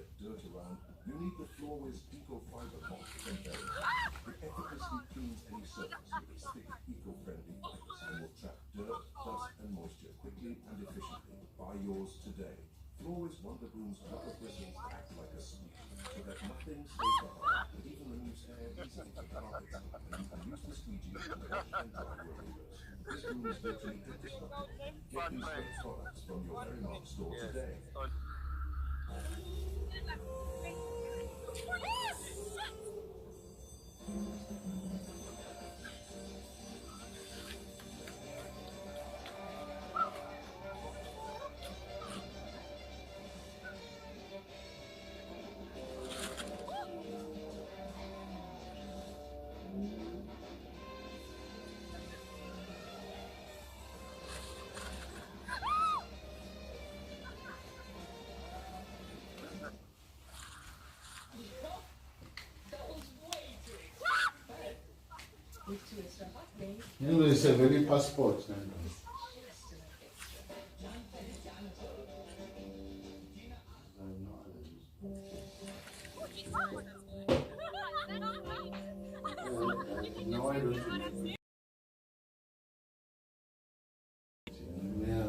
get dirt around, you need the Floorways Eco-Fiber Mop from Berry. It effortlessly cleans any surface with its thick, eco-friendly pipes and will trap dirt, dust and moisture quickly and efficiently. Buy yours today. Floorways Wonder Broom's rubber bristles act like a squeegee, so that nothing stays behind, but even removes hair easily from carpets, and you can use the squeegee to wash and dry your windows. This broom is virtually indestructible. Get these great products from your Berry Mop store today. You know, it's a very passport. No, I don't.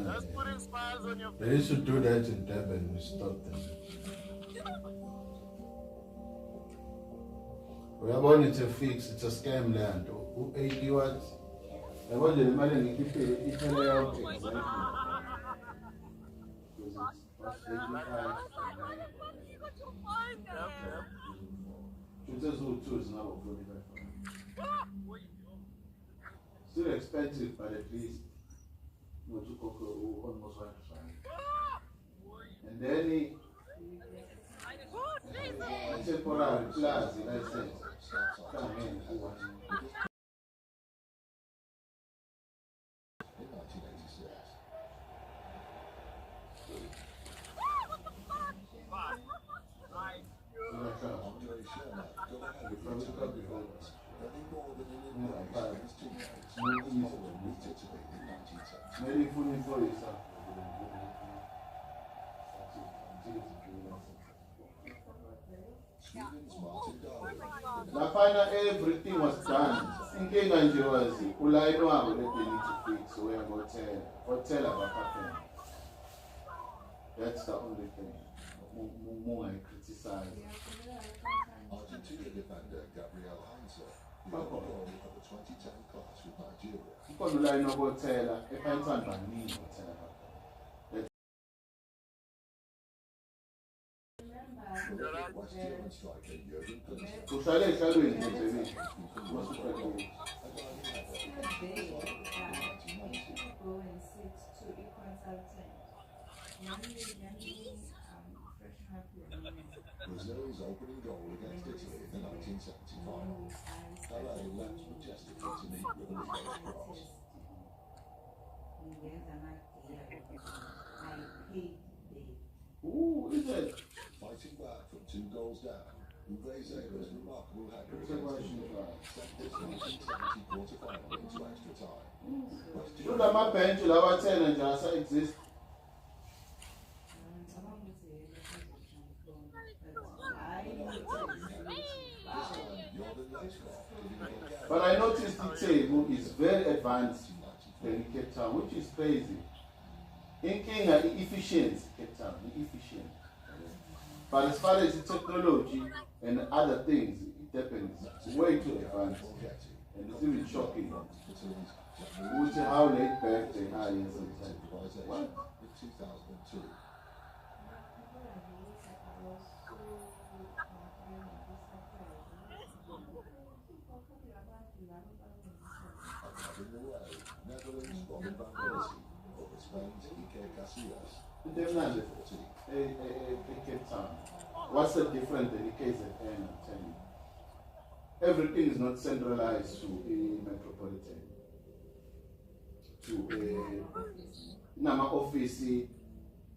That's putting smiles on your face. They used to do that in Durban. We stopped them. We are going to fix. It's a scam land. 80 watts. I want the money to keep it out exactly. Choose now. Still expensive, but at least almost 1 and then temporary plus license. La final everything was done. Inkinga nje wazi ulayini wabo le they need to fix we hotel abakafeni. That's the only thing. More I criticize. Argentina defender Gabriel Hanser, who had a goal of the 2010 class with Nigeria. Because ulayini wabo hotel efanele baningi hotel. West German striker Jurgen Klinsmann. Uhlale ehlalweni nje Brazil's opening goal against Italy in the 1970 final. LA leapt majestically to meet with a reverse cross. Ooh, is it? Fighting back from 2 goals down, Uwe's remarkable header sent this 1970 quarter-final into extra time. Look at my bench, our 10 and just exist. But I noticed the table is very advanced in Cape Town, which is crazy. In Kenya, efficient, Cape Town, efficient. But as far as the technology and other things, it depends. It's way too advanced. And it's even shocking. We see how laid back they are in sometimes. What? In 2002. Netherlands Robin van Persie over Spain's Iker Casillas. Cape Town. What's the difference in the case of N and 10? Everything is not centralized to a metropolitan. To a Nama office,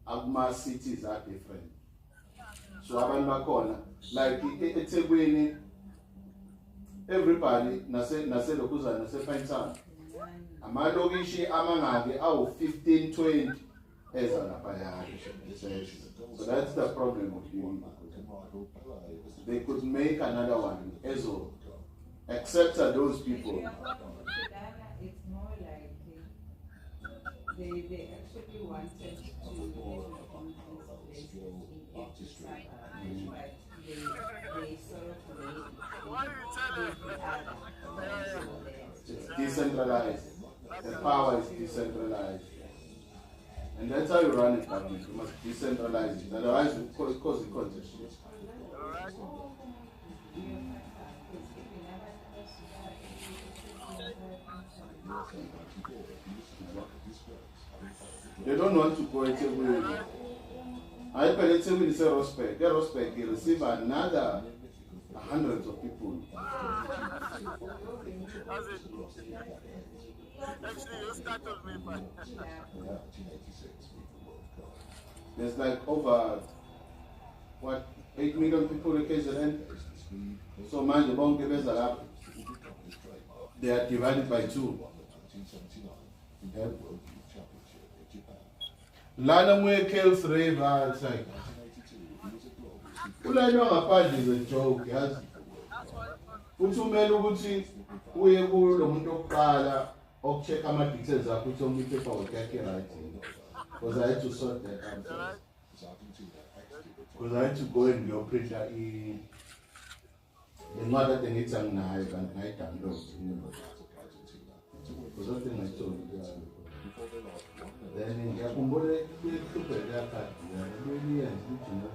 Agma cities are different. So Abanmakona, like eThekwini, everybody nase lokuza nase Pinetown. Amalokishi amangaki awu 15 20 So that's the problem with you. They could make another one, Ezo. Except those people. It's more like they actually wanted to do these places in every suburb, but they sort of made the other. It's decentralized. The power is decentralized. And that's how you run it, government. You must decentralize it. Otherwise, it causes congestion. They don't want to go into Ebury. I pay it to Rospec. Get Rospec, you receive another hundreds of people. Actually, you startled me, but There's like over, 8 million people in KZN. So man, the bomb givers are up. They are divided by 2. Yeah. Lana Mwe kills River, it's like, I know a part is a joke, yes. Put you men who see who you go to Kala or check my details. I put on the paper or take it writing. Because I had to sort that out. Because I had to go and your printer in the mother thing it's a knife and night and dog. Because one thing I told you. Then in Yakumbole, we took a haircut. Really, and you cannot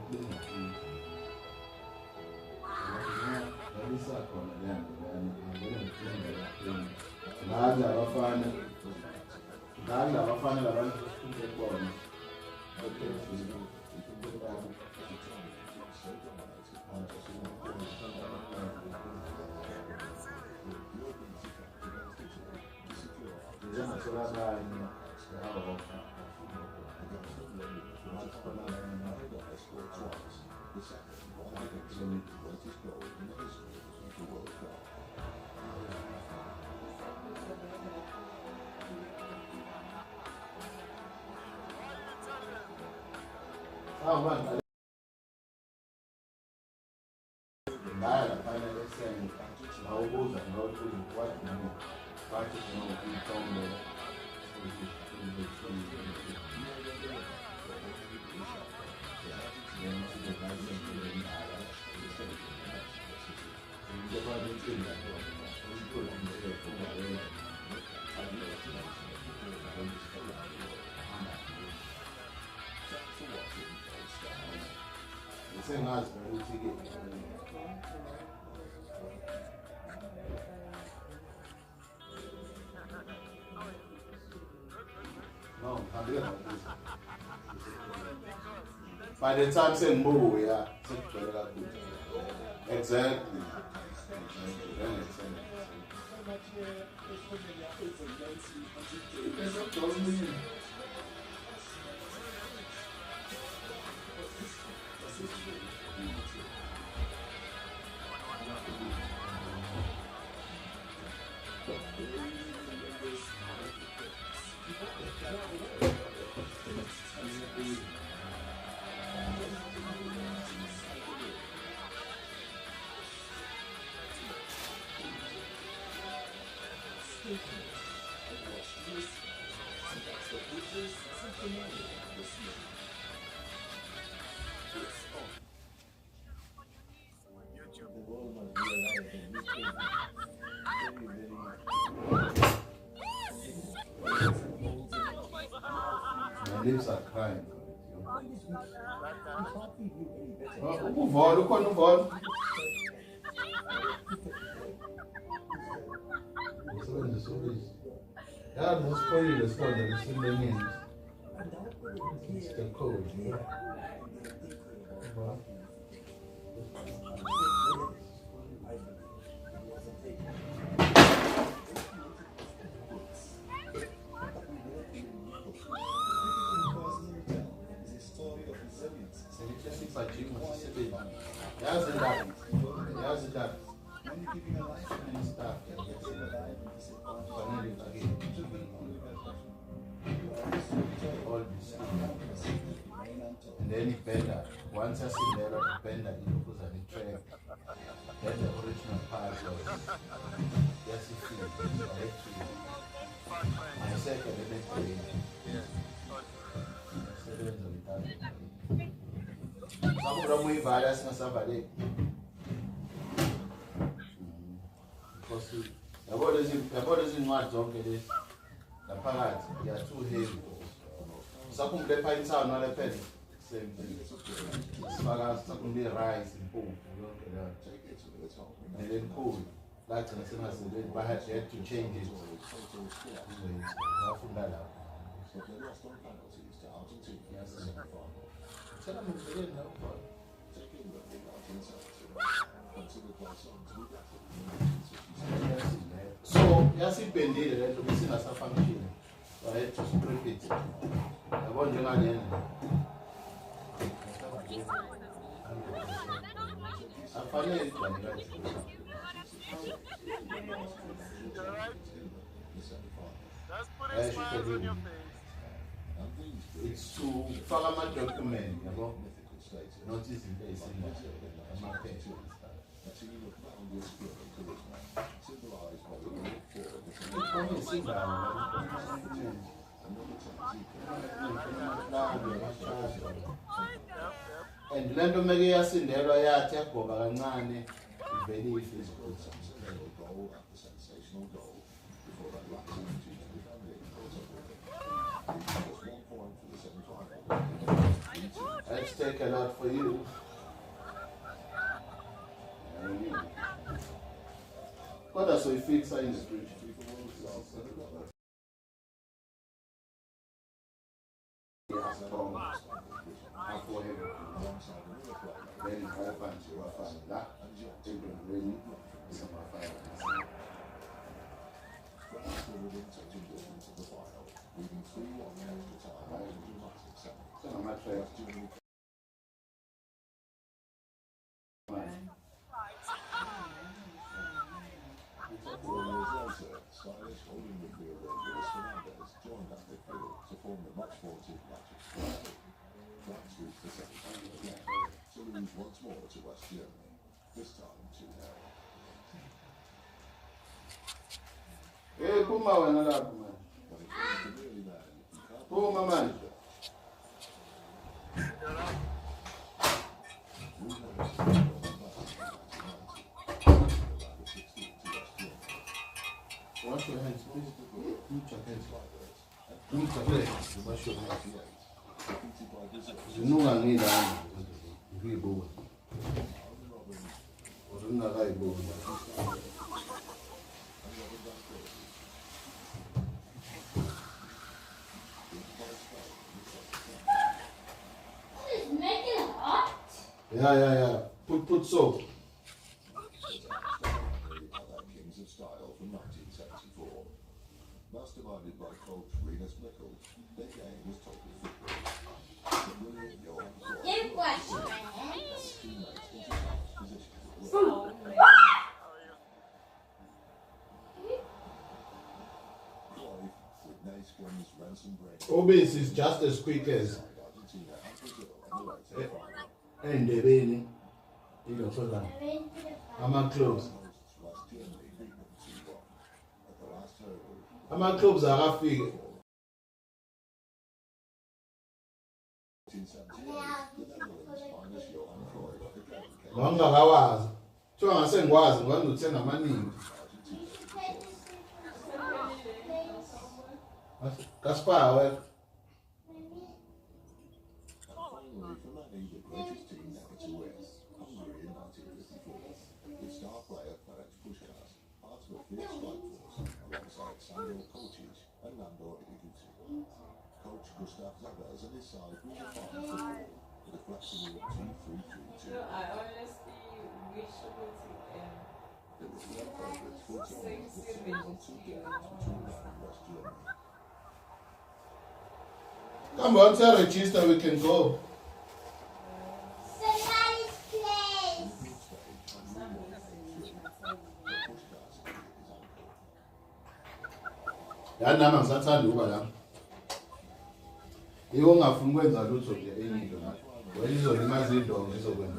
by the time say move, yeah, exactly. My lips are crying. Move on, look on, move on. That was probably the stuff that is in the names. It's the code. All this. then it bender. Once I see there, it bender, it goes on the track. Then the original part was just a film. I said, I didn't play. Some of them virus and stuff like that. Because the borders in what don't get it. The parrots, they are too heavy. Some of the pints are not a penny. Same thing. Some be rice and pork. And then cold. Like I said, but I had to change it. But they lost on penalties to Argentina in the semi-final. Tell them they didn't know. Take England in 1970, considered by some to be better in 1966. So, yes, it bended it to be seen as a function. So I had to strip it. I want you again. I find it like that. Just put a smile on your face. It's to follow my document, you know. Notice in there, it's in my page. A team of boundless skill and charisma, symbolised by the World 4 different and Lando Marias in there, I take over and run very physical. goal after sensational goal before that last opportunity to defend it. Just 1 point for the semi-final. Let's take a lot for you. What does we fix in the bridge? Then I find you a fan that really is my fan. France were within touching distance of the final, leading 3-1 in extra time after the dramatic second. So I'm not sure. Germany stylish holding midfielder Luis Fernandez joined that midfield to form the much-vaunted magic triangle. France reached the semi-final again, to lose once more to West Germany, this time 2-0. Hey, Puma, when I love man. When it comes to really man, you can't Puma, man. Wash your hands, please. Mute your hands. Mute your hands. Wash your hands. You know I need that. You hear boy. Or not like boy. It's making it hot. Yeah. Put soap. Kings of Style from 1974. Masterminded by coach Rinus Michel, their game was totally football. The brilliant Johan Cruyff You wash your hands. his teammates into half positions at So will. Cruyff, with Naismith's ransom break, Obis is just as quick as Argentina and Brazil in the late final. and the baby. You know, so that I'm close. West Germany beat them 2-1. At the last hurdle, I'm close. I have figured. 1978, the Netherlands minus Johan Cruyff became Wanga kawazi. So angasengwazi ngoba ngithenga amaningi. Gaspar we. finally for many the greatest team never to win. Hungary in 1954, with star player Ferenc Puskás, part of a fierce strike force alongside Sandor Kocic and Nandor Iguchi. Coach Gustav Zabers and his side won the final football with a flexible 2-3-3-2. I honestly wish I would It was their favourites for a tournament with 3-2 games between them and West Germany. Come on, tell register we can go. Somebody's place. In the group stage, Hungary won 8-3, but Puskás injured his ankle. Yanami angisathanda ukuba la. Yiko ngafuni ukwenza lutho nje engido la. When you only must eat dog, it's open.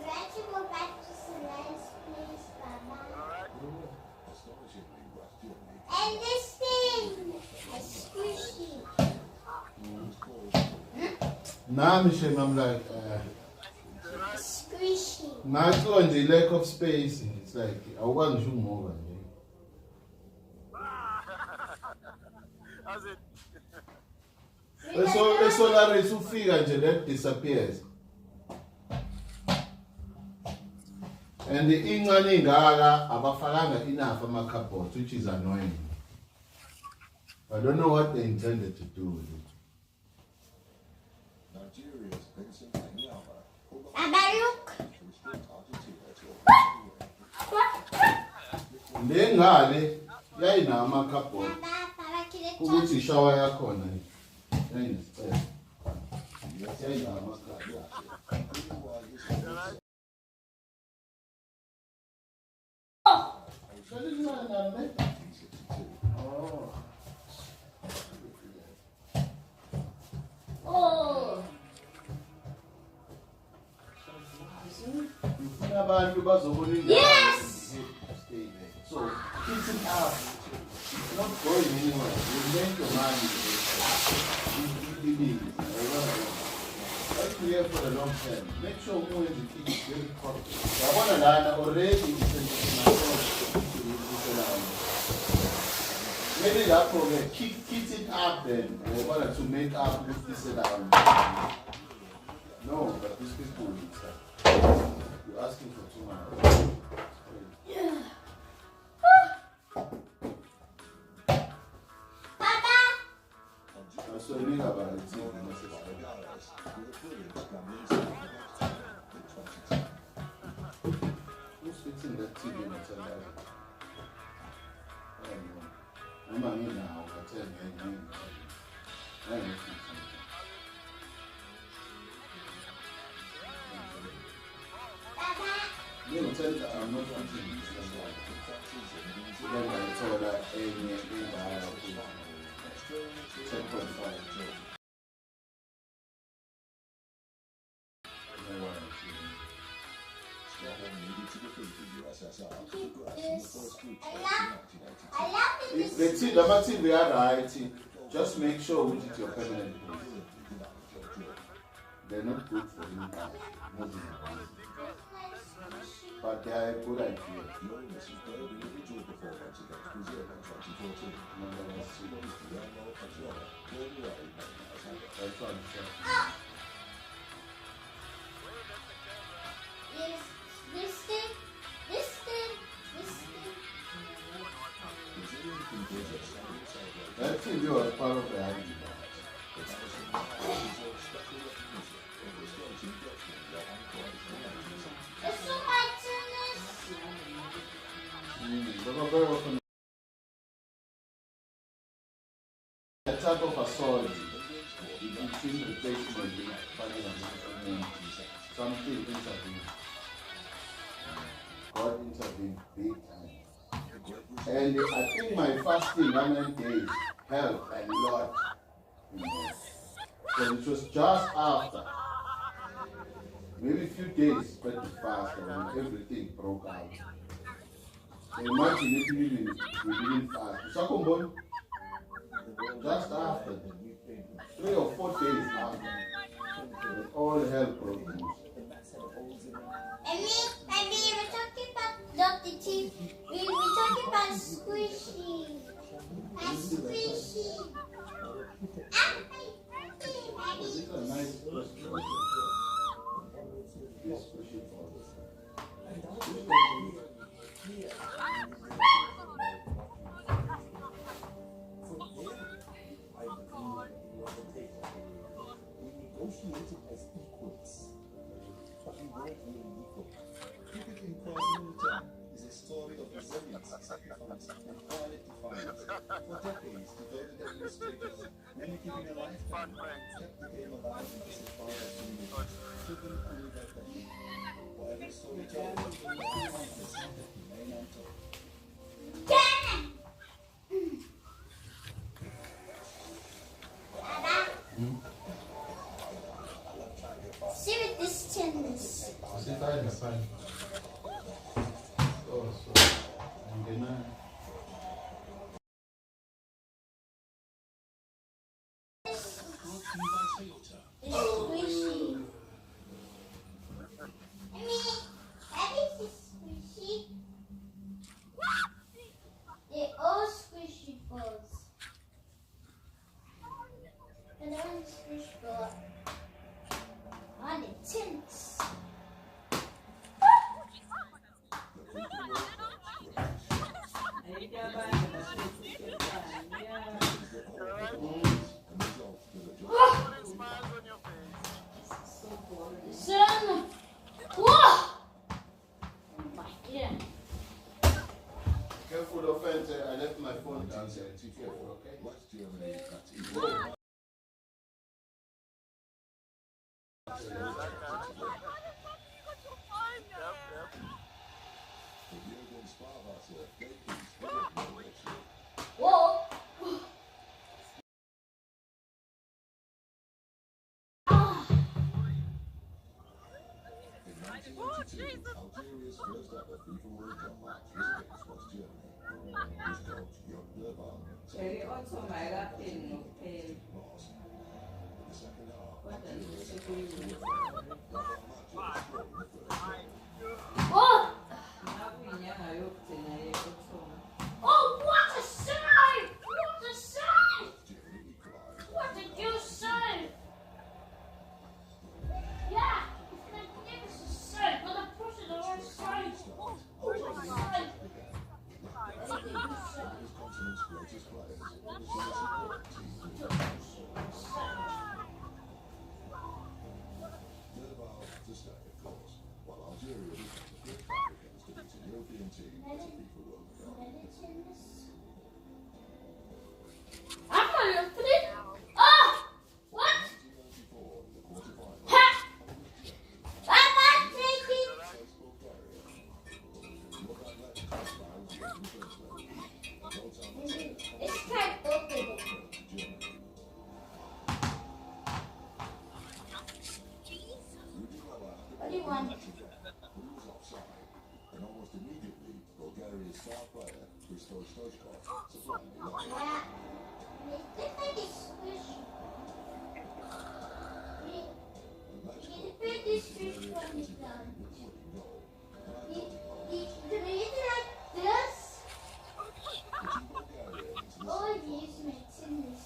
Let's go back to Celeste, please, Baba. And this thing is squishy. Now, Michelle, I'm like, Squishy. now it's on the lack of space. It's like, I want to move. It's all that is figure and that disappears. And the England Gaga abafalanga enough from a cupboard, which is annoying. I don't know what they intended to do with it. Nigeria's Vincent Anyama pulled off Baba, look. to restrict Argentina to Le ngane yayinama cupboard Baba, can you ukuthi shower yakhona yayinesipele. Yayinama cupboard. Oh. Oh. Abantu bazobona indawo. Yes! Stay there. So keep it up. It's not going anywhere. You make your money. You believe it. That's clear for the long term. Make sure we keep it very properly. I want to learn already. Maybe that problem. Keep it up then. I wanted to make up with this down. No, but these people you're asking for too much. Baba. So you need about it. Who's fixing that TV in the television? I'm not in now. I tell you, I ain't fixing it. Baba. You know, tell you that I'm not fixing it. Then I told that, hey, man, in the 10.5. The TV are right. Just make sure we did your permanent place. They're not good for you. Moving around. But they are a good idea. Yes, this thing, this thing, this thing. That TV was part of the idea. There's so much in this. They were very often a type of assault between replacement and something intervened. God intervened big time. And I think my fasting 9 days helped a lot. So it was just after, maybe a few days but faster when everything broke out. So imagine if we didn't fast. Second just after, 3 or 4 days after, when all hell broke loose. I mean, we're talking about Dr. T. We're talking about squishy. Squishy. This is a nice restaurant. This squishy for Negotiated as equals, but we weren't really equal. Cricket in KwaZulu-Natal is a story of resilience, sacrifice, and quiet defiance. For decades, devoted administrators, many giving a lifetime, kept the game alive in this empowered community, driven under pressure. For every storyteller, one contest remain on top. Sita in the pan. So, and then It's squishy. I mean, that is squishy. They're all squishy balls. And then squish ball on the tints. Son, whoa! Oh my God. careful, the fence. I left my phone downstairs. Be careful, okay? West Germany at equal. Whoa! Ah. In 1982, Algeria's first ever FIFA World Cup match was against West Germany. His coach, Jörg Löw, Very also my Latin lost. In the second half, what does Algeria it scored do? the first goal. Whoa! Oh, what a save! What a save! Germany equalised. What a good save! Yeah, it's an magnificent save. Gonna push it the right side. Push it the side. Very good save. His continent's greatest players. His support team. Derval to stay, of course, while Algeria became the first Africans to beat a European team at a FIFA World Cup. I'm gonna put it. Oh! What? 1994, in the quarterfinals, Ha! I'm not taking. faced Bulgaria. What that led to crowds in the first leg. No time to take It's kind of open. to Germany. Rudy Goller had the What do you ball want? once again, but he was offside. And almost immediately, Bulgaria's star player, Hristo Stoichkov, supplied the line. Yeah. It looks like it's squishy. The match You got put this fish from it down. with the winning goal. And I You thought it was make it like this. putting Bulgaria into the Oh, semi-finals. use my tennis.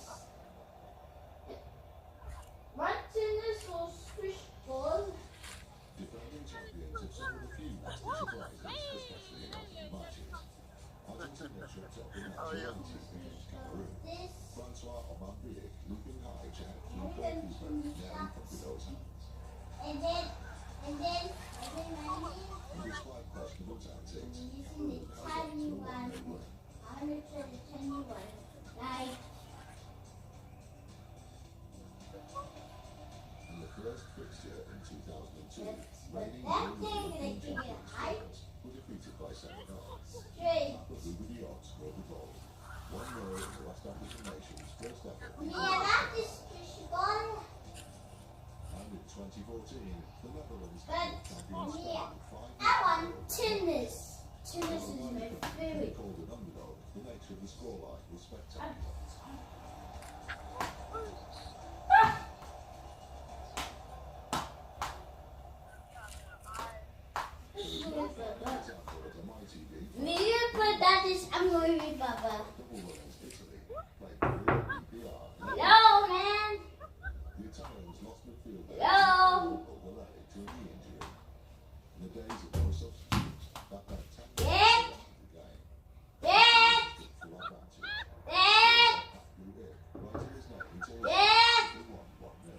One tennis or squish ball. Defending champions have suffered a few nasty surprises, especially in opening matches. Argentina tripped up in match 90 against Cameroon. This. Francois Omanbiek, leaping high, checked through goalkeeper, nearly Pompidou's hands. And then my And despite questionable tactics, using the Cameroon held on tiny to a one. 1-0 win. I'm gonna try the tiny one. Like, In the first fixture in 2002, but reigning that world thing European gonna give it champions height France were defeated by Senegal. straight. But Ruben Diop scored the goal. 1-0 in the West African nation's first ever Me, FIFA I World like Cup. this squish ball. And in 2014, the Netherlands But held champions me, Spain 5-0. I want tennis. Tennis is my Being favorite. called an underdog, the nature of the scoreline was spectacular. Example at MITV, Me, you put that is I'm going with Baba. double winners Italy played Korea PPR. Hello, man. The Italians lost midfielder Hello. Overlay to a knee injury. In the days of no substitutes, that meant 10 Dad. minutes of the game. Dad. For advantage. Dad. Grew it, writing his name until Dad. they won 1-0.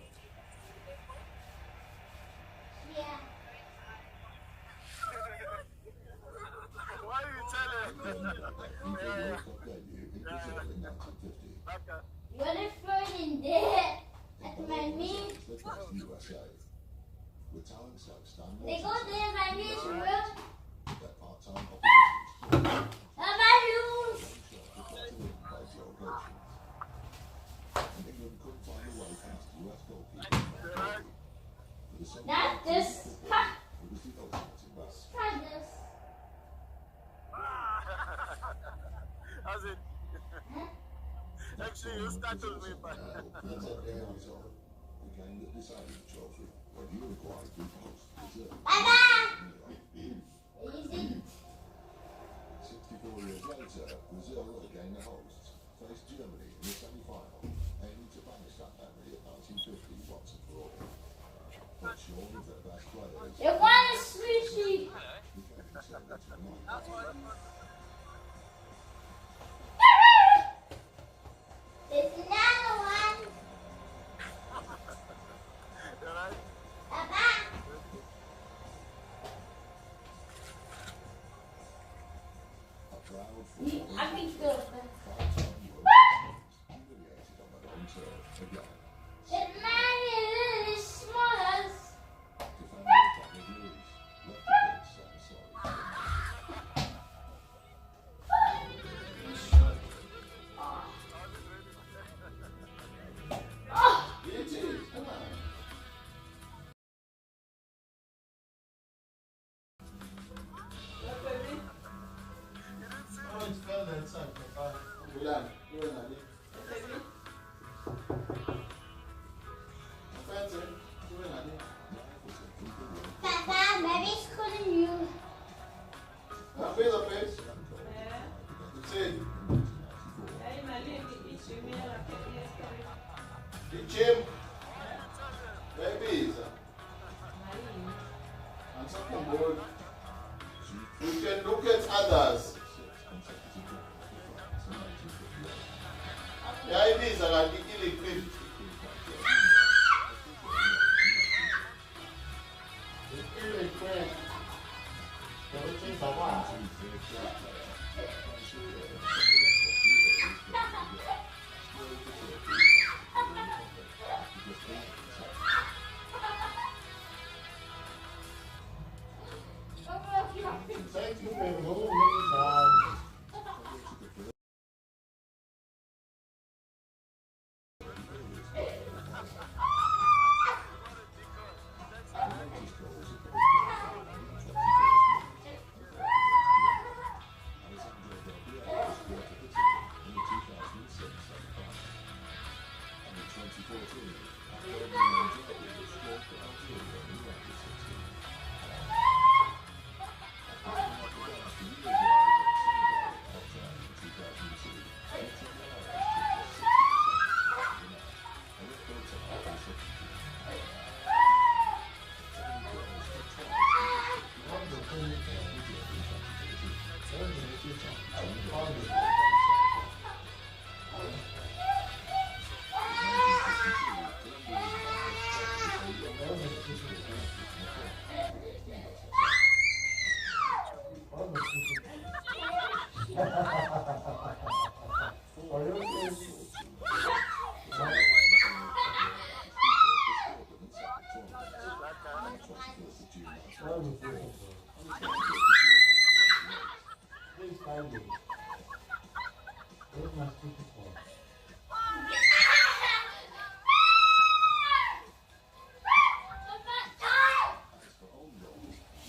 Yeah. FIFA World Cup debut in Brazil in 1950. You're the third in there. At my knee. They faced the USA. With talents like Stan They go Washington, there, my knees room. their part-time oppositions, How about you? shot deflected in by Joe Goshen. And England couldn't find a way past US goalkeeper Frank Kennedy. For the Not this. Ha. it was the That's a damn result. The game that decided the trophy, when you required to host dessert. Easy. 64 years later, Brazil, again the hosts, faced Germany in the semi-final, aiming to banish that memory of 1950 once and for all. But short of their best players, You want a sushi? became second to none. There's another one. Papa. A proud I think so. humiliated on their own turf again. It might be small. Defender David Luiz left the pitch satisfied. It is. Come on. Oh, it's fell inside. Milan, you and Ali. Fancy, you and Ali. Papa, baby's calling you. Now, face up, face. It's it. The gym. Babies. And some board. We can look at others. The ideas are like the ill-equipped. The ill-equipped. Everything's a lot. Thank you for moving on.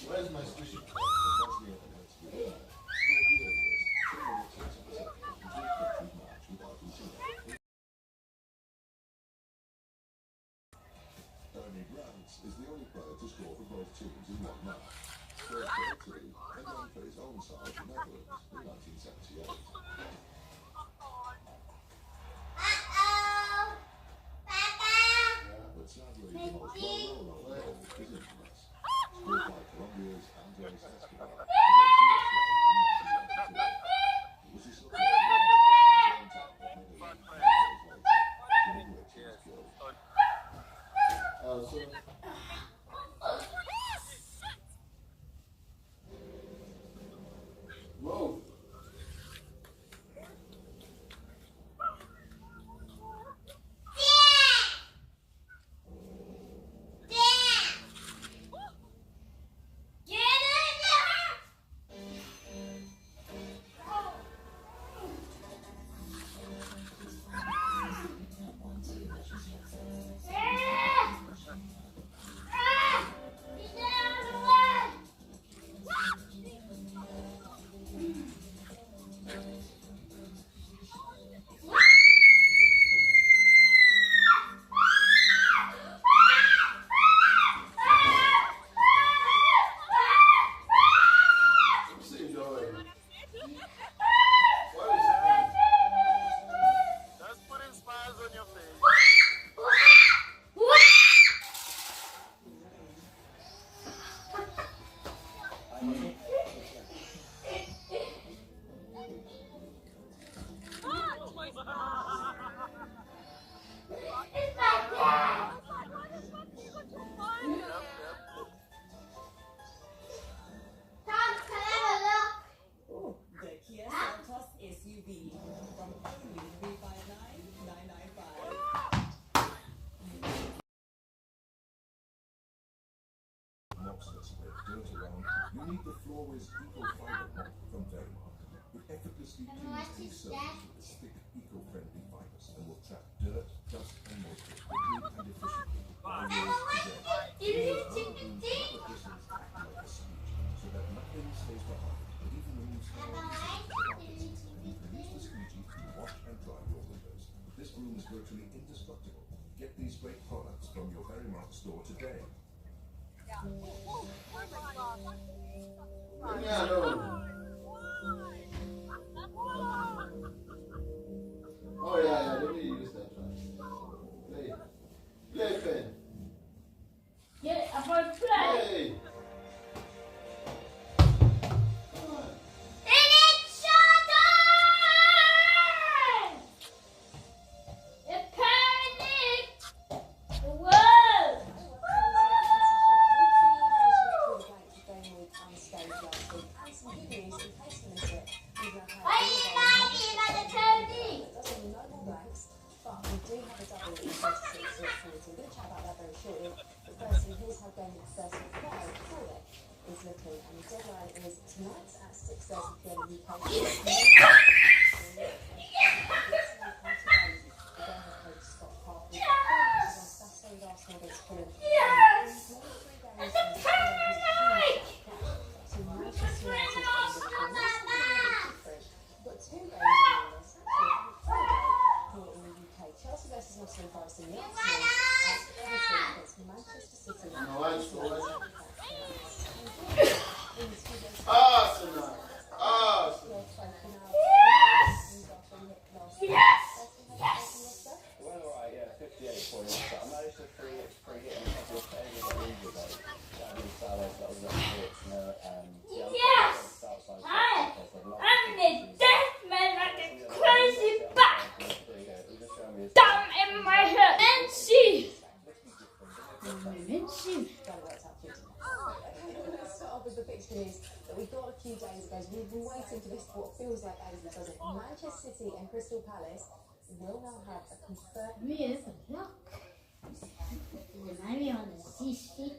Where's my sushi? Tony Grant is the only player to score for both teams in one match. First for Italy, and then for his own side, the Netherlands, in 1978. But sadly, the most well-known goal is infamous. Scored by Colombia's Andres Escobar against USA in 1992. It was his lucky last his own time of Medellin 2 years later, in which he was killed. Whoa. The Kia Seltos SUV from only 359,995. Mops that spread dirt around, you need the Floorways Eco-Fiber Mop from Verimark. It effortlessly cleans any surface with its thick, eco-friendly fibers and will trap dirt, dust and moisture quickly and efficiently. By years today, so that nothing stays behind. And even when you start using carpets, you can use the squeegee to wash and dry your windows. This broom is virtually indestructible. Get these great products from your Verimark store today. Oh yeah, let me use that one. Play pen. Yeah, I'm going to play. Play. And it's showtime! The panic! Whoa! Are you happy about the Tony? But we do have a double in 36 look forward to. We're going to chat about that very shortly. But firstly, here's how game week 35 for it is looking. And the deadline is tonight at 6:30 p.m. UK. Chelsea versus Nottingham Forest in the afternoon, and Everton against Manchester City. Arsenal. Yes! It went alright, yeah, 58 points. But I managed to free hit and a couple of players that got injured, like Gavin Salas, that was up to Yes! I'm the death man like a crazy bat! Down in my head! And see! Let's start off with the fixture news that we got a few days ago. We've been waiting for this for what feels like ages, doesn't it? Manchester City and Crystal Palace will now have a confirmed. Yes, look. I'm on the CCTV.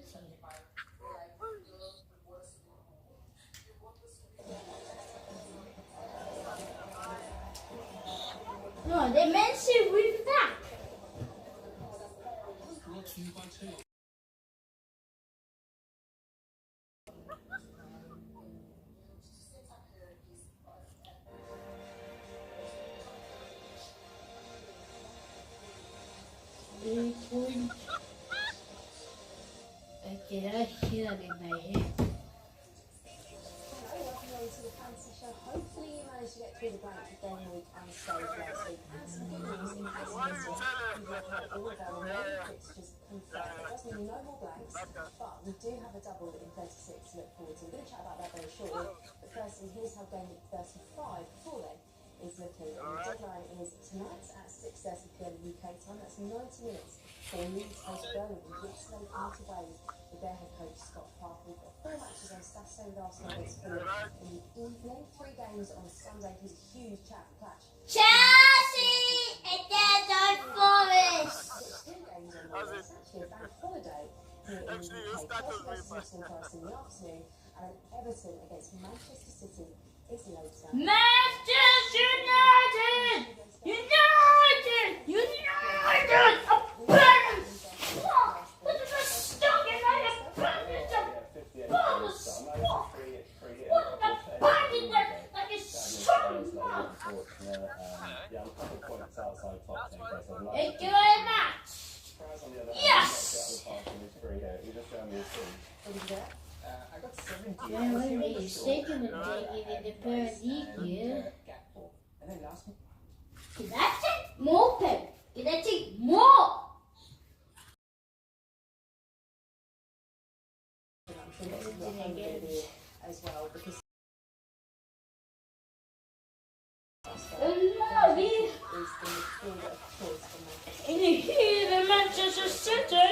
No, they mentioned with that. Okay, I hear that in my head. Welcome on to the Fantasy Show. Hopefully you managed to get through the blank of game week and stage last week. And some good news in case you missed it. We've had all of our remaining fixtures confirmed. It does mean no more blanks, but we do have a double in 36 to look forward to. We're going to chat about that very shortly. But firstly, here's how game week 35 before then is looking. And the deadline is tonight at 6:30 p.m. UK time. That's 90 minutes for Leeds host Birmingham. Yesterday out of Wales with their head coach Scott Parker. We've got 4 matches on Saturday with Arsenal against Fulham in the evening. 3 games on Sunday. He's a huge clash. Chelsea against Forest. 2 games on Monday. It's actually a bank holiday here in the UK. Chelsea versus Nottingham Forest in the afternoon, and Everton against Manchester City is later. Manchester United! United! United! A parent! Look at the stuck in my parent! A ball of sport! What a body that like a strong ball! Yeah, I'm a couple points outside top 10. Thank you very much! Yes! He just showed me his thing. What did you get? I got 70. I was mistaken with taking the paradic. And then last week. Can I take more pen? Can I take more? I'm sure this is not going to be as well because Love you. is the midfielder of choice for Manchester. In here, the Manchester City.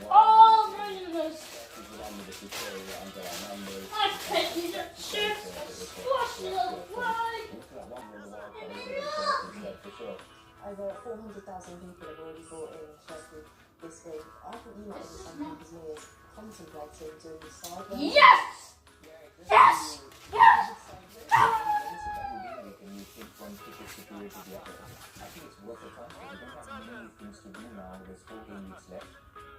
Oh, All prisoners. I I take you to church. Squash little fly. Over 400,000 people have already bought in Sheffield this week. I think you might be some people's ears contemplating doing the side. Yes! Yes! Yes! I think it's worth a try because we don't have many things to do now. There's 4 game weeks left,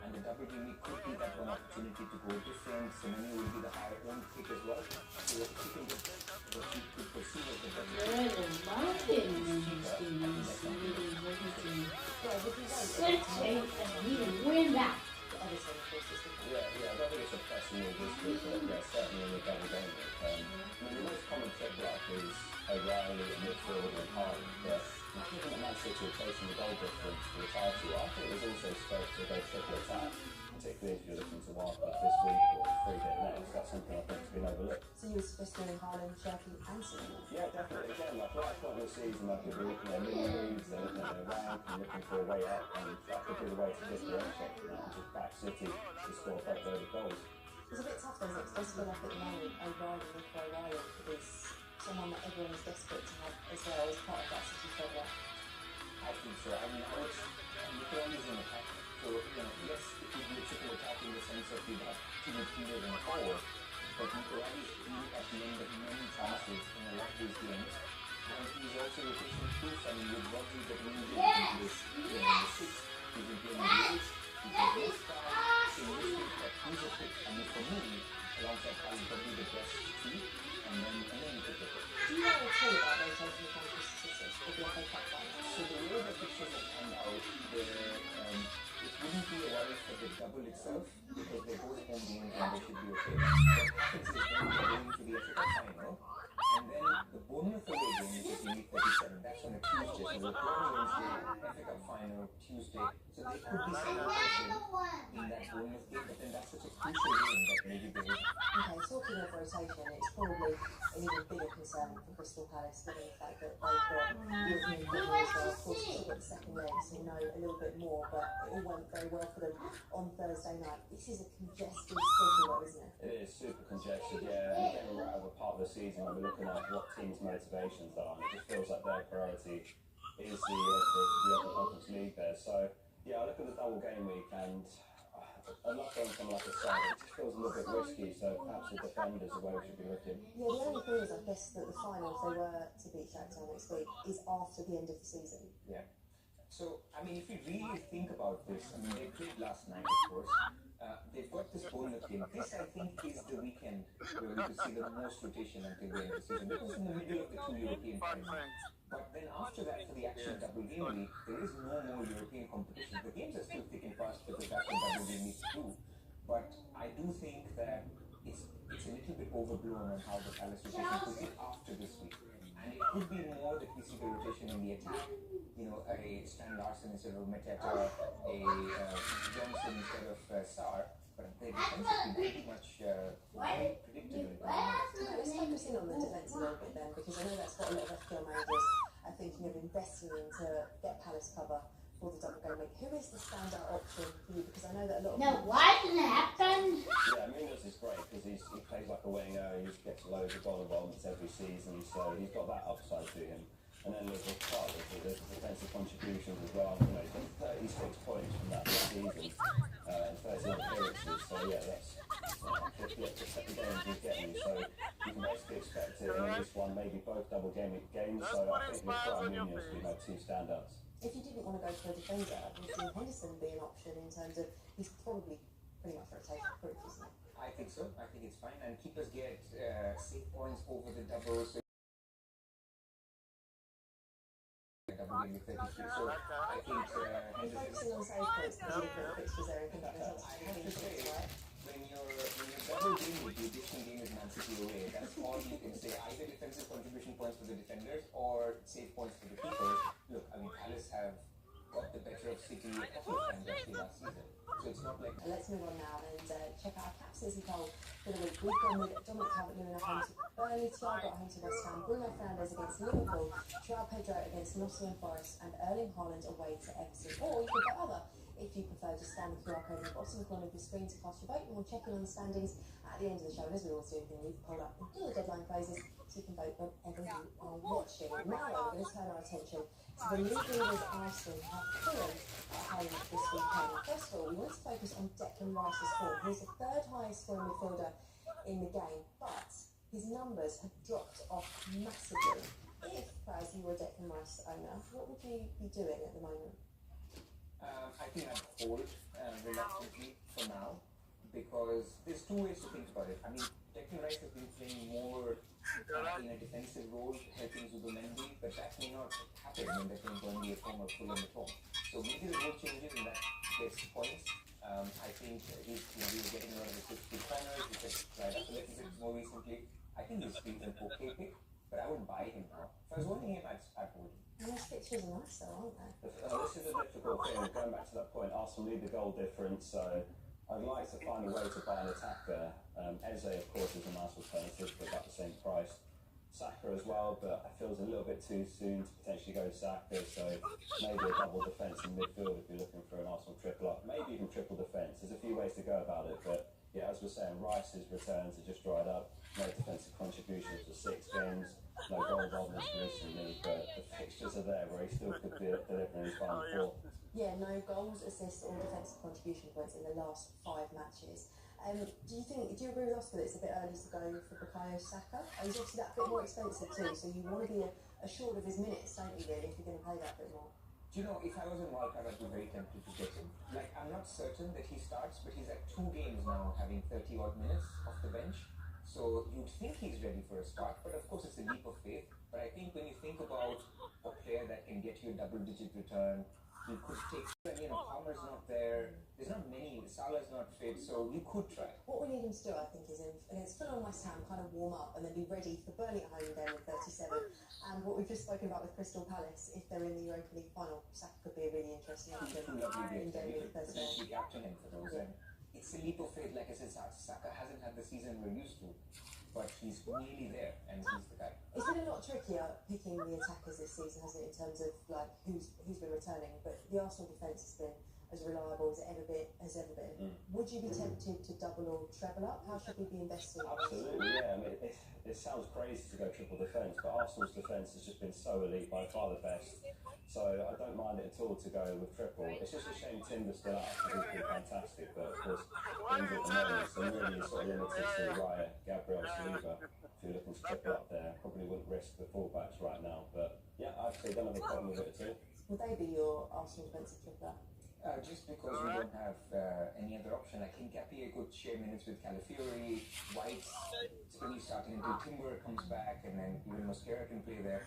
and the double game week could be that one opportunity to go different. Semenyo will be the higher own pick as well, so that you can get what you could perceive as the double. City, and we win that. Everton, of course, is the Yeah, I don't think it's a pressing move this week, but yeah, certainly in the double game week. I mean, the most common trick block is O'Reilly, midfield, and Hart, but given that Man City are facing the goal difference for the title, I think there's also scope to go triple attack, particularly if you're looking to wildcard this week or free hit next. That's something I think's been overlooked. So you were suggesting Haaland, Cherky and Semenyo? Yeah, definitely. Again, like right point of the season, like if you're looking at mini moves, they're looking at their rank and looking for a way up, and that could be the way to differentiate from that and just back City to score 5 load of goals. It's a bit tough, doesn't it? It does feel like at the moment O'Reilly, Nico O'Reilly is someone that everyone is desperate to have as well as part of that City squad. I think so. I mean, Nicolas is in the pack. So, yes, it would be a triple attack in the sense of you'd have 2 midfielders and a forward. But Nicolas is really at the end of many chances in a lot of these games. And he's also rotation proof. I mean, with Rodri getting injured in the 6th, he's been playing the 8th, he's been really strong. So you just think that he's a pick. I mean, for me, alongside Haaland, probably the best 2. And then you pick the pick. Do you know at all about those opening Manchester City for the FA Cup final? So the way the pictures have panned out, it wouldn't be a worry for the double itself because they're both home games and they should be okay. What happens is when they're going to the FA Cup final, and then the Bournemouth away game is the week 37. That's on a Tuesday. So the Bournemouth Wednesday, FA Cup final Tuesday. So they could be celebrating in that Bournemouth game, but then that's such a crucial game that maybe they would. Okay, talking of rotation, it's probably an even bigger concern for Crystal Palace given the fact that they've got European football as well. Of course, they've got the second leg, so we know a little bit more, but it all went very well for them on Thursday night. This is a congested schedule, isn't it? It is super congested, yeah. And again, we're out of a part of the season where we're looking at what teams' motivations are, and it just feels like their priority is the Upper Conference League there. So, yeah, I look at the double game week and I'm not going from like a side, it just feels a little bit risky, so perhaps the defenders are where we should be looking. Yeah, the only thing is, I guess, that the final, if they were to beat Shakhtar next week, is after the end of the season. Yeah. So, I mean, if you really think about this, I mean, they played last night, of course. They've got this Bournemouth game. This, I think, is the weekend where we could see the most rotation until the end of the season. Because in the middle of the 2 European finals. But then after that, for the Action Double Game Week, there is no more European competition. The games are still thick and fast for the Action Double Game Week too. But I do think that it's a little bit overblown on how the Palace rotation could be after this week. And it could be more that we see the rotation in the attack. You know, a Stan Larsen instead of Mateta, a Johnson instead of Sarr. But the defense has been pretty much predictable. Let's focus in on the defence a little bit then, because I know that's what a lot of FPL managers are thinking of investing in to get Palace cover for the double game week. Who is the standout option for you? Because I know that a lot of No, why did it happen? Yeah, Munoz is great because he plays like a winger, he just gets loads of goal involvements every season, so he's got that upside to him. And then there's there's defensive contributions as well. You know, he's got 36 points from that season and 31 appearances. So yeah, that's the second game he's getting. So you can basically expect it in this one, maybe both double game games. So I think we'll try Munoz to be my 2 standouts. If you didn't want to go for a defender, would Dean Henderson be an option in terms of he's probably pretty much rotation proof, isn't it? I think so. I think it's fine. And keepers get 6 points over the double. So double game with 33. So I think Focusing on save points because you've got the fixtures there in comparison to having points, right? when you're double game with the additional game is Man City away, that's all you can say. Either defensive contribution points for the defenders or save points for the keepers. Look, I mean, Palace have got the better of City a couple of times actually last season. So it's not like... Let's move on now and check out our captaincy poll For the week, we've gone with Dominic Calvert-Lewin at home to Burnley, Thiago at home to West Ham, Bruno Fernandes against Liverpool, Joao Pedro against Nottingham Forest, and Erling Haaland away to Everton. Or you could go other, if you prefer, just scan the QR code in the bottom corner of your screen to cast your vote, and we'll check in on the standings at the end of the show. And as we always do, we leave the poll up until the deadline closes, so you can vote whenever you are watching. Now, though, we're going to turn our attention to the league leaders Arsenal, who have Fulham at home this weekend. First of all, we want to focus on Declan Rice's form. He's the third highest scoring midfielder in the game, but his numbers have dropped off massively. If, as you were a Declan Rice owner, what would you be doing at the moment? I think I'd hold reluctantly for now, because there's two ways to think about it. I mean, Declan Rice has been playing more in a defensive role, helping Zubimendi, but that may not happen when they're playing Burnley at home or Fulham at home. So maybe the role changes and that gets points. I think he was getting a lot of assists through corners, which has dried up a little bit more recently. I think he's been an okay pick, but I wouldn't buy him now. If I was owning him, I'd hold him. And those pictures are nice though, aren't they? This is a difficult thing. Going back to that point, Arsenal need the goal difference, so I'd like to find a way to buy an attacker. Eze, of course, is a nice alternative for about the same price. Saka as well, but I feel it's a little bit too soon to potentially go Saka, so maybe a double defence in midfield if you're looking for an Arsenal triple up, maybe even triple defence. There's a few ways to go about it, but yeah, as we're saying, Rice's returns have just dried up. No defensive contributions for 6 games, no goal involvement recently, but the fixtures are there where he still could be delivering his final four. Yeah, no goals, assists, or defensive contribution points in the last 5 matches. Do you agree with Oscar that it's a bit early to go for Bukayo Saka? He's obviously that bit more expensive too, so you want to be assured of his minutes, don't you, really, if you're going to pay that bit more? Do you know, if I was in wildcard, I'd be very tempted to get him. Like, I'm not certain that he starts, but he's at 2 games now, having 30-odd minutes off the bench. So you'd think he's ready for a start, but of course it's a leap of faith. But I think when you think about a player that can get you a double-digit return, you could take, Palmer's not there, there's not many, Salah's not fit, so you could try. What we need him to do, I think, is against Fulham West Ham, kind of warm up and then be ready for Burnley at home then with 37. And what we've just spoken about with Crystal Palace, if they're in the Europa League final, Saka could be a really interesting option in game week 39. Potentially captain him for those. It's a leap of faith, like I said, Saka hasn't had the season we're used to, but he's nearly there, and he's the guy. It's been a lot trickier picking the attackers this season, hasn't it, in terms of like who's been returning, but the Arsenal defence has been as reliable as it has ever been. Would you be tempted to double or treble up? How should we be investing? Absolutely, yeah. I mean, it sounds crazy to go triple defence, but Arsenal's defence has just been so elite, by far the best. So I don't mind it at all to go with triple. It's just a shame Timber's still out, because he's been fantastic, but of course, at the moment, some really sort of limited to Raya, Gabriel, Saliba. If you're looking to triple up there, probably wouldn't risk the fullbacks right now, but yeah, I'd say don't have a problem with it at all. Would they be your Arsenal defensive tripler? Just because we don't have any other option. I think Capier could share minutes with Calafiori, White, Spinny starting until Timber comes back, and then even Mosquera can play there.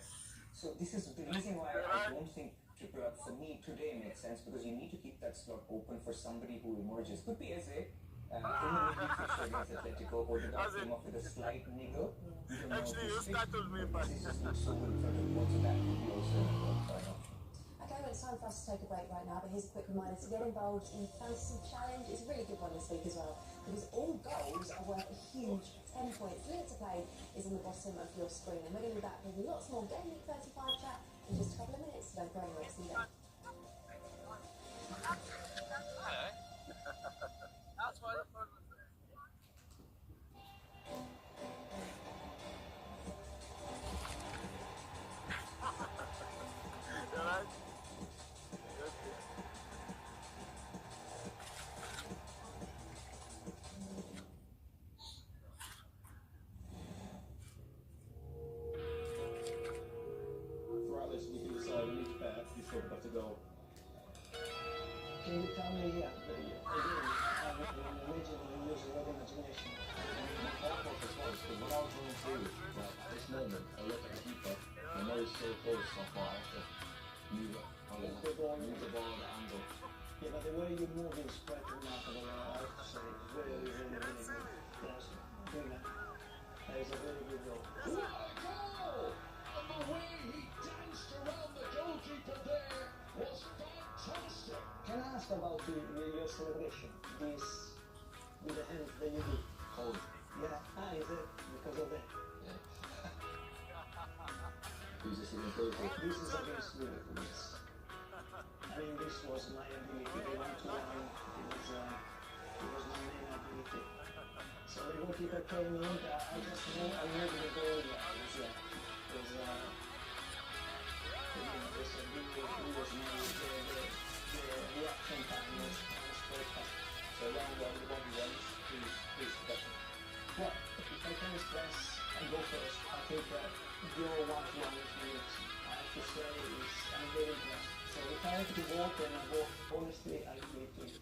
So this is the reason why I don't think triple up for me today makes sense, because you need to keep that slot open for somebody who emerges. Could be Eze, in the midweek fixture against Atletico, or the guy came off with a slight niggle. You don't know if this just looks so in front of what, so that could be also an option. Okay, well, it's time for us to take a break right now, but here's a quick reminder to get involved in the Fantasy Challenge. It's a really good one this week as well, because all goals are worth a huge 10 points. The link to play is on the bottom of your screen, and we're going to be back with lots more Game Week 35 chat in just a couple of minutes, so don't go anywhere. See you then. That's why the phone was there. Alright? Throughout this, we can decide on each path you still have to go. Can you tell me again, I'm imagining using your imagination. That was the close, because when I was going through it, at this moment, I look at the keeper, I know he's so close, so far, I have to move it. Move the ball Move the ball at the angle. Yeah, but the way you move is quite remarkable, I have to say. It's really, really, really good. Yes, Bruna. That is a very good goal. What a goal! And the way he danced around the goalkeeper there was fantastic. Can I ask about your celebration? This, with the hand that you did? Hold. This is against Liverpool, yes. I mean, this was my ability. They went to one. It was my main ability. So the goalkeeper came in. I just knew the goal. He was made. The reaction time was perfect. So around one runs, he's better. Well, if I can express and go first, I think that your 1-1 is, I have to say, I'm very impressed. So if I have to vote, then I vote, honestly, I give it to you.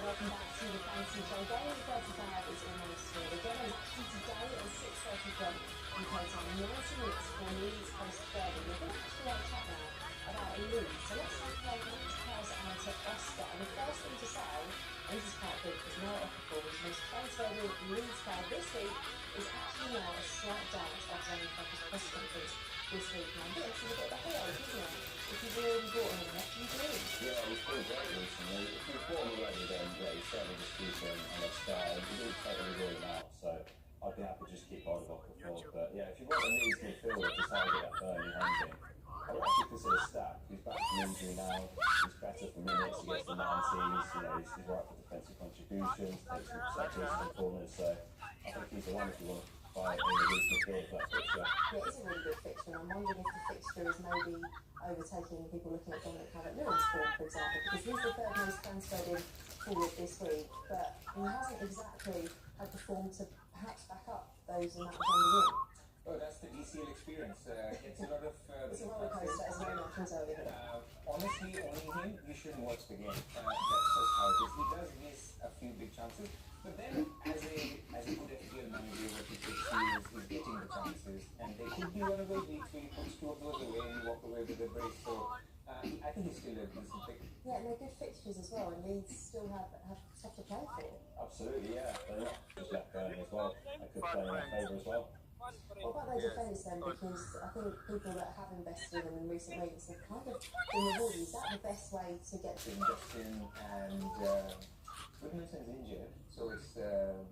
Welcome back to the Fantasy Show. Game 35 is almost here. Again, on action today at 6:30 p.m. UK time. 90 minutes for Leeds host Derby. We're going to actually have a chat now about Leeds. So let's take Max Paz and to Oscar. And the first thing to say, and this is quite big because Noah Okafor was the most transferred Leeds player this week, is actually now a slight doubt after having a press conference this week. Now this is a bit of a hero, isn't it? If you've already bought him, what do you do? Yeah, he's been great recently. If you've bought him already, then yeah, you certainly just keep him on a star. You didn't totally rule him out, so I'd be happy to just keep hold of Okafor. But yeah, if you want a Leeds midfielder to target that Burnley handling, I would actually consider Stack. He's back from injury now. He's better for minutes. He gets the 90s. You know, he's right for defensive contributions. Takes some seconds from corners. So I think he's the one if you want to buy in the Leeds midfield for that fixture. Yeah, it is a really good fixture. I'm wondering if the fixture is maybe overtaking people looking at Dominic Calvert-Lewin's form, for example, because he's the third most transferred in forward this week, but he hasn't exactly had the form to perhaps back up those in that coming in. Oh, that's the DCL experience. It's a lot of... It's a roller coaster, as Mary mentions earlier. Honestly, owning him, you shouldn't watch the game. That's just how it is. He does miss a few big chances, but then as a good FPL manager, what he takes to is he's getting the chances, and they could be one of those weeks where he puts two of those away and walk away with a brace. So I think he's still a decent pick. Yeah, and they're good fixtures as well, and Leeds still have stuff to play for. Absolutely, yeah. They're not just left Burnley as well. They could play in their favour as well. What about their defence then? Because I think people that have invested in them in recent weeks have kind of been rewarded. Is that the best way to get to Justin and Goodmanson's injured, so it's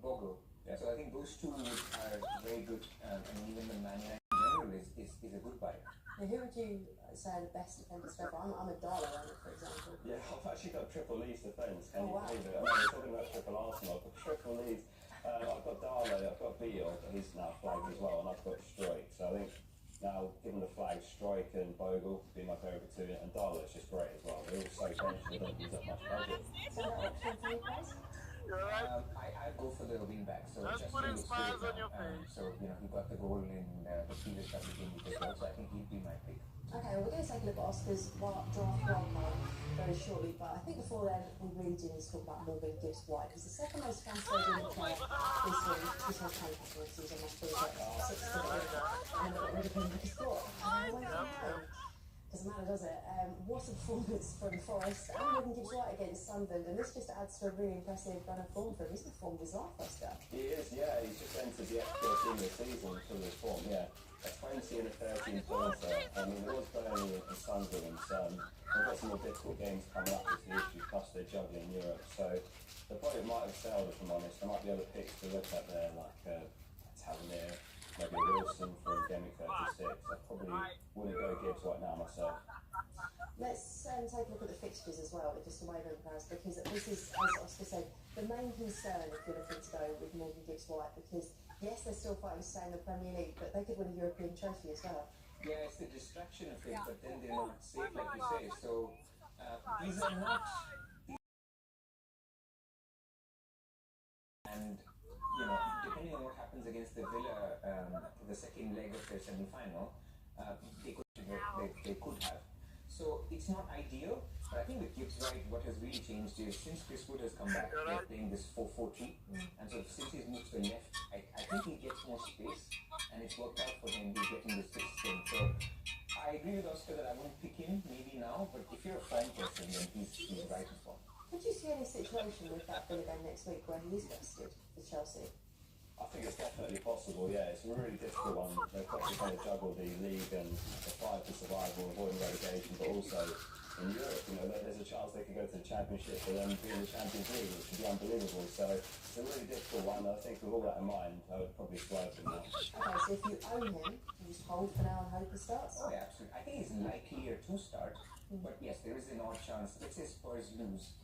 Bogle. Yeah, so I think those two are very good, and even the Man United in general is a good buy. Now, who would you say are the best defenders ever? I'm a Darla owner, for example. Yeah, I've actually got triple Leeds defence. Can Oh, wow. you believe it? I know we're talking about triple Arsenal, but triple Leeds. I've got Darlow, I've got Beale, but he's now flagged as well, and I've got Strike. So I think now, given the flag, Strike and Bogle be my favourite two, and Darlow's just great as well. They're all so benched, they don't use up much budget. So that option for you guys? I go for the wing back, so just put smiles on your face. So you know he got the goal in the previous couple of games as well, so I think he'd be my pick. Okay, well, we're going to take a look at Oscar's draft wildcard very shortly, but I think before then we really do need to talk about Morgan Gibbs-White, because the second most transferred in the player this week, this was playing for us, he was on my free bet, 6 to 1, and I got rid of him because I thought, doesn't matter, does it? What a performance from Forest and Morgan Gibbs-White against Sunderland, and this just adds to a really impressive run of form for him. He's performed his life, Oscar. He is, yeah. He's just entered the FPL team this season full of form, yeah. A 20 and a 13 pointer. I mean, there was Burnley and Sunderland, they've got some more difficult games coming up this year, plus they're juggling Europe. So the point might have failed, if I'm honest. There might be other picks to look at there, like Tavernier, maybe Wilson for Gemic 36. I probably wouldn't go Gibbs right now myself. Let's take a look at the fixtures as well, just a way of comparison, because this is, as Oscar said, the main concern if you're looking to go with Morgan Gibbs-White, because yes, they're still fighting to stay in the Premier League, but they could win a European trophy as well. Yeah, it's the distraction of it, but then they're not safe, like you say. So these are not. And you know, depending on what happens against the Villa, the second leg of their semi-final, they could have. So it's not ideal, but I think with Gibbs-White, what has really changed is since Chris Wood has come back, they're playing this 4-4-2, and so since he's moved to the left, I think he gets more space, and it's worked out for him. He's getting the sixth thing. So I agree with Oscar that I won't pick him maybe now, but if you're a form person, then he's right in form. Would you see any situation with that Villa game next week where he is rested for Chelsea? I think it's definitely possible, yeah. It's a really difficult one. They've got to kind of juggle the league and the fight for survival, avoiding relegation, but also in Europe, you know, there's a chance they could go to the Championship and then be in the Champions League, which would be unbelievable. So it's a really difficult one. I think with all that in mind, I would probably swerve him now. Okay, so if you own him, you just hold for now and hope he starts? Oh, yeah, absolutely. I think he's likelier to start, but yes, there is an odd chance. Let's say Spurs lose.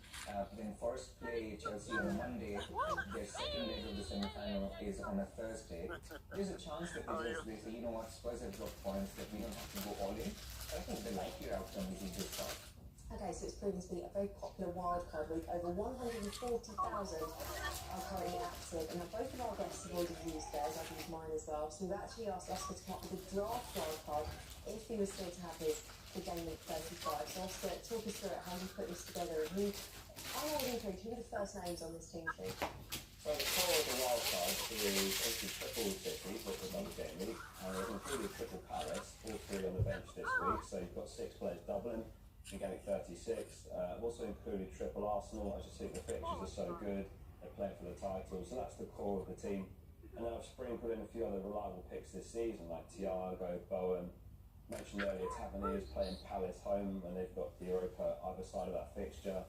Then first play Chelsea on Monday, their second leg of the semi-final is on a Thursday. There's a chance that they say, you know what, Spurs have dropped points, that we don't have to go all in. But I think the likelier outcome is he just start. Okay, so it's proven to be a very popular wildcard week. Over 140,000 are currently active, and both of our guests have already used theirs. I've used mine as well. So we've actually asked Oscar to come up with a draft wildcard if he was still to have his for game week 35. So Oscar, talk us through it, how you put this together, and who, I'm already intrigued, who are the first names on this team sheet? So the core of the wildcard is obviously triple City, which was on the game week, and we've included triple Palace, all three on the bench this week. So you've got 6 players doubling. In game 36, I've also included triple Arsenal. I just think the fixtures are so good, they're playing for the title, so that's the core of the team. And then I've sprinkled in a few other reliable picks this season, like Thiago, Bowen. Mentioned earlier, Tavernier is playing Palace home, and they've got the Europa either side of that fixture.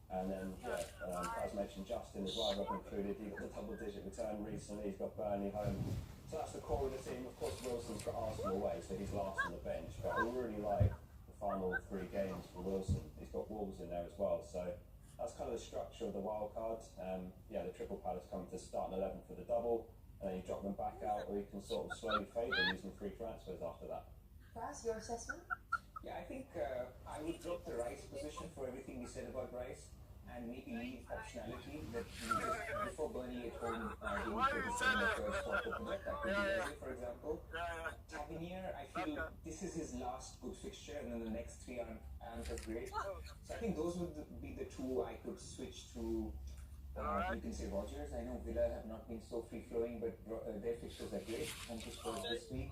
And then, as mentioned, Justin as well, I've included. He got the double-digit return recently, he's got Burnley home. So that's the core of the team. Of course, Wilson's got Arsenal away, so he's last on the bench, but I really like final 3 games for Wilson. He's got Wolves in there as well, so that's kind of the structure of the wild cards. The triple Palace come to start an 11 for the double, and then you drop them back out, or you can sort of slowly fade them using free transfers after that. Praz, your assessment? Yeah, I think I would drop the Rice position for everything we said about Rice, and maybe leave optionality that you just before Burnley at home, he would put the second or third spot open up. That could be Eze, for example. Tavernier, I feel this is his last good fixture, and then the next 3 aren't as great. So I think those would be the 2 I could switch to. You can say Rodgers. I know Villa have not been so free-flowing, but their fixtures are great. Home to Spurs this week,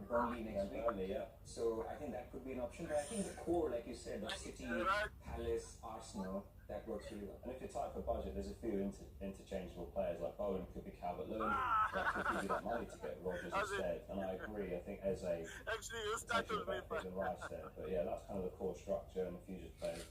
Burnley next week. So I think that could be an option. But I think the core, like you said, of City, Palace, Arsenal, that works really well. And if you're tight for budget, there's a few interchangeable players, like Bowen could be Calvert-Lewin, but actually give you that money to get Rodgers instead. And I agree, I think Eze is taking a better pick than Rice there. But yeah, that's kind of the core structure, and a few players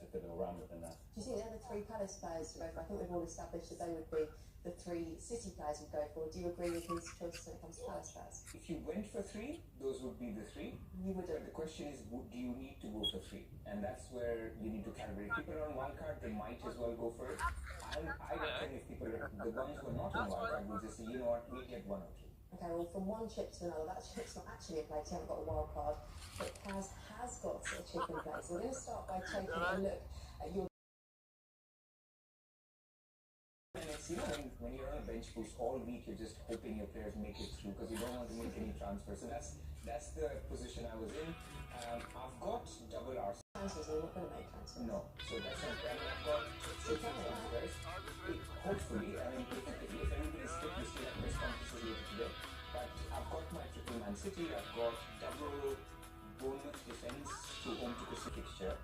to fiddle around with in there. Do you think they're the 3 Palace players to go for? I think we've all established that they would be the 3 City players would go for. Do you agree with his choices when it comes to Palace players? If you went for 3, those would be the 3. You would. But the question is, do you need to go for 3? And that's where you need to calibrate. People are on wildcard, they might as well go for it. I reckon if people are, the ones who are not on wildcard will just say, you know what, we'll get 1 or 2. Okay, well, from one chip to another, that chip's not actually in place, you haven't got a wild card, but Paz has got a chip in place. So we're going to start by taking a look at your... And it's, you know, when you're on a bench boost all week, you're just hoping your players make it through because you don't want to make any transfers. So that's the position I was in. I've got double Arsenal. Transfers, so you're not going to make transfers? No. So that's not, I mean, I've got 6 transfers. Hopefully, I mean, if everybody's fit, we still have press conferences later today. But I've got my triple Man City, I've got double Bournemouth defence to home to Crystal fixture.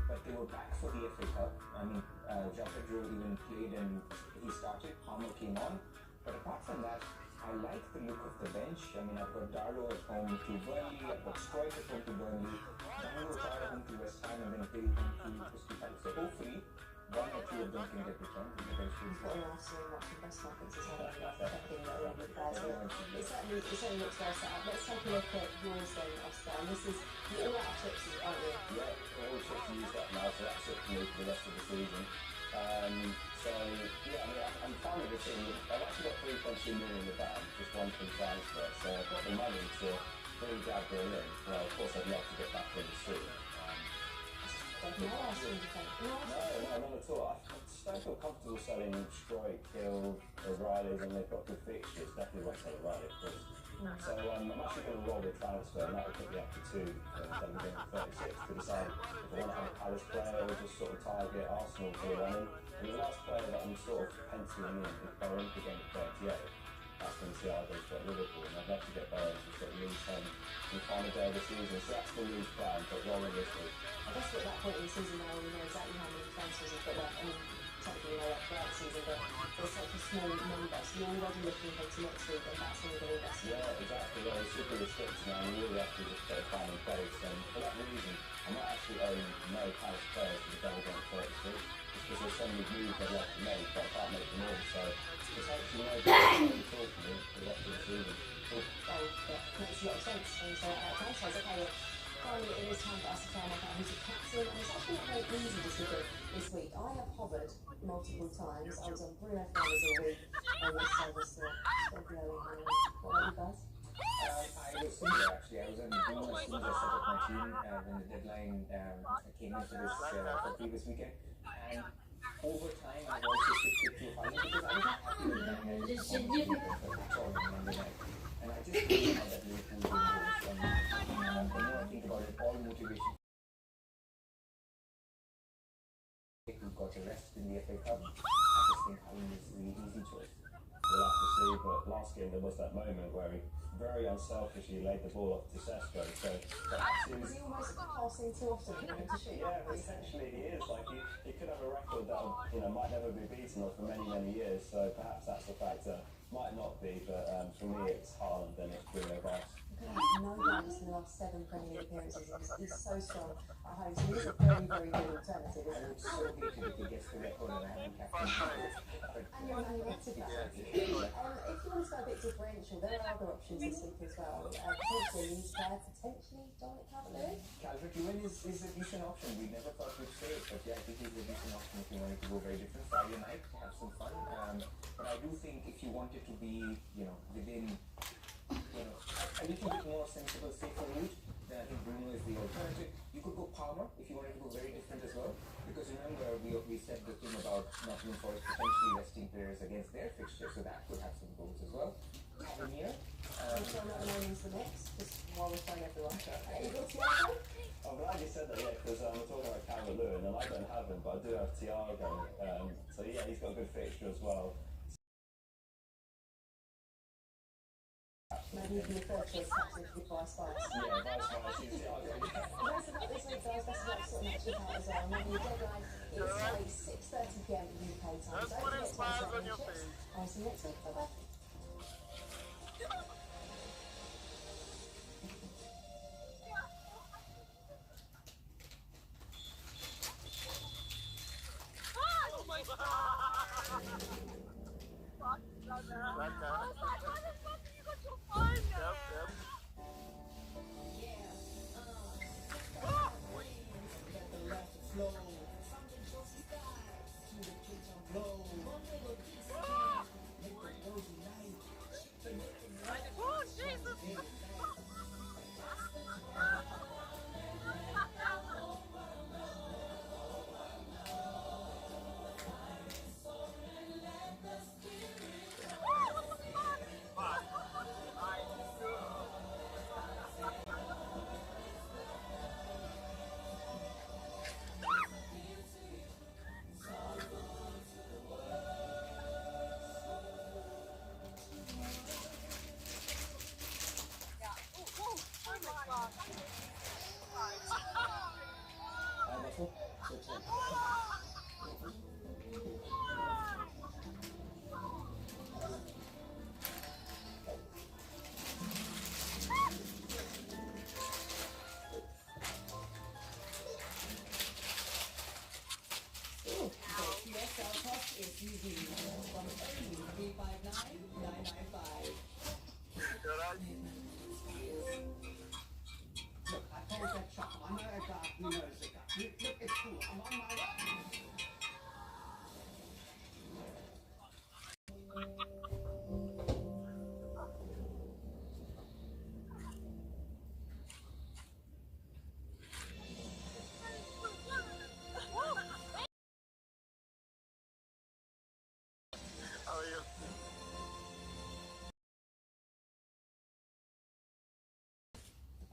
But they were back for the FA Cup. I mean, João Pedro even played and he started, Palmer came on. But apart from that, I like the look of the bench. I mean, I've got Darlow at home to Burnley, I've got Stroik at home to Burnley, Danilo at home to West Ham, and then Bale home to Crystal Palace. So hopefully, 1 or 2 of them can get returned. He's got an Arsenal watching press conferences, having affecting that all the players. It certainly looks well set up. Let's take a look at yours then, Oscar. And this is, you're all out of chips, aren't you? Yeah, all chips are used up now, so that's it for me for the rest of the season. So, yeah, I mean, I'm fine with the team. I've actually got 3.2 million in the bank, just 1 free transfer, so I've got the money to bring Gabriel in. Well, of course, I'd love to get back in soon. No, not at all. I just don't feel comfortable selling Stroik, Hill, O'Reilly's, and they've got good fixtures. Definitely won't sell O'Reilly, of course. So I'm actually going to roll the transfer, and that will put me up to 2, then we're going to 36 to decide if I want to have a Palace player or just sort of target Arsenal for the running. And the last player that I'm sort of penciling in is Bowen for game 38. That's when Thiago's got Liverpool, and I'd love to get Burrows who's got Leeds home in the final day of the season. So that's the Leeds plan, but rolling this week. I guess we're at that point in the season now we know exactly how many transfers have got left. I mean, technically we know that throughout the season, but there's such a small number. So you're already looking ahead to next week, and that's when you're going to invest. Yeah, exactly. Yeah, it's super restricted now. You really have to just put a plan in place. And for that reason, I might actually own no Palace players for the double game 36, just because there's so many moves I'd like to make, but I can't make them all. So it's actually no good for me for the rest of the season. Oh, that makes a lot of sense. And so time says, okay, well, finally it is time for us to try and work out who's a captain. And it's actually not very easy decision this week. I have hovered multiple times. I was on Bruno Fernandes all week, and this was still blowing my mind. What about you guys? I was similar actually. I was on Bruno as soon as I set up my team when the deadline came into this for previous weekend. And over time, I've also shifted to Haaland because I was not happy with that. I just wanted to go for Victoria on Monday night. And I just didn't know that Liverpool doing this. And the more I think about it, all motivation. We've got the rest in the FA Cup. I just think Haaland is the easy choice. We'll have to see, but last game there was that moment where he very unselfishly laid the ball off to Sesko. So perhaps Is he almost passing too often to shoot? yeah, essentially he is. Like he could have a record that might never be beaten or for many years. So perhaps that's a factor. Might not be, but for me it's Haaland and it's Bruno Vaz. No blanks in the last 7 Premier League appearances. He's so strong at home. So he's a very, very good alternative, I isn't would so hate it if he gets the record and I haven't captained him. And you're a Man United fan. If you want to go a bit differential, there are other options this week as well. Potentially Leeds player, potentially Dominic Calvert-Lewin. Calvert-Lewin is a decent option. We never thought we'd say it, but yeah, I think he's a decent option if you wanted to go very different Friday night to have some fun. But I do think if you wanted to be, within, a little bit more sensible, safer route, then I think Bruno is the alternative. You could go Palmer if you wanted to go very different as well, because remember we said the thing about Nottingham Forest potentially resting players against their fixture, so that could have some goals as well. Tavernier. I'm throwing that one into the mix, just while we're throwing everyone. Eagles, Thiago? I'm glad you said that, yeah, because we're talking about Calvert-Lewin, and I don't have him, but I do have Thiago. So yeah, he's got a good fixture as well. Maybe you can refer to as captain for Vice Vice. Yeah, Vice is Thiago. Best of luck this week, guys. Best of luck sorting that shit out as well. Remember, your deadline is 6:30 PM UK time. So don't forget to answer any chips. I'll see you next week. Bye-bye.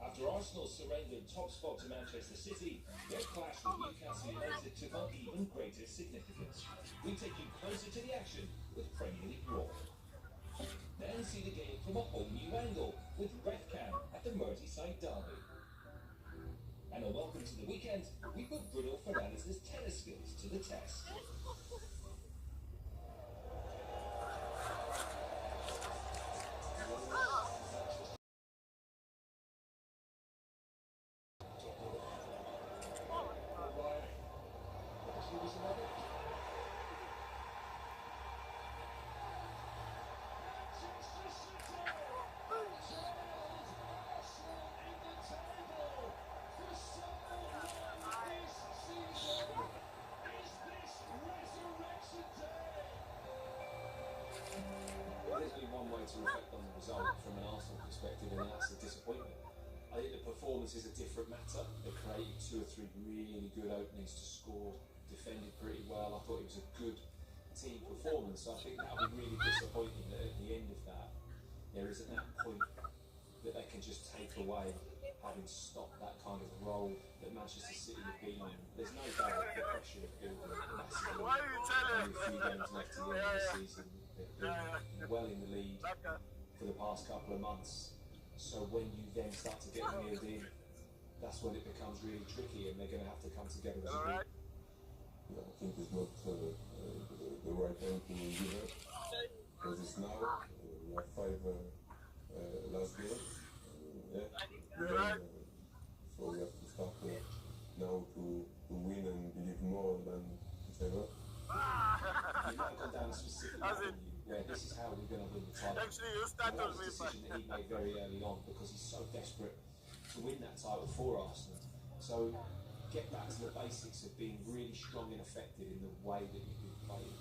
After Arsenal surrendered top spot to Manchester City, their clash with Newcastle United took on even greater significance. We take you closer to the action with Premier League Raw. Then see the game from a whole new angle with RefCam at the Merseyside derby. And a welcome to the weekend, we put Bruno Fernandes' tennis skills to the test. There's only one way to reflect on the result from an Arsenal perspective, and that's a disappointment. I think the performance is a different matter. They created 2 or 3 really good openings to score, defended pretty well. I thought it was a good team performance. So I think that'll be really disappointing that at the end of that, there isn't that point that they can just take away, having stopped that kind of role that Manchester City have been on. There's no doubt the pressure of building massively. Only a few games left to the end of the season. They've been well in the lead for the past couple of months. So when you then start to get reeled in, that's when it becomes really tricky, and they're going to have to come together as a group. Yeah, I think it's not the right time to give up, because it's now, we have 5 last games, so we have to start now to win and believe more than ever. You might have gone down a specific avenue where this is how we're going to win the title. And that was a decision that he made very early on, because he's so desperate to win that title for Arsenal. So get back to the basics of being really strong and effective in the way that you've been playing.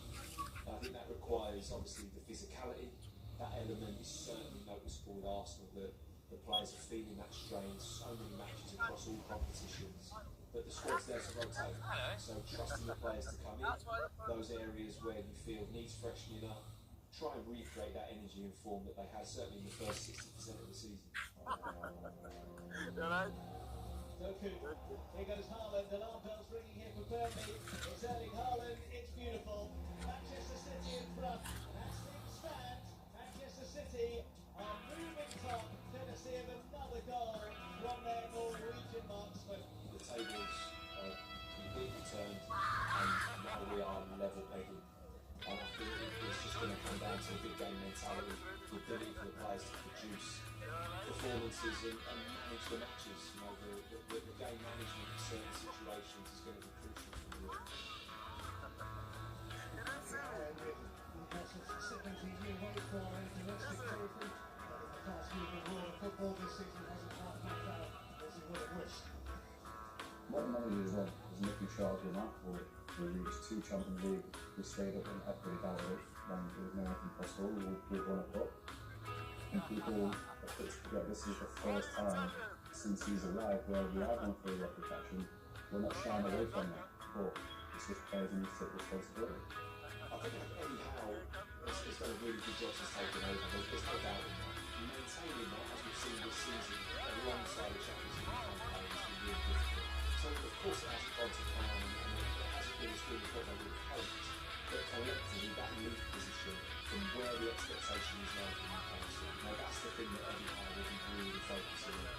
And I think that requires obviously the physicality. That element is certainly noticeable with Arsenal, that the players are feeling that strain, so many matches across all competitions. But the squad's there to rotate, so trusting the players to come in, those areas where you feel needs freshening up, try and recreate that energy and form that they had certainly in the first 60% of the season. Doku, here goes Haaland, alarm bells ringing here for Burnley. It's Erling Haaland, it's beautiful. Manchester City in front, as things stand, Manchester City are moving top, courtesy of another goal from their Norwegian marksman. The tables are completely turned, and now we are level pegging. And I feel it's just going to come down to a big game mentality, the ability for the players to produce performances and manage the matches. You know, the game management in certain situations is going to be crucial for the Newcastle's 17-year wait for a domestic trophy. The fast-moving world of football this season hasn't quite worked out as he would have wished. What manager as well was Nick Shaw in that, where we reached 2 Champions League, we stayed up and everybody down it when there was nothing possible, we won a cup. And people have put together, this is the first time since he's arrived where we are going through a reputation. We're not shying away from that, but it's just players need to take responsibility. I think Eddie Howe has done a really good job since taking over. There's no doubt in that. Maintaining that, as we've seen this season, alongside the Champions League campaign has been really difficult. So of course it hasn't gone to plan, and it hasn't been as good as what they would have hoped. But collectively, that lead position from where the expectation is now from Newcastle, now that's the thing that Eddie Howe will be really focusing on.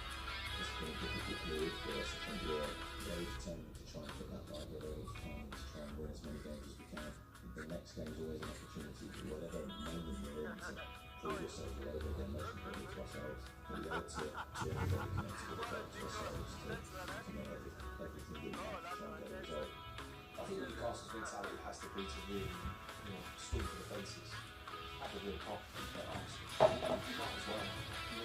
It's been a difficult period for us. I think we're very determined to try and put that right at all times, to try and win as many games as we can. The next game is always an opportunity to whatever moment we're in to prove yourself all over again, most importantly to ourselves. But we owe it to everybody connected with the club, to ourselves, to know everything we can to try and get a result. I think Newcastle's mentality has to be to really, swing for the fences, have a real confidence at Arsenal. You might as well.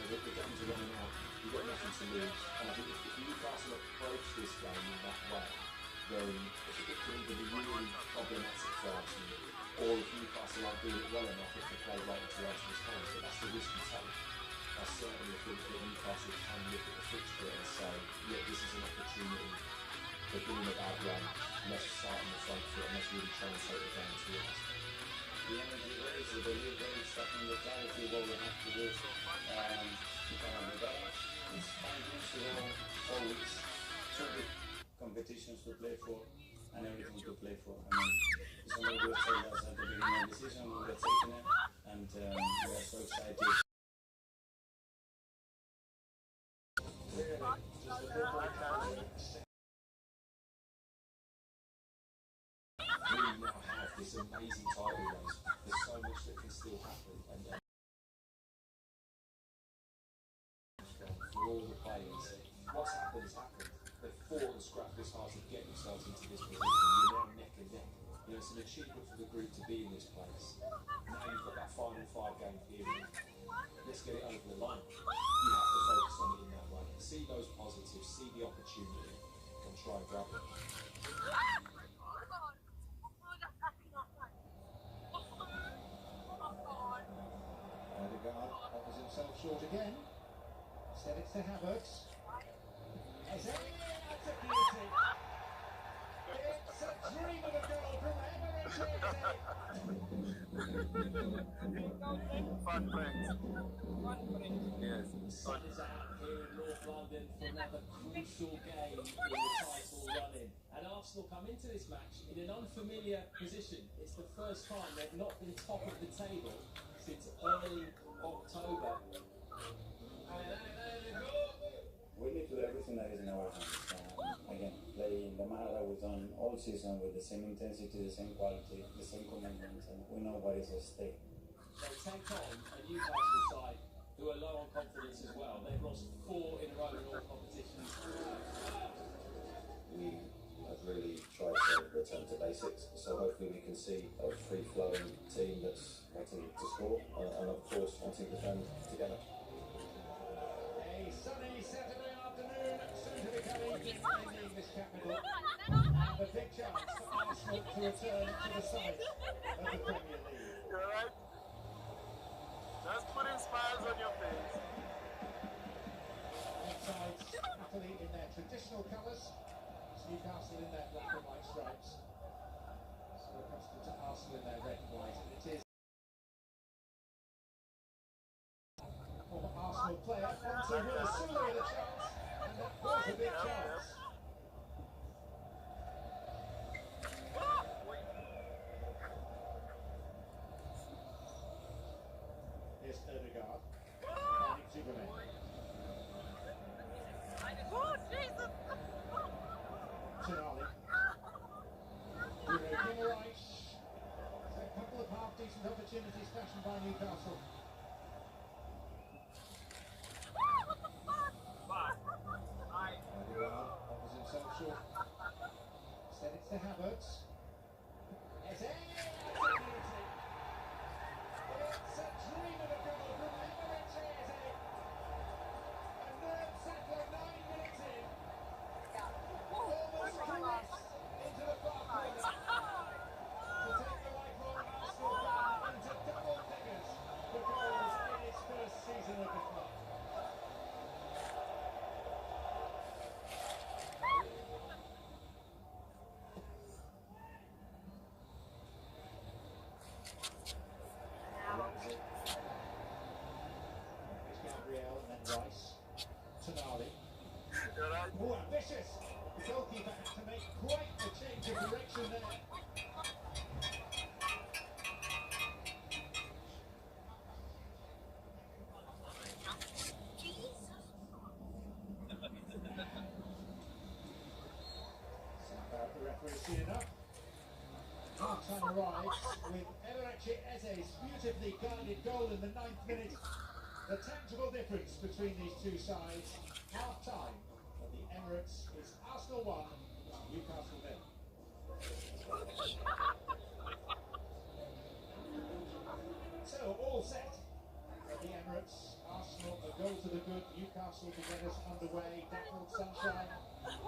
The games are running out, you've got nothing to lose. And I think if Newcastle approach this game in that way, then it can either be really problematic for Arsenal, or if Newcastle aren't doing it well enough, it can play right into Arsenal's hands. But that's the risk you take. I certainly think that Newcastle can look at the fixture and say, look, this is an opportunity. They're doing a bad run. Let's start on the front foot and let's really try and take the game to us. The energy raise, the delivery, second mentality, what we have to do. It's 5 weeks to go, 4 weeks, 2 big competitions to play for, and everything to play for. I mean, somebody would have told us at the beginning of the season, we would have taken it, and we are so excited. We now have this amazing title race. There's so much that can still happen, and for all the players, what's happened has happened. They've fought and scrapped this hard to get themselves into this position. You're now neck and neck. You know, it's an achievement for the group to be in this place. Now you've got that final 5-game period. Let's get it over the line. You have to focus on it in that way. See those positives, see the opportunity, and try and grab it. Odegaard offers himself short again. Instead it's to Havertz. Eze, that's a beauty. It's a dream of a goal from Emirates Fun friends. Yes. The sun is out here in North London for another crucial game in the title running. And Arsenal come into this match in an unfamiliar position. It's the first time they've not been top of the table since early October. We need to do everything that is in our hands. Again, play in the manner that we've done all season with the same intensity, the same quality, the same commitment, and we know what is at stake. They take on a Newcastle side who are low on confidence as well. They've lost 4 in a row in all competitions. We have really tried to return to basics, so hopefully we can see a free-flowing team that's wanting to score and of course wanting to defend together. A sunny Saturday afternoon, soon to become evening in the English capital. And a big chance for Arsenal to return to the site of the Premier League. You alright? Just putting smiles on your face. Both sides happily in their traditional colours. Newcastle in their black and white stripes. So accustomed to Arsenal in their red and white, and it is former Arsenal player onto Will Sula with a chance, and that was a big chance. Here's Odegaard. Finding Superman. Oh, Jesus! Tonali. Bruno Guimaraes. So a couple of half-decent opportunities fashioned by Newcastle. Odegaard offers himself short. Instead it's to Havertz. Eze! That's a beauty. It's a dream of a goal from Emirates Eze. A nerve-settler 9 minutes in. Almost caressed into the far corner to take the lifelong Arsenal fan into double figures for goals in his first season with the club. It's Gabriel and then Rice. Tonali. You alright? Oh, ambitious! The goalkeeper had to make quite the change of direction there. Sound the referee seen enough. Half-time arrives with Emirates Eze's beautifully guided goal in the 9th minute. The tangible difference between these two sides. Half-time at the Emirates is Arsenal 1, Newcastle 0. So, all set at the Emirates. Arsenal a goal to the good, Newcastle to get us underway. Dappled sunshine. That's a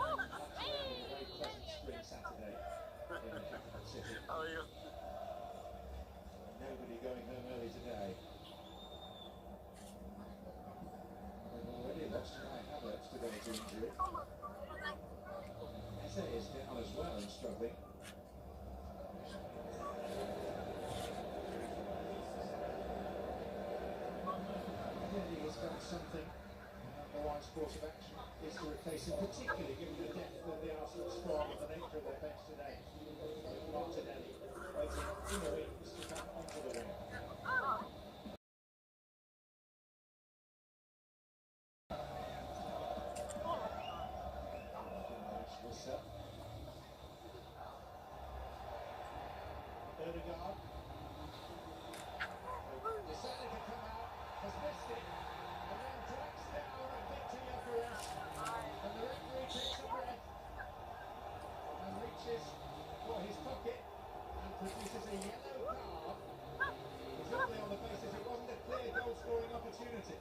very pleasant spring Saturday in the capital city. How are you? Nobody going home early today. They've already lost Kai Havertz to go to injury. Eze is down as well and struggling. Clearly he's got something. The wise course of action is to replace him, particularly given the depth of the Arsenal squad and the nature of their bench today. Martinelli waiting in the wings to come onto the wing. Odegaard. Decided to come out, has missed it, and then drags down a Victor Gyökeres, and the referee takes a breath and reaches for his pocket and produces a yellow card, presumably on the basis it wasn't a clear goal-scoring opportunity.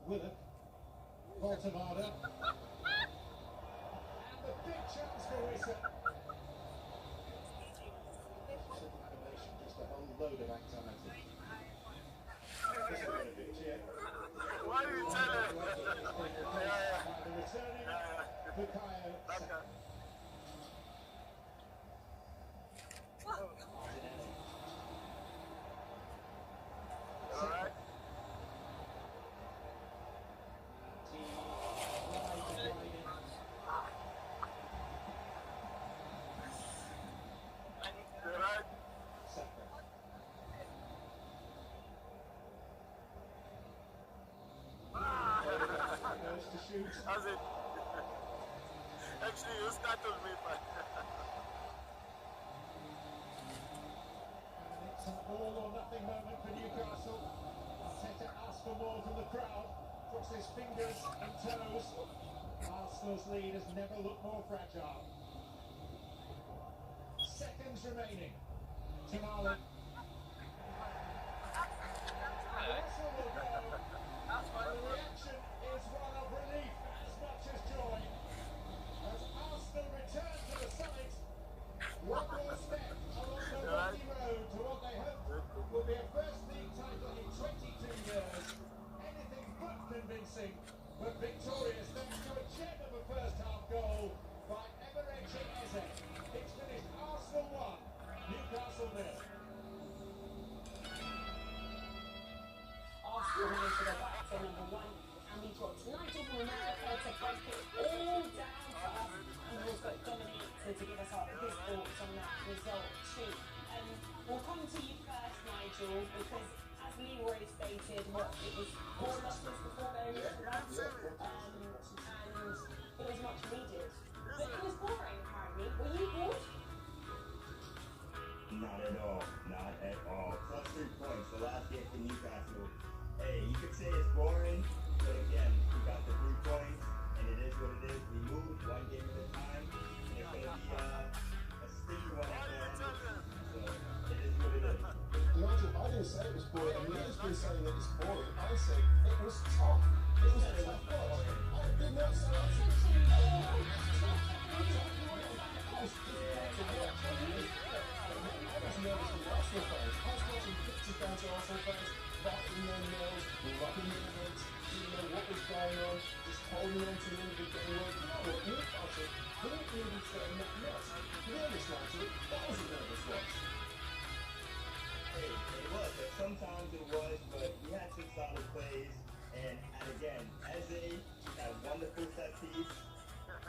Willock, Voltemada, and the big chance for Wissa. Animation, just a whole load of anxiety. This has been a big cheer. Why are you telling? By the returning Bukayo Saka. Alright. Alright. Saka. Goes to shoot. How's it? Actually, you startled me, but And it's an all or nothing moment for Newcastle. Arteta asks for more from the crowd, crosses fingers and toes. Arsenal's lead has never looked more fragile. Seconds remaining. Tonali. Arsenal will go. And the reaction is one of relief as much as joy. As Arsenal return to the summit, one more step along the rocky road to what they hope will be a first league title in 22 years. Anything but convincing, but victorious thanks to a gem of a first half goal by Eberechi Eze. It's finished Arsenal 1, Newcastle 0. Arsenal managed to go back to number one, and we've got Nigel from America to break it all down for us, and we've also got Dominic to give us his thoughts on that result too. We'll come to you first, Nigel, because as Leroy stated, it was 4 losses before going into the round, and it was much needed. But it was boring, apparently. Were you bored? Not at all. Not at all. Plus 3 points. The last game for Newcastle. Hey, you could say it's boring, but again, we got the 3 points, and it is what it is. We moved one game at a time, and it's going to be a sticky one at the end. So it is what it is. Nigel, I didn't say it was boring. I mean, he's been saying that it's boring. I said it was tough. It was a tough watch. I did not say it was I was nervous with Arsenal fans. I was watching pictures down to Arsenal fans, biting their nails, rubbing their heads, didn't know what was going on, just holding on to a little bit, getting worried. You know what? Newcastle didn't really threaten that much. To be honest, Nigel, that was a nervous watch. Hey, it was. Sometimes it was, but we had some solid plays. And again, Eze, that wonderful set piece.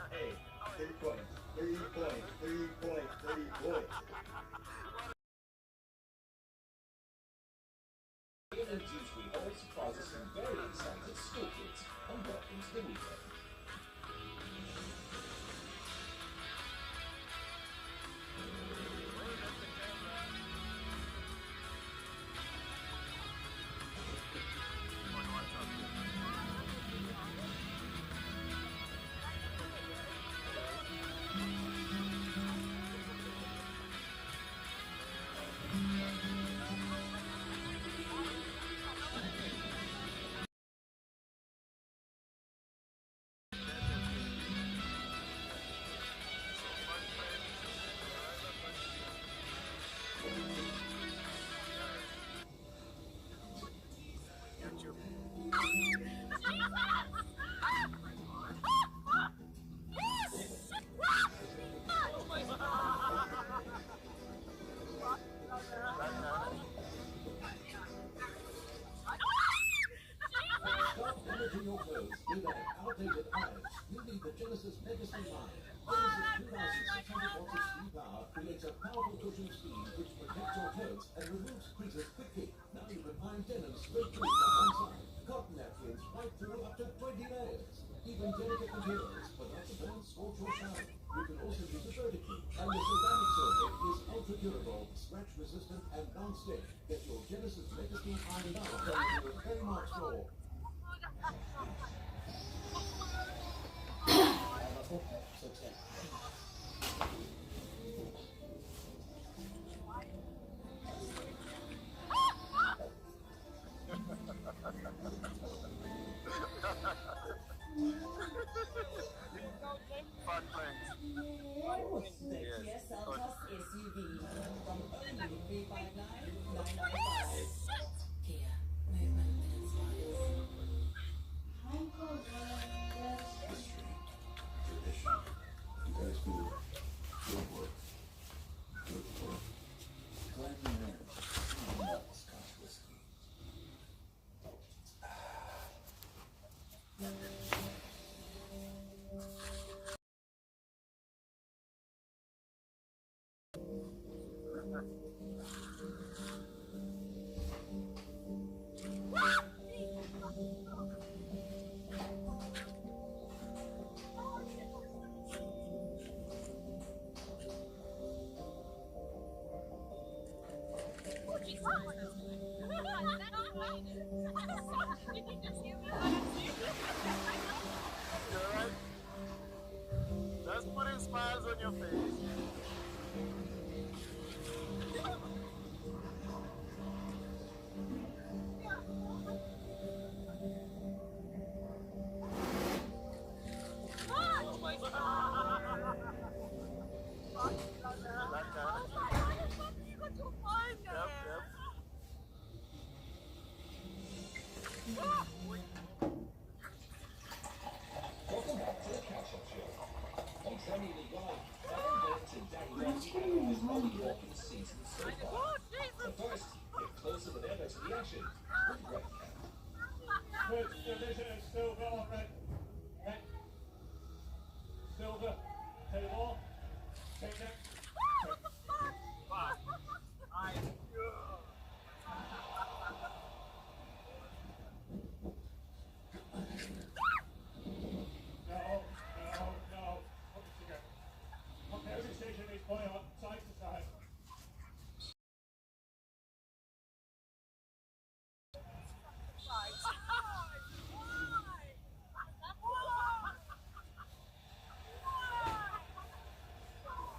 Hey, 3 points. 3 points. 3 points. 3 points. In Tuesday, always surprises some very excited school kids and welcome to the weekend. Stretching your clothes with an outdated iron. You need the Genesis Legacy line. Genesis 2600 watts of steam power creates a powerful cushion steam which protects your clothes and removes creases quickly. Now you can iron denim straight through from one side. Cotton napkins right through up to 20 layers. Even delicate materials, but not to burn, scorch or shine. You can also use it vertically. And the ceramic socket is ultra durable, scratch resistant and non-stick. Get your Genesis Legacy iron now from your Kmart store. Fun pranks. The Kia Seltos SUV from only 359,995. Kia, movement that inspires. Tradition. You guys do good work. Good work. Glad you learned. Scotch whiskey. You alright? That's putting smiles on your face. Oh my God. Yep, yep. Welcome back to the Catch-Up Show. On Premier League Live, Darren Burns and Danny Wells analyse Bobby Walker's season so far. But first, get closer than ever to the action with Red Cap. Good division, Silver on red. Red. Silver. Play ball. Take that. No. Put it together. Okay, every station is play on side to side.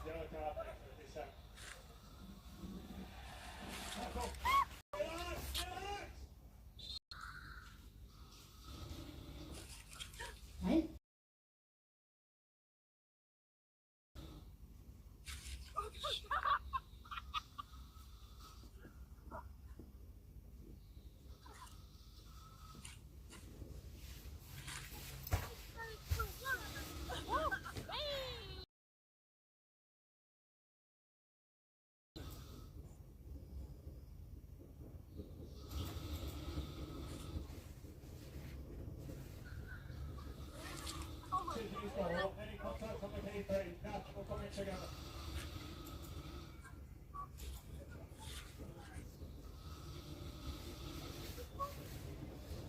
Yellow card next to this set. Go. Relax. Hey? Any contact on the keypad. Now we're coming together.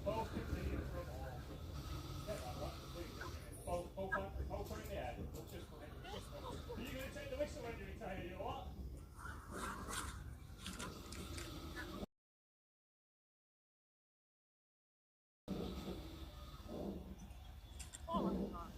Both continue for a ball. Get that right, please. Both are in the air. Just put it. Are you going to take the whistle when you retire, you what? Oh my God.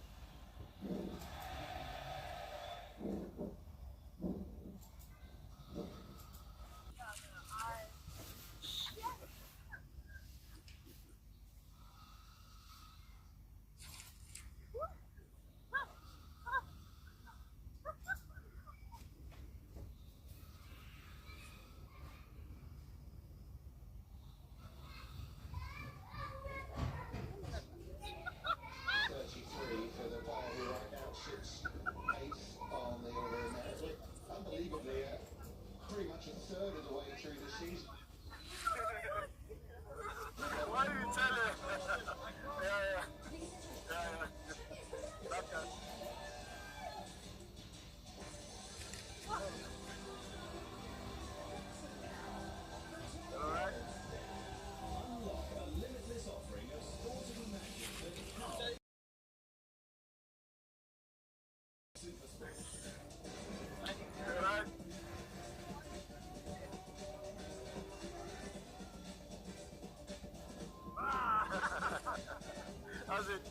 was it?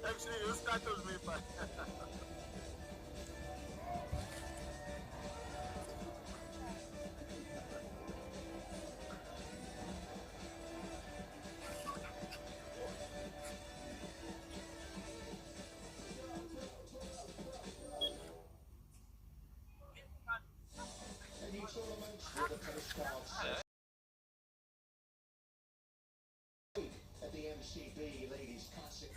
Actually, you startled me, but. Any tournaments with a postcard set at the MCB Ladies Classic.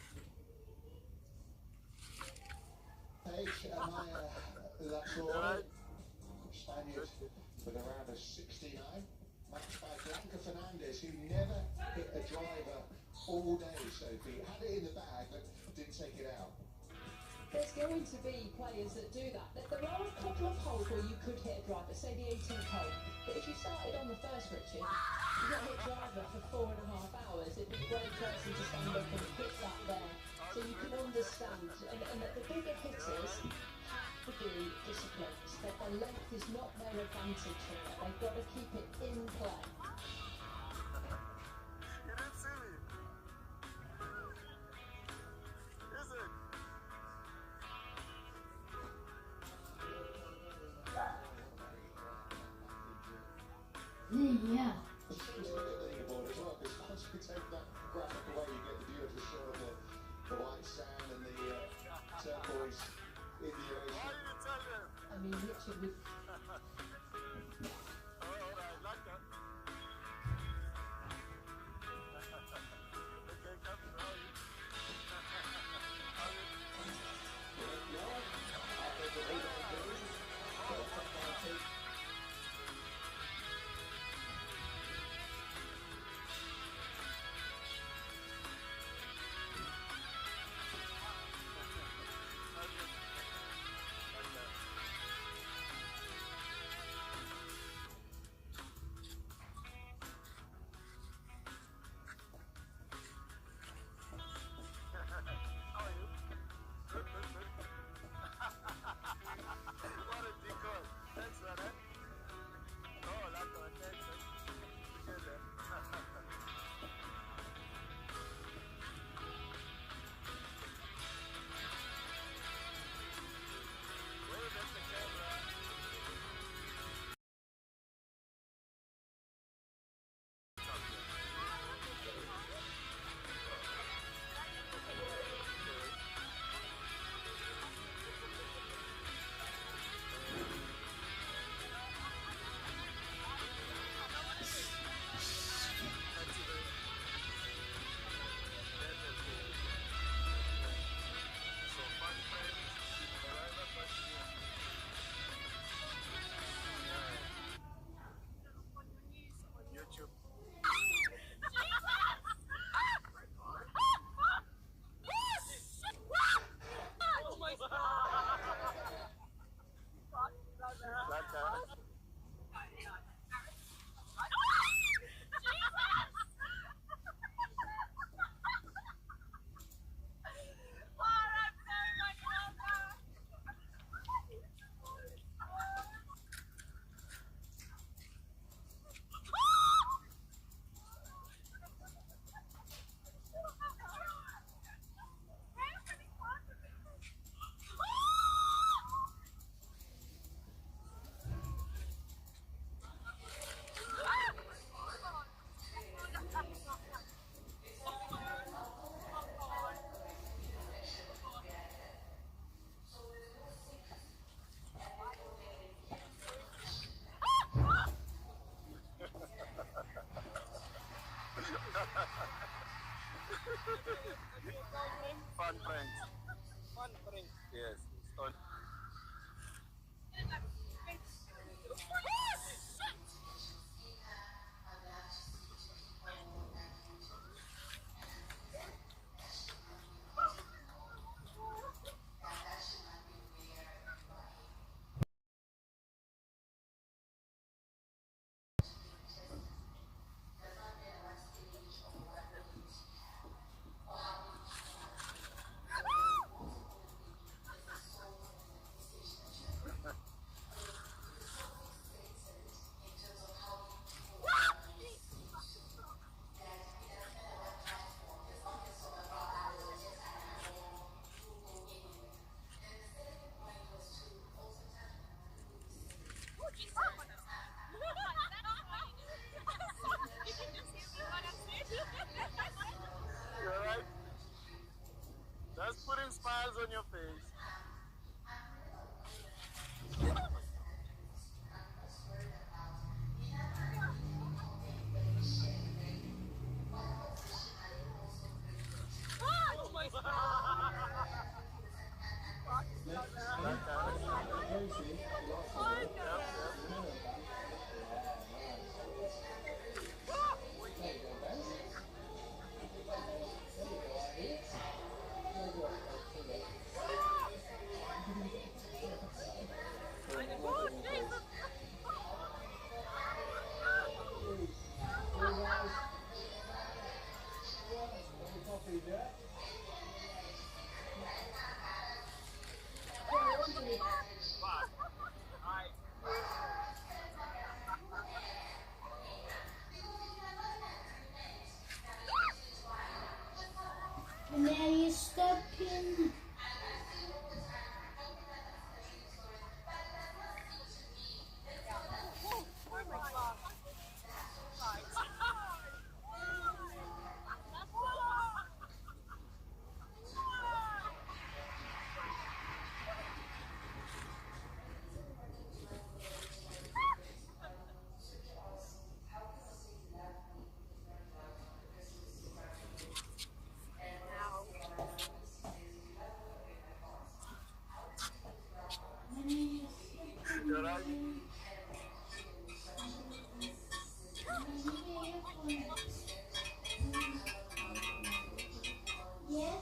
Maya Latorre, Spaniard with around a 69, matched by Blanca Fernandez, who never hit a driver all day, Sophie. Had it in the bag, but didn't take it out. There's going to be players that do that. There are a couple of holes where you could hit a driver, say the 18th hole. But if you started on the first, Richard, you got hit driver for 4.5 hours, it'd be a great person to stand up and hit that there. So you can understand, and that the bigger hitters have to be disciplined. That their length is not their advantage here. They've got to keep it in play. You didn't see me. Is it? Yeah. The thing to look at the leaderboard as well, because once you take that graphic away, you get the beautiful shot of the white sand and the turquoise in the ocean. Why did you tell them? I mean, Richard, with Oh, alright, like that. Okay, Captain, how are you? How are you? How are you? Good, good, good. What a decoy. Thanks, brother. Oh, that's all. Thanks. Appreciate that. Wave at the camera. So fun, friends. Forever continue. On YouTube. Oh my god! Like that. Fun friends. Fun friends. Yes. On. smiles on your face. And now you're stuck in. Yes.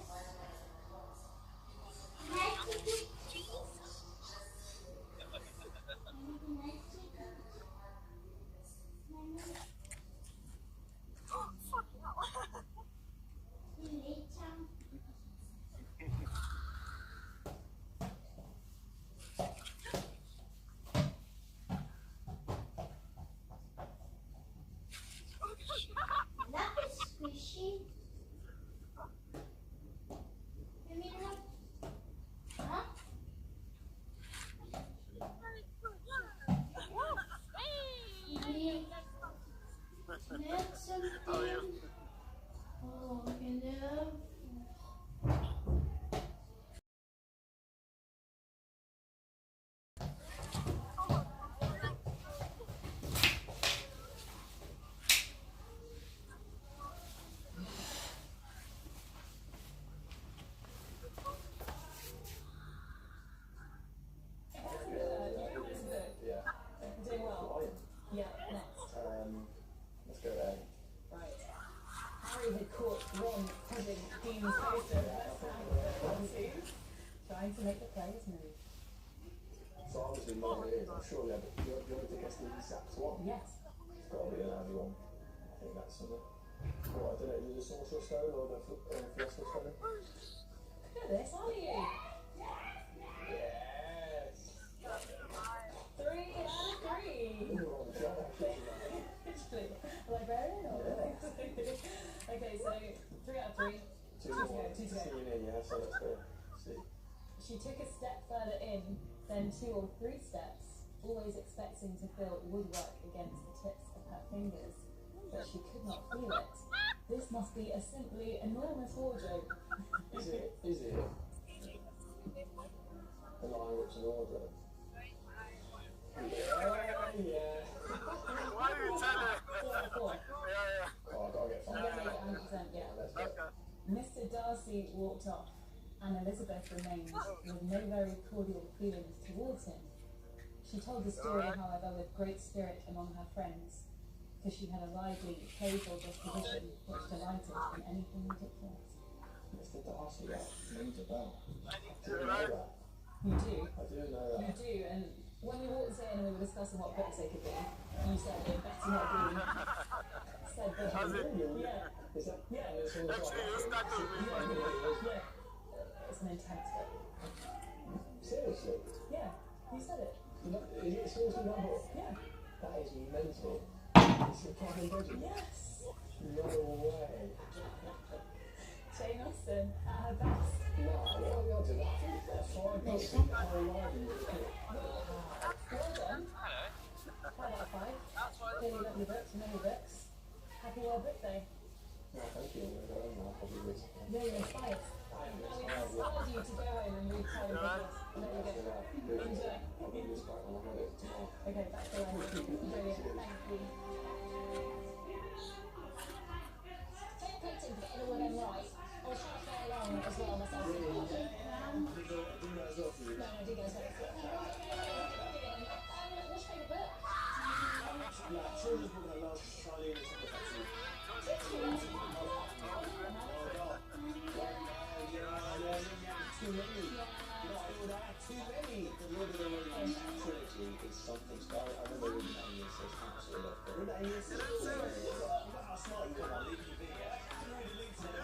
That is squishy. Huh? Next something. Oh, hello. Doing well? Yeah, next. Let's go there. Right. Harry had caught Ron pudding Dean's poster first time on Zoom, trying to make the players move. So obviously not what it is. I'm sure you want to guess the exact one. Yes. It's got to be an Abbey one. I think that's something. Well, I don't know, is it a Sorcerer's Stone or the Philosopher's Stone? Look at this, are you? Yes! 3 out of 3! You're on the job. Literally. Librarian or okay, so 3 out of 3. Two to go. Yeah, so let's go. See. She took a step further in, then 2 or 3 steps, always expecting to feel woodwork against the tips of her fingers, but she could not feel it. This must be a simply enormous wardrobe. Is it? The Lion, Witch and Wardrobe? Yeah. Why are you telling? 4 out of 4. Yeah. Oh, I've got to get 5. You get 100%, yeah. Let's go. Mr. Darcy walked off, and Elizabeth remained with no very cordial feelings towards him. She told the story, however, with great spirit among her friends, because she had a lively, playful disposition which delighted in anything ridiculous. Mr. Darcy, that rings a bell. I do know Right. that. You do? I do know that. You do, and when we walked in and we were discussing what books they could be, you said it better not be said that. Has it? Yeah. Is that? Yeah. It's all Actually, you started with me. Yeah. It's an intense book. Seriously? Yeah, you said it. Is it seriously that book? Yeah. That is mental. It's a Catherine Bridget. Yes. No way. Jane Austen at her best. No, what are the odds of that? 5 books in the whole library. Well done. 5 out of 5. Clearly lovely books, many books. Happy World Book Day. No, thank you. I'm going to go home now. Probably read something. Yeah, you're inspired. I inspired you to go in and read Pride and Prejudice. There you go. Enjoy. I'll give you this back when I've read it tomorrow. Okay, that's the one. Brilliant. Thank you. Take a picture for getting all of them right. I'll try to play along as well myself. No, do guys want to what's your favourite book? Children's book I love, Charlie and the Chocolate Factory. Too many. You know, I know that. Too many. The Lord of the Rings trilogy is something. I remember reading that in year 6. Absolutely loved it. Read that in year 6? You know how smart you are. Leave me be, yeah? You read the link to it.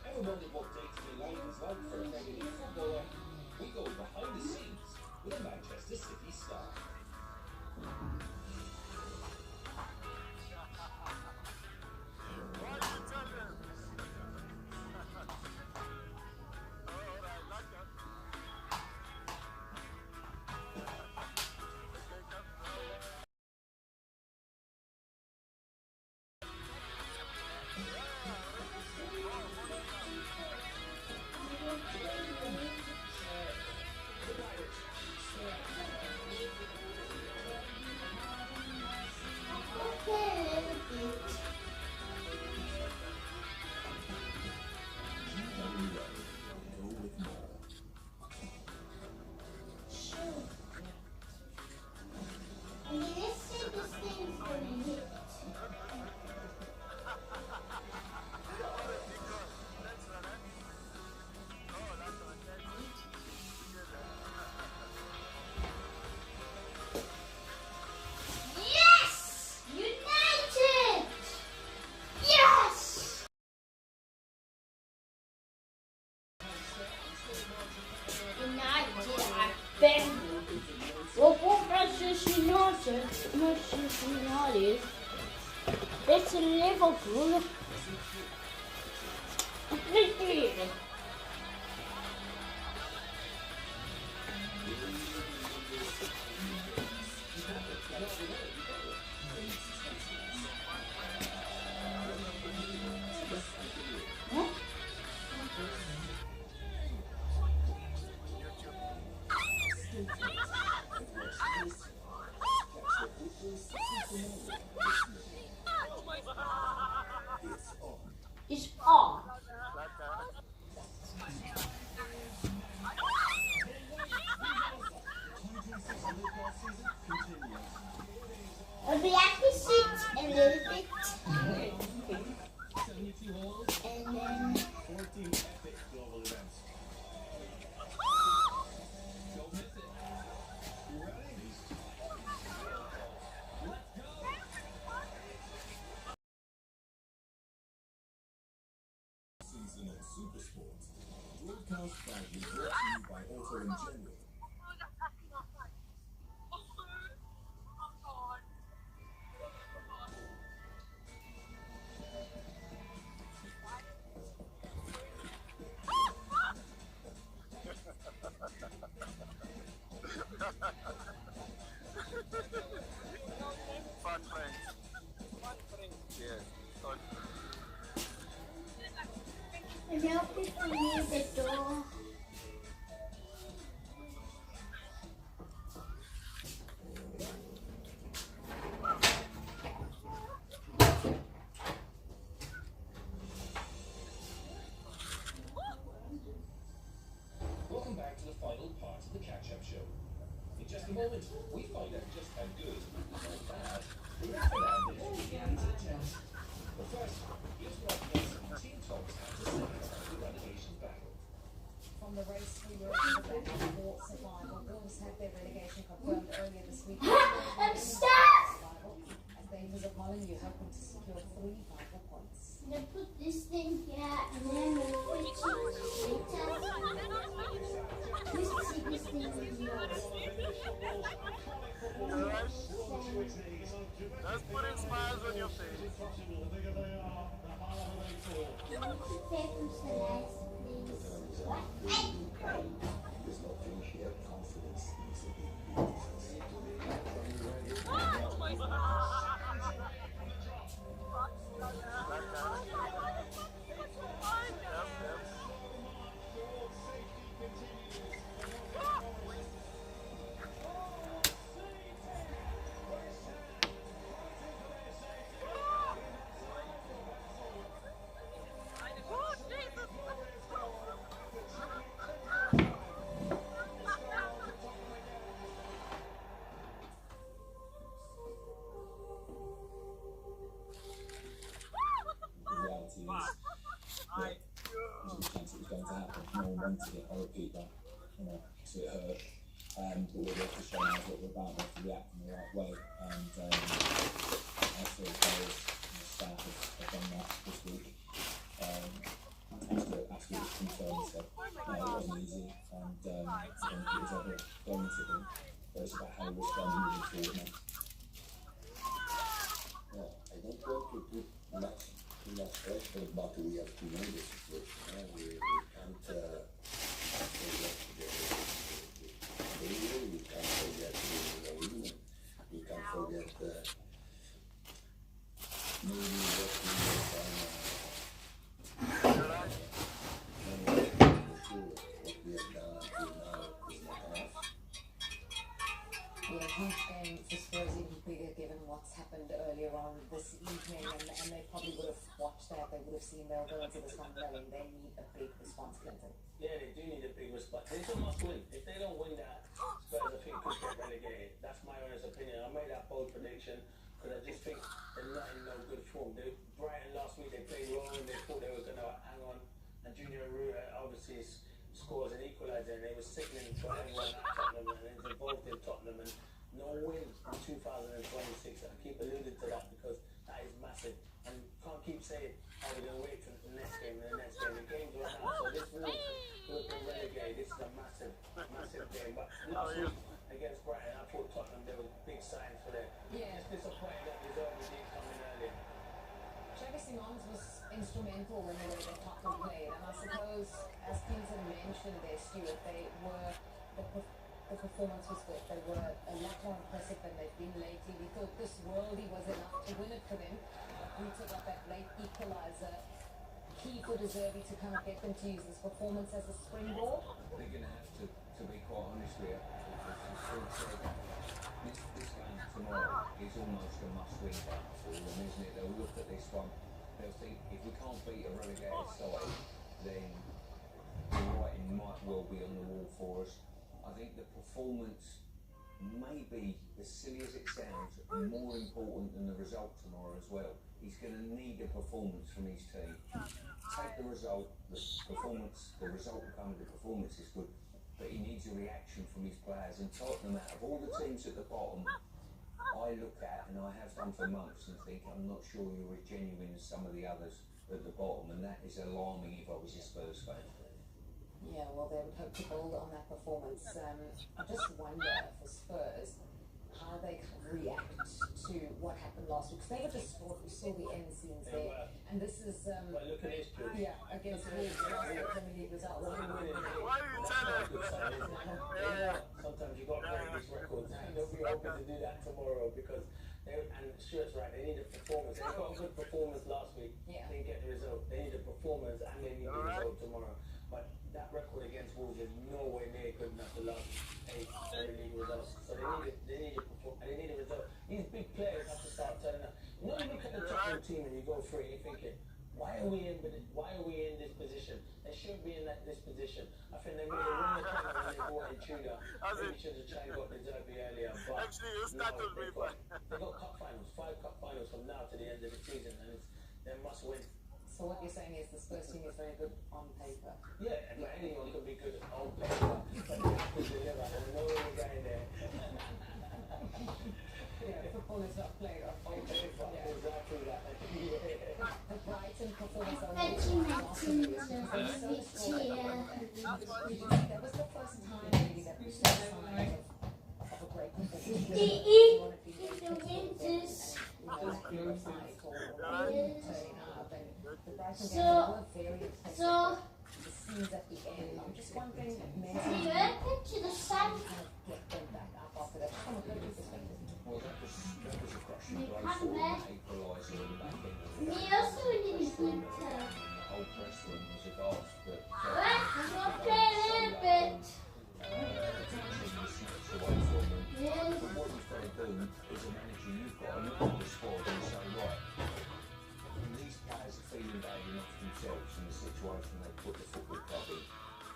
Ever wondered what day-to-day life is like for a Premier League footballer? We go behind the scenes with a Manchester City star. Manchester United. It's Liverpool. It's on. We have to sit a little bit. And then 14 epic global events. Don't miss it. You ready? Let's go! Season of Supersport. Broadcast proudly brought to you by Auto and General. Fun friends. Yes. And now people need the door. Welcome back to the final part of the catch-up show. In just a moment, we find out just how good or bad Bruno Fernandes really is at tennis. But first, here's what the team talks have to say about the relegation battle. From the race we were in the back of Port survival, Wolves had their relegation confirmed earlier this week. As they visit Molyneux, hoping to secure 3 vital points. I'm gonna put this thing here and then we'll put it later. This thing is yours. Just putting smiles on your face. Can you prepare some slides, please? What? happened. No one wanted it. I repeat that, you know, because it hurt. But we have to show now what we're about. We have to react in the right way. And I feel players and the staff have done that this week. Absolutely confirmed that it wasn't easy, and it was ever going to be. But it's about how we respond moving forward now. Yeah, I don't want to put too much pressure, but we have to know the situation. We can't forget the hero, we can't forget the women, we can't forget maybe what we have done. What we have done until now is not enough. Yeah, huge game for Spurs, even bigger given what's happened earlier on this evening, and they probably would have watched that. They would have seen they'll go into this one knowing they need a big response, Clinton. Yeah, they do need a big response. It's a must win. If they don't win that, Spurs I think could get relegated. That's my honest opinion. I made that bold prediction because I just think they're not in no good form. Brighton last week they played well and they thought they were going to hang on. And Junior obviously scores an equaliser, and they were sickening for everyone at Tottenham, and it's involved in Tottenham, and no win in 2026. I keep alluding to that because that is massive, and can't keep saying, oh, we're going to wait for the next game and the next game. The games are out, so this week we've been relegated. This is a massive, massive game. But last week against Brighton, I thought Tottenham, there was big signs for them. Yeah. It's disappointing that Deserve didn't come in earlier. Xavi Simons was instrumental in the way that Tottenham played, and I suppose, as Clinton mentioned there, Stuart, the performance was good. They were a lot more impressive than they've been lately. We thought this worldie was enough to win it for them. Bruto got that late equaliser, key for Deserve to kind of get them to use this performance as a springboard. They're going to have to be quite honest with you. This game tomorrow is almost a must-win game for them, isn't it? They'll look at this one, they'll think, if we can't beat a relegated side, then the writing might well be on the wall for us. I think the performance may be, as silly as it sounds, more important than the result tomorrow as well. He's going to need a performance from his team. Take the result, the result will come with the performance is good, but he needs a reaction from his players. And Tottenham, out of all the teams at the bottom, I look at, and I have done for months, and think, I'm not sure you're as genuine as some of the others at the bottom, and that is alarming if I was a Spurs fan. Yeah, well, they would hope to build on that performance. I just wonder for Spurs how they react to what happened last week. Because they were distraught. We saw the end scenes there. And this is, well, look at this, George. yeah, against Wolves, last Premier League result. Why are you telling Yeah. Sometimes you got to break these records. And they'll be hoping to do that tomorrow because, and Stuart's right, they need a performance. They got a good performance last week. Yeah. They didn't get the result. They need a performance and they need the result tomorrow. But that record against Wolves is nowhere near good enough to last 8 Premier League results. So they need a result. These big players have to start turning up. You know, you look at the Tottenham team and you go through it, you're thinking, why are we in this position? They shouldn't be in this position. I think they made a wrong appointment when they brought in Tudor. Maybe should have tried and got Deserve earlier. But Actually, you started me, but they've got cup finals, 5 cup finals from now to the end of the season, and they must win. So what you're saying is the Spurs team is very good on paper. Yeah, but anyone can be good on paper, but they have to deliver. There's no guy there. Yeah, football is not played on paper. Yeah. Exactly that. The Brighton performance on the that was the first time maybe that we saw signs of a great performance. The scenes at the end. I'm just wondering, mentally, how to get them back up after that. From a coaching perspective. Well, that was a crushing blow for them, equaliser in the back end of the game. And the whole press room was aghast, but what you've got to do as a manager, you've got to look at the squad and say, right, these players are feeling bad enough themselves in the situation they put the football club in.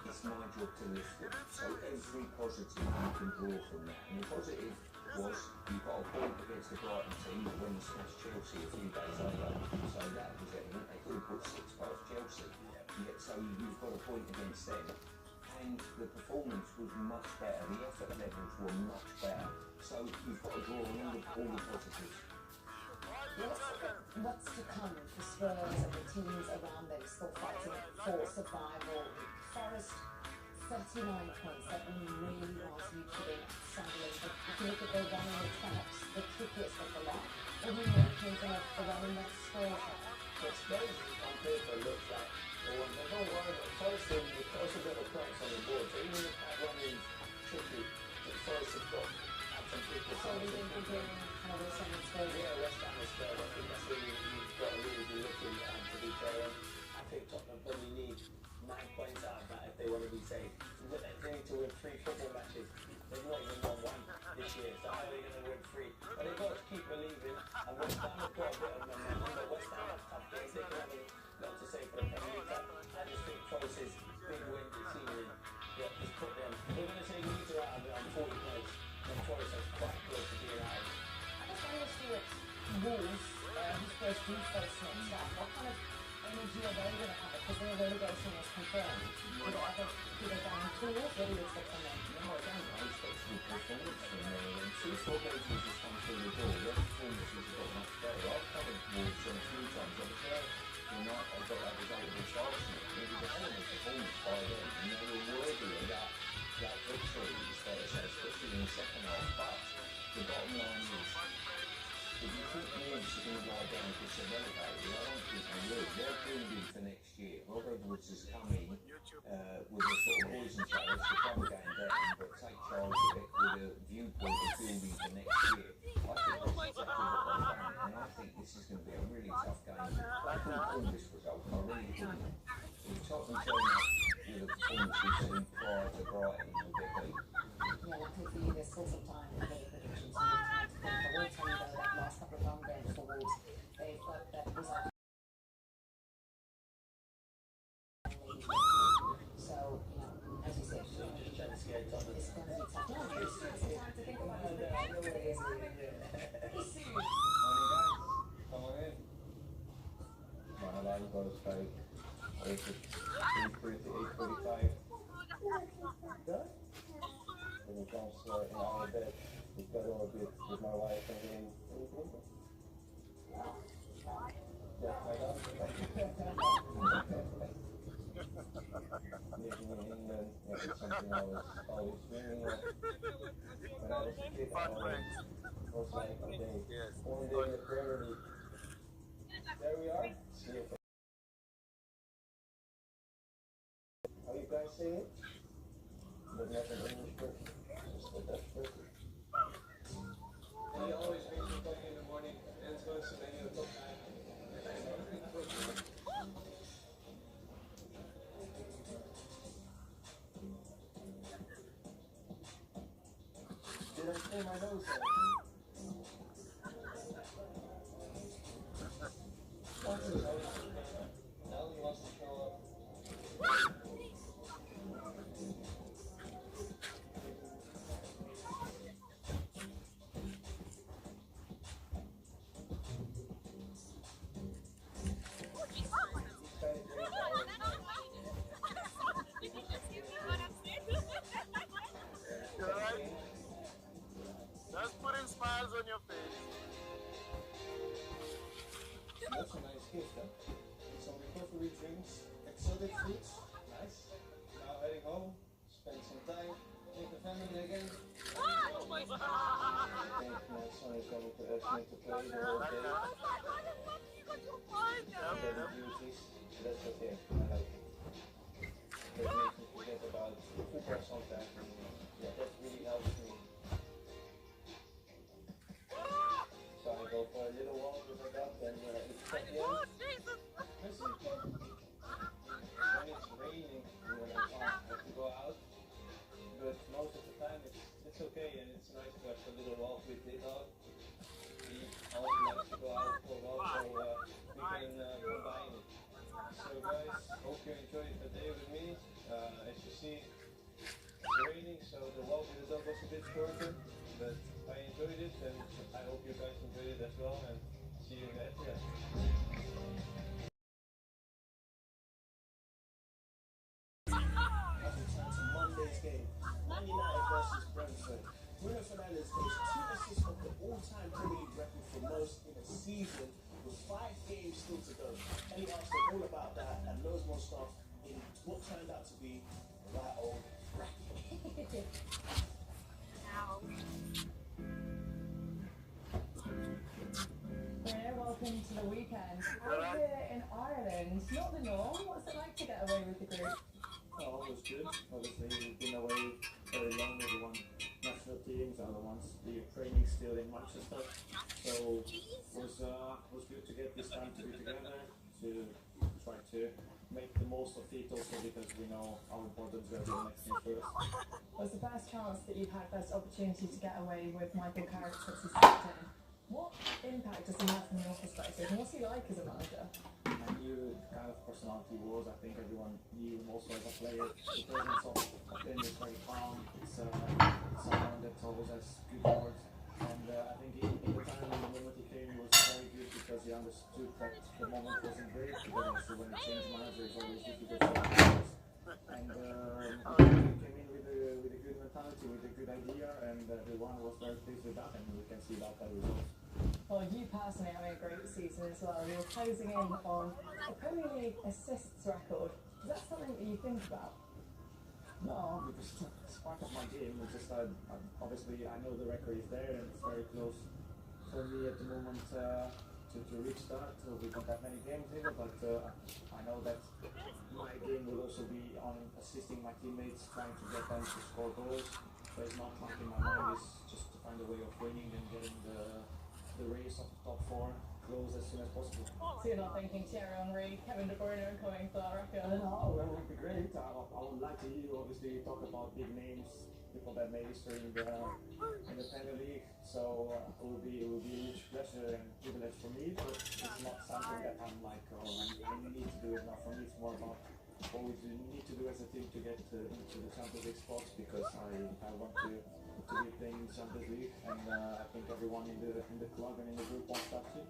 It's my job to lift them. So every positive you can draw from that. And the positive was you got a point against the Brighton team when they smashed Chelsea a few days later. So that was evident. They could have put 6 past Chelsea. So you've got a point against them. And the performance was much better, the effort levels were much better. So you've got to draw on all the positives. What's to come for Spurs and the teams around them still fighting for survival? Forest, 39 points, that one really was Sunderland. But if you look at their running, it's perhaps the trickiest of the lot. What do you make of the running that Spurs have? It's crazy on paper, it looks like there's no worry about Forest and the Forest have got the points on the board, so even if that running is tricky, the Forest have got some people. So we've been comparing kind of West Ham and Spurs. Yeah, West Ham and Spurs, I think that's where you've got to really be looking at, to be fair. I think Tottenham probably need 9 points out of that if they want to be safe. They need to win 3 football matches. They've not even won 1 this year, so how are they going to win 3? But they've got to keep believing, and West Ham have got a bit of momentum, but West Ham have tough games, they can have a lot to say for the Premier League. I just think Forest's big win this season, just put them, we're going to say Leeds are out of it on 40 points, and Forest are quite close to being out of it. I just want to see what Wolves, whose first do face next up, what kind of energy are they going to have? Because their relegation was confirmed. Do they have tools? What do you expect from them? No, I don't. I expect a good performance from them. And since Wolves has come through the door, their performances have got much better. I've covered Wolves a few times. I was there the night I got that result against Arsenal. It was a hell of a performance by them, and they were worthy of that victory, especially in the second half. But the bottom line is, if you think Wolves are going to go down because they're relegated, I don't think they will. They're building for next year. Rob Edwards has come in with a sort of poison chalice to cover going down, but take charge of it with a viewpoint of building for next year. I think that's exactly what they've done, and I think this is going to be a really tough game. I couldn't call this result, I really couldn't. If Tottenham turn up with a performance we've seen prior to Brighton, they'll get beat. Yeah, luckily for you, there's still some time for the predictions. I will tell you though that last couple of home games for Wolves, they've got that result. So, as you said, it's going to be tough. No, it's time to think about it. Come on in. My alarm goes like 8:30, 8:45. When it comes in our bed, we cuddle a bit with my wife and then yeah, my dog. Living in England, it's something I was always dreaming of. When I was a kid, I was like, okay, one day in the Premier League. There we are. See you. How you guys say it? But not an English person, just a Dutch person. He always makes me coffee in the morning and goes to many of the top 9. Did I say my nose? Now he wants to show up. Just putting smiles on your face. That's a nice gift, huh? Some recovery drinks, exotic fruits, nice. Now heading home, spend some time with the family again. Oh my God! I think my son is going to ask me to play the whole day. Daily duties, that's okay, I like it. That makes me forget about football sometimes, and yeah, that really helps me. So I go for a little walk with my dog, and it's at the end. That's okay. When it's raining, when I can't have to go out, but most of the time it's okay, and it's nice to have a little walk with the dog. He always likes to go out for a walk, so we can combine it. So guys, hope you enjoyed the day with me. As you see, it's raining, so the walk with the dog was a bit shorter, but I enjoyed it, and I hope you guys enjoyed it as well, and see you guys. season with 5 games still to go. And he asked all about that and loads more stuff in what turned out to be a right old bracket. Yeah, welcome to the weekend. Out here in Ireland, not the norm. What's it like to get away with the group? Oh, it was good. Obviously, we've been away very long. Everyone, national teams are the ones training still in Manchester. So it was good to get this time to be together, to try to make the most of it also because we know how important we are the next game first. Well, it's the first chance that you've had, first opportunity to get away with Michael Carrick since he's stepped in. What impact does he have from your perspective, and what's he like as a manager? I knew the kind of personality he was. I think everyone knew him also as a player. The presence of him is very calm. It's someone that always has good words. And I think in the time, in the moment he came, he was very good because he understood that the moment wasn't great. Because obviously when you change manager, it's always difficult for players. And he came in with a good mentality, with a good idea, and everyone was very pleased with that, and we can see that by results. Well, you personally having a great season as well. You're closing in on a Premier League assists record. Is that something that you think about? No, because it's part of my game. It's just obviously I know the record is there and it's very close for me at the moment to reach that. We don't have many games in it, but I know that my game will also be on assisting my teammates, trying to get them to score goals. So it's not much in my mind, it's just to find a way of winning and getting the race of the top 4 close as soon as possible. So you're not thinking Thierry Henry, Kevin De Bruyne are coming for that record? No, that would be great. I would like to hear you obviously talk about big names, people that made history in the Premier League. So it will be a huge pleasure and privilege for me, but it's not something that I'm like, oh, I need to do it. Now for me it's more about what we need to do as a team to get into the Champions League spots, because I want to be playing in the Champions League, and I think everyone in the club and in the group wants that too.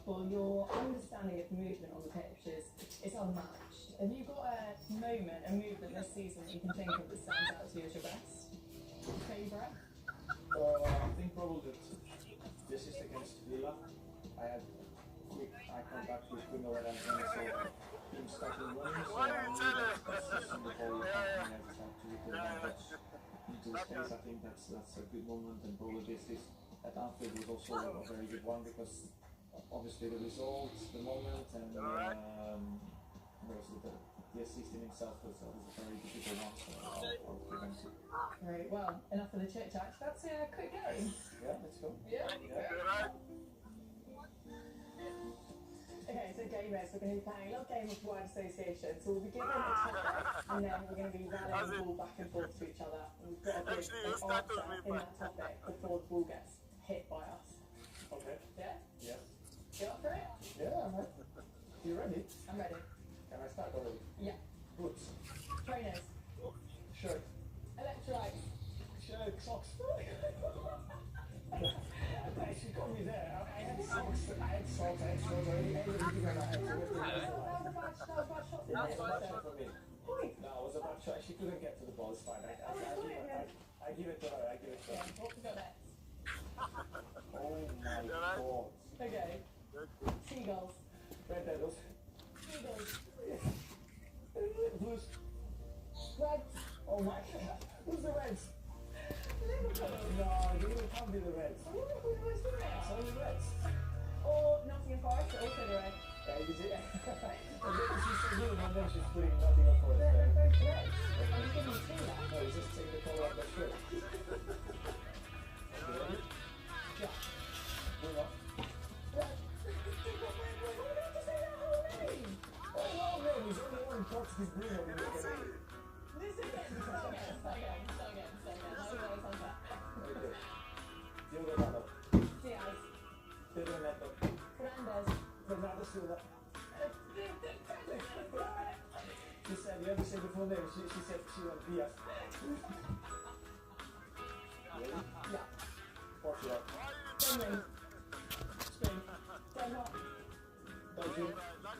Well, your understanding of movement on the pitch is unmatched. Have you got a moment, a movement this season that you can think of that stands out to you as your best? Favourite? I think probably this is against Villa. I had quick eye contact with Kuno when I saw him starting running, so I knew that's just in the ball. I had to try to get that touch into his face. I think that's a good moment, and probably this at Anfield was also a very good one, because obviously the results, the moment, and also the assist in himself was a very difficult one, so I'll give him to. Right, well, enough of the chit chat. That's a quick game. Yeah, let's go. Yeah. Okay, so gamers, we're going to be playing a little game of word association. So we'll be given a topic, and then we're going to be rallying the ball back and forth to each other. And we've got to give an answer in that topic before the ball gets hit by us. Okay. Yeah? Yeah. You up for it? Yeah, I'm ready. You ready? I'm ready. Can I start already? Yeah. Boots. Trainers. Shirt. Electrolytes. Shirt, socks. She got me there. I had socks, I had already. Everything I had to with the That was a bad shot. That was a bad shot for me. No, it was a bad shot. She couldn't get to the ball. It's fine. I give it to her. I give it to her. What we got next? Oh my god. Okay. Seagulls. Red Devils. Seagulls. Blues. Reds. Oh my god. Who's the Reds? Liverpool. No, it can't be the Reds. Who's the Reds? It's only Reds. Or Nottingham Forest, also the Reds. Yeah, you see. She's so good, and then she's putting Nottingham Forest They're there. both Reds. I'm just giving you two now. No, you just take the colour of the shirt. Yeah. Bring up. Oh, no, he's only one Portuguese Bruno in the game. Start again. Okay. Diogo Dalot. Diaz. Pedro Neto. Fernandez. Bernardo Silva. She said, you ever say the full name? She said she went Diaz. Ready? Yeah. Portugal. Finland. Spain. Denmark. Belgium.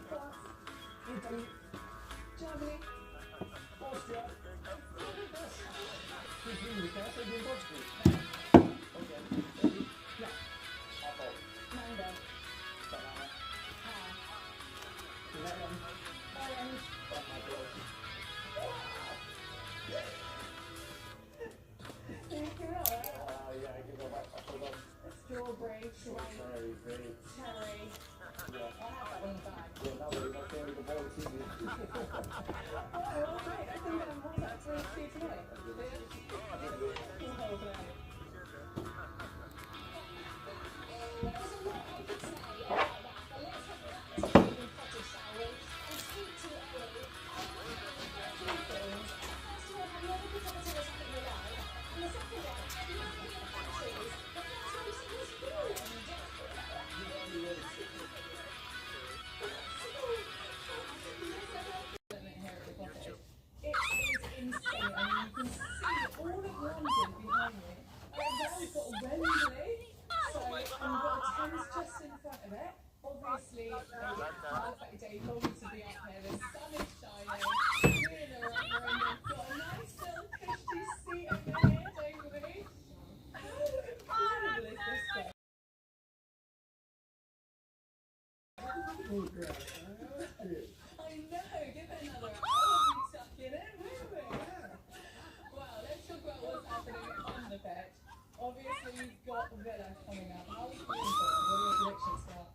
France. Italy. Germany. Austria. She's really fast. I did Portugal. Okay. Ready? Yeah. Apple. Mango. Very, very. Terry. Yeah. I have that one in the bag. Yeah, no, but it's only the ball TV. Oh, great. I think what was that, 3-2 to me? Yeah. The whole play. There's a lot I could say about that, but let's head back to the Cottage, shall we? And speak to Ellie. Two things. First of all, have you ever pretended to attack your life? And the second one, have you ever been countries? The first race was filmed. It is insane. I mean, you can see all of London behind me. Now we've got Wembley, so we've got a Thames just in front of it. Obviously, a perfect day for me to be up here. The sun is shining. We're in the right room. We've got a nice little cushy seat over here, don't we? How incredible is this game? I know, give it another hour, we'll be stuck in it, won't we? Well, let's talk about what's happening on the pitch. Obviously, we've got Villa coming up. How are you feeling for it? What are your predictions, Scott?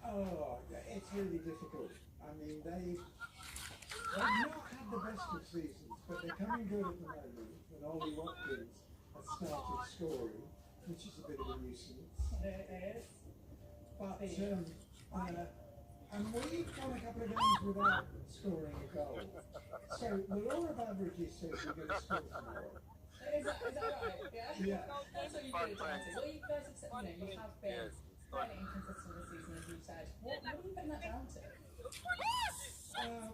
Oh, it's really difficult. I mean, they've not had the best of seasons, but they're coming good at the moment. And Ollie Watkins has started scoring, which is a bit of a nuisance. It is. But, and we've gone a couple of games without scoring a goal. So the law of averages says we're going to score tomorrow. Is that right? Yeah? Yeah. That's what you put it down to. Well, you guys have said, you have been fairly inconsistent this season, as you've said. What are you putting that down to?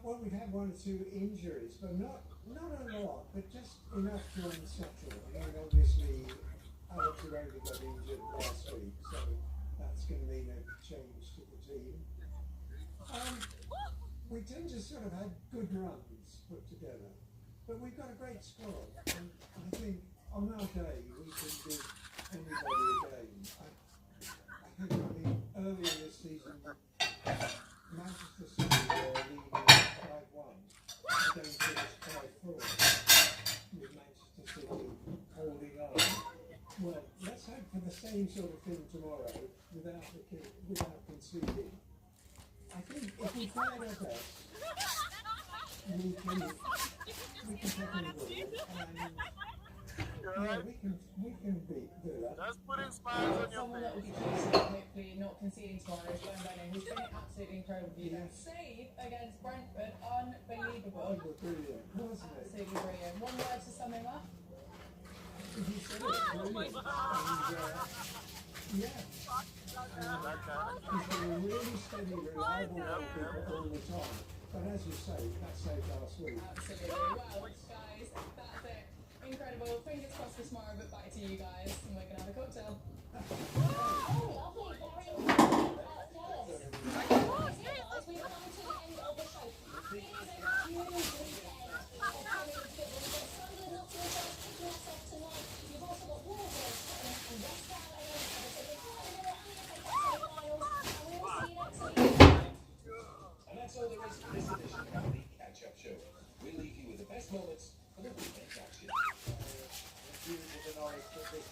Well, we've had one or two injuries, but not a lot, but just enough to unsettle. I mean, obviously, Alex Iwobi got injured last week, so that's going to mean a change to the team. We tend to sort of have good runs put together, but we've got a great squad, and I think on our day we can give anybody a game. I mean, earlier this season, Manchester City were leading 5-1, and then finished 5-4, with Manchester City holding on. Well, let's hope for the same sort of thing tomorrow without conceding. I think if we try our best, we can take on the ball, and we can beat Villa. That's putting smiles on your Someone that will be face. chasing, hopefully not conceding tomorrow, is Glenn Bennett, who's been absolutely incredible for you. That save against Brentford, unbelievable. Oh, brilliant, wasn't it? Absolutely brilliant. One word to sum him up? He said it, brilliant. And, yeah. He's been a really steady, reliable goalkeeper all the time. But as you say, that saved last week. Absolutely. Well, guys, that's it. Incredible. Fingers crossed for tomorrow, but back to you guys, and we're going to have a cocktail. And that's all there is for this edition of the Catch-Up Show. We'll leave you with the best moments for the weekend's action. Refusing the noise, but this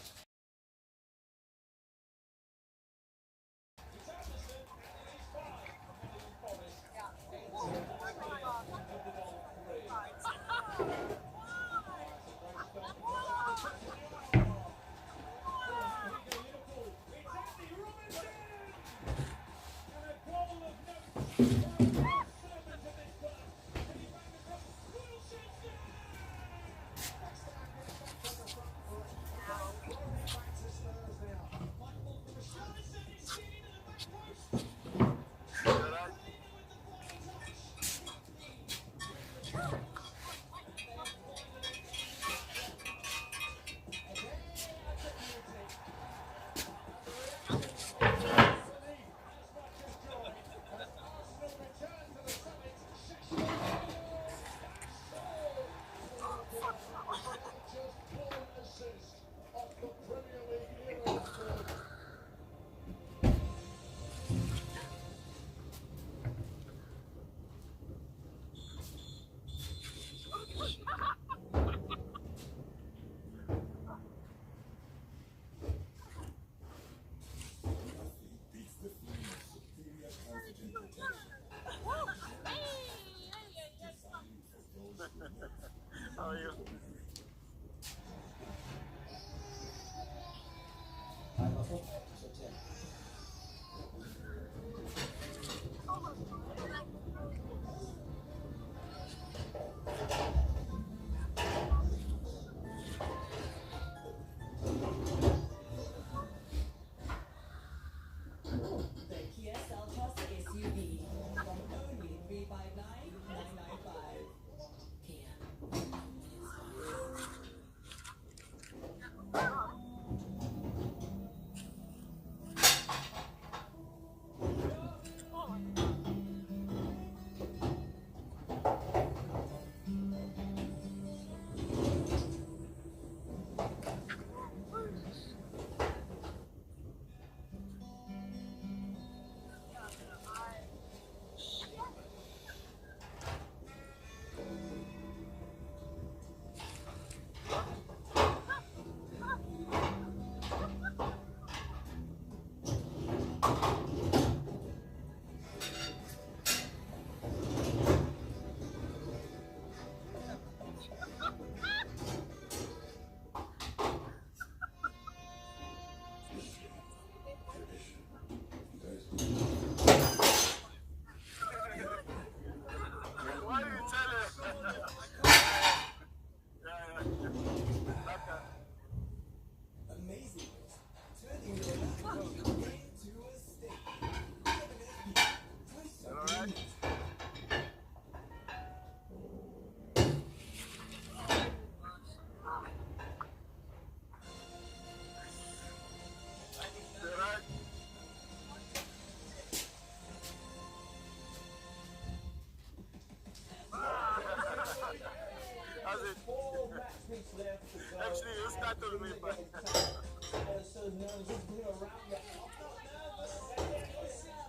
Actually, you startled me, but. I was so nervous to be around you. I'm not nervous.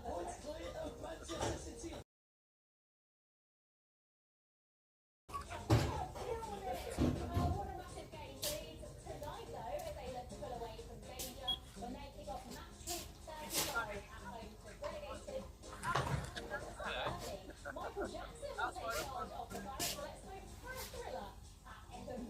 What's clear of Manchester City? Michael Jackson will take charge of the Pirates. Let's move for a thriller at Everton.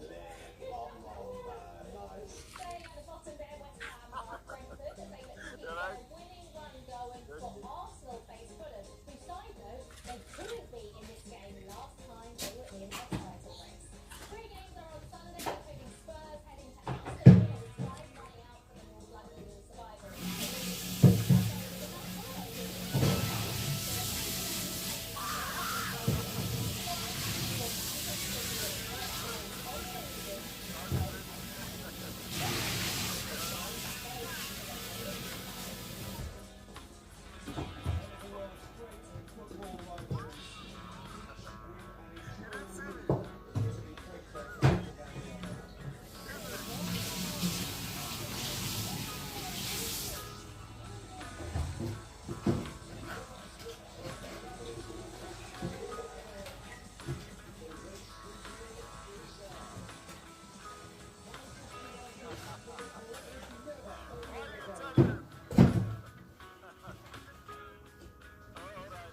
Staying at the bottom there, West Ham are Brentford as they look to keep their winning run going for Arsenal face Fulham, who, side note, they couldn't be in this game last time they were in the title race. 3 games are on Sunday, including Spurs heading to Aston Villa with 5 running out for the North London survivors.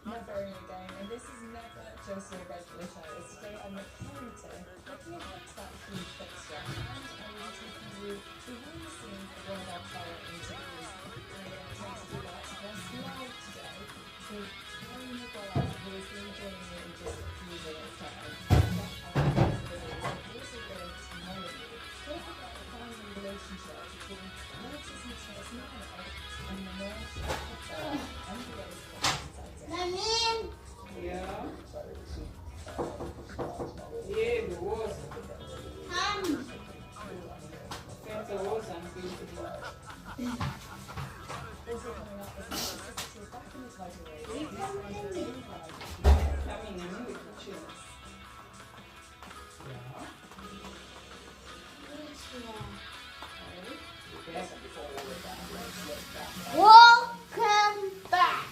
Never in a game, and this is never just a regular show. It's today I'm a character looking ahead to that huge fixture, and I will be taking you behind the scenes of one of our player interviews. And I'm going to attempt to do that just live today to Tony Maguire, who is going to be joining me in just a few minutes' time. But I'm also going to know you. Talk about the family relationship between Curtis Matthias Mano and Manoj Patel and the race Yeah. Yeah, it was. Fanta was unbeatable. Also coming up is Manchester City is back in the title race. Coming in with the tunes. Welcome back.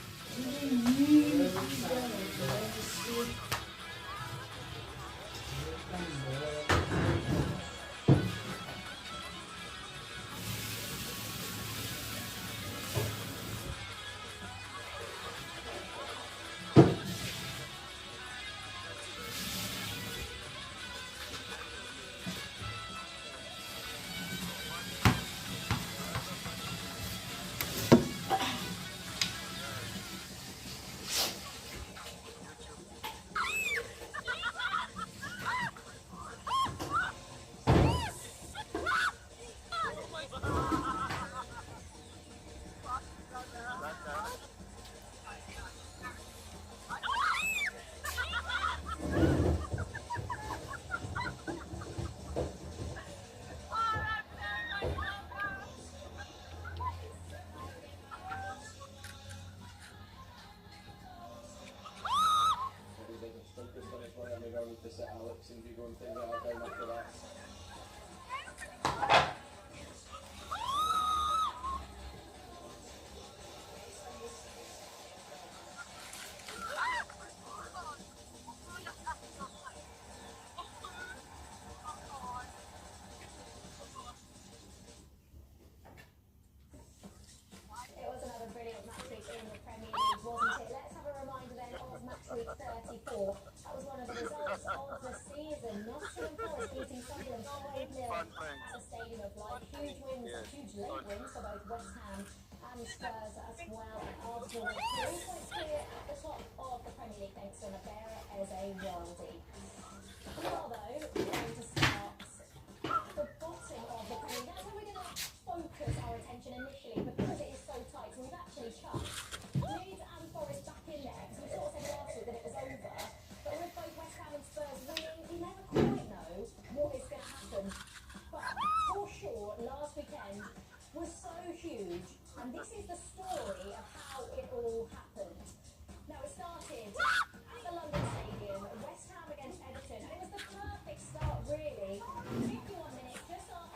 To set Alex and Vigo and things like that going after that. It was another brilliant match week in the Premier League, wasn't it? Let's have a reminder then of match week 34. That was one of the results of the season. Nottingham Forest beating Sunderland 5-0 at the Stadium of Light. Huge wins, huge late wins for both West Ham and Spurs as well. And Arsenal with 3 points clear at the top of the Premier League thanks to Nabera as a worldie. We are though going to start at the bottom of the Premier League. That's where we're going to focus our attention initially because it is so tight. So we've actually cut Leeds and Forest back in there because we sort of said last week that it was over. But with both West Ham and Spurs winning, we never quite know what is going to happen. But for sure, last weekend was so huge, and this is the story of how it all happened. Now it started at the London Stadium, West Ham against Everton, and it was the perfect start really. 51 minutes just after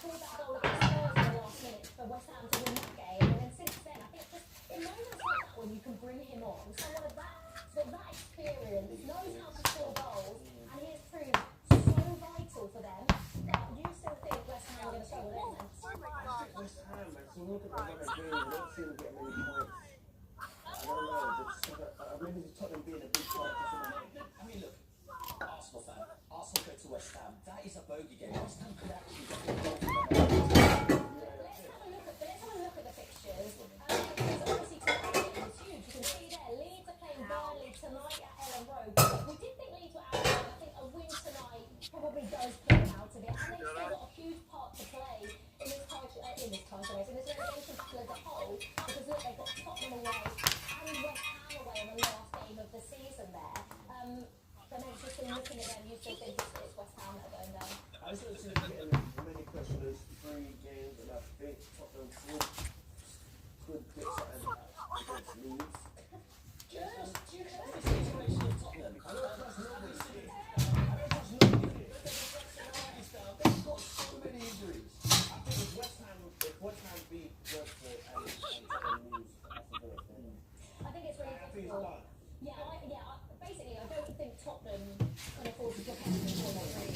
scored that goal against Spurs in the last minute for West Ham to win that game, and then since then, I think just in moments like that when you can bring him on, someone of has got that experience, knows how to score goals, and he has proved so vital for them. But you still think West Ham are going to struggle, don't you? I think West Ham, man, so look at the other game, I don't see them getting many points. I don't know, maybe it's Tottenham being a big part of the I mean, look, Arsenal fan. Arsenal go to West Ham. That is a bogey game. West Ham could actually get involved in that. Let's have a look at the fixtures. Because obviously tonight's game is huge. You can see there, Leeds are playing Burnley tonight at Ellen Road. We did think Leeds were out of it. I think a win tonight probably does put them out of it. And they've still got a huge part to play in this relegation battle as a whole. Because look, they've got Tottenham away and West Ham away in the last game of the season there. But then just in looking at them, you still think it's West Ham that are going down? I just don't see them getting many questions, 3 games, and I think Tottenham could get something against Leeds. Do you know the situation of Tottenham? I don't trust nobody here. I don't trust nobody here. They've got so many injuries. I think if West Ham beat Brentford and Tottenham lose, that's a good thing. I think it's really I think it's difficult. done. Basically, I don't think Tottenham can afford to drop anything for them, really.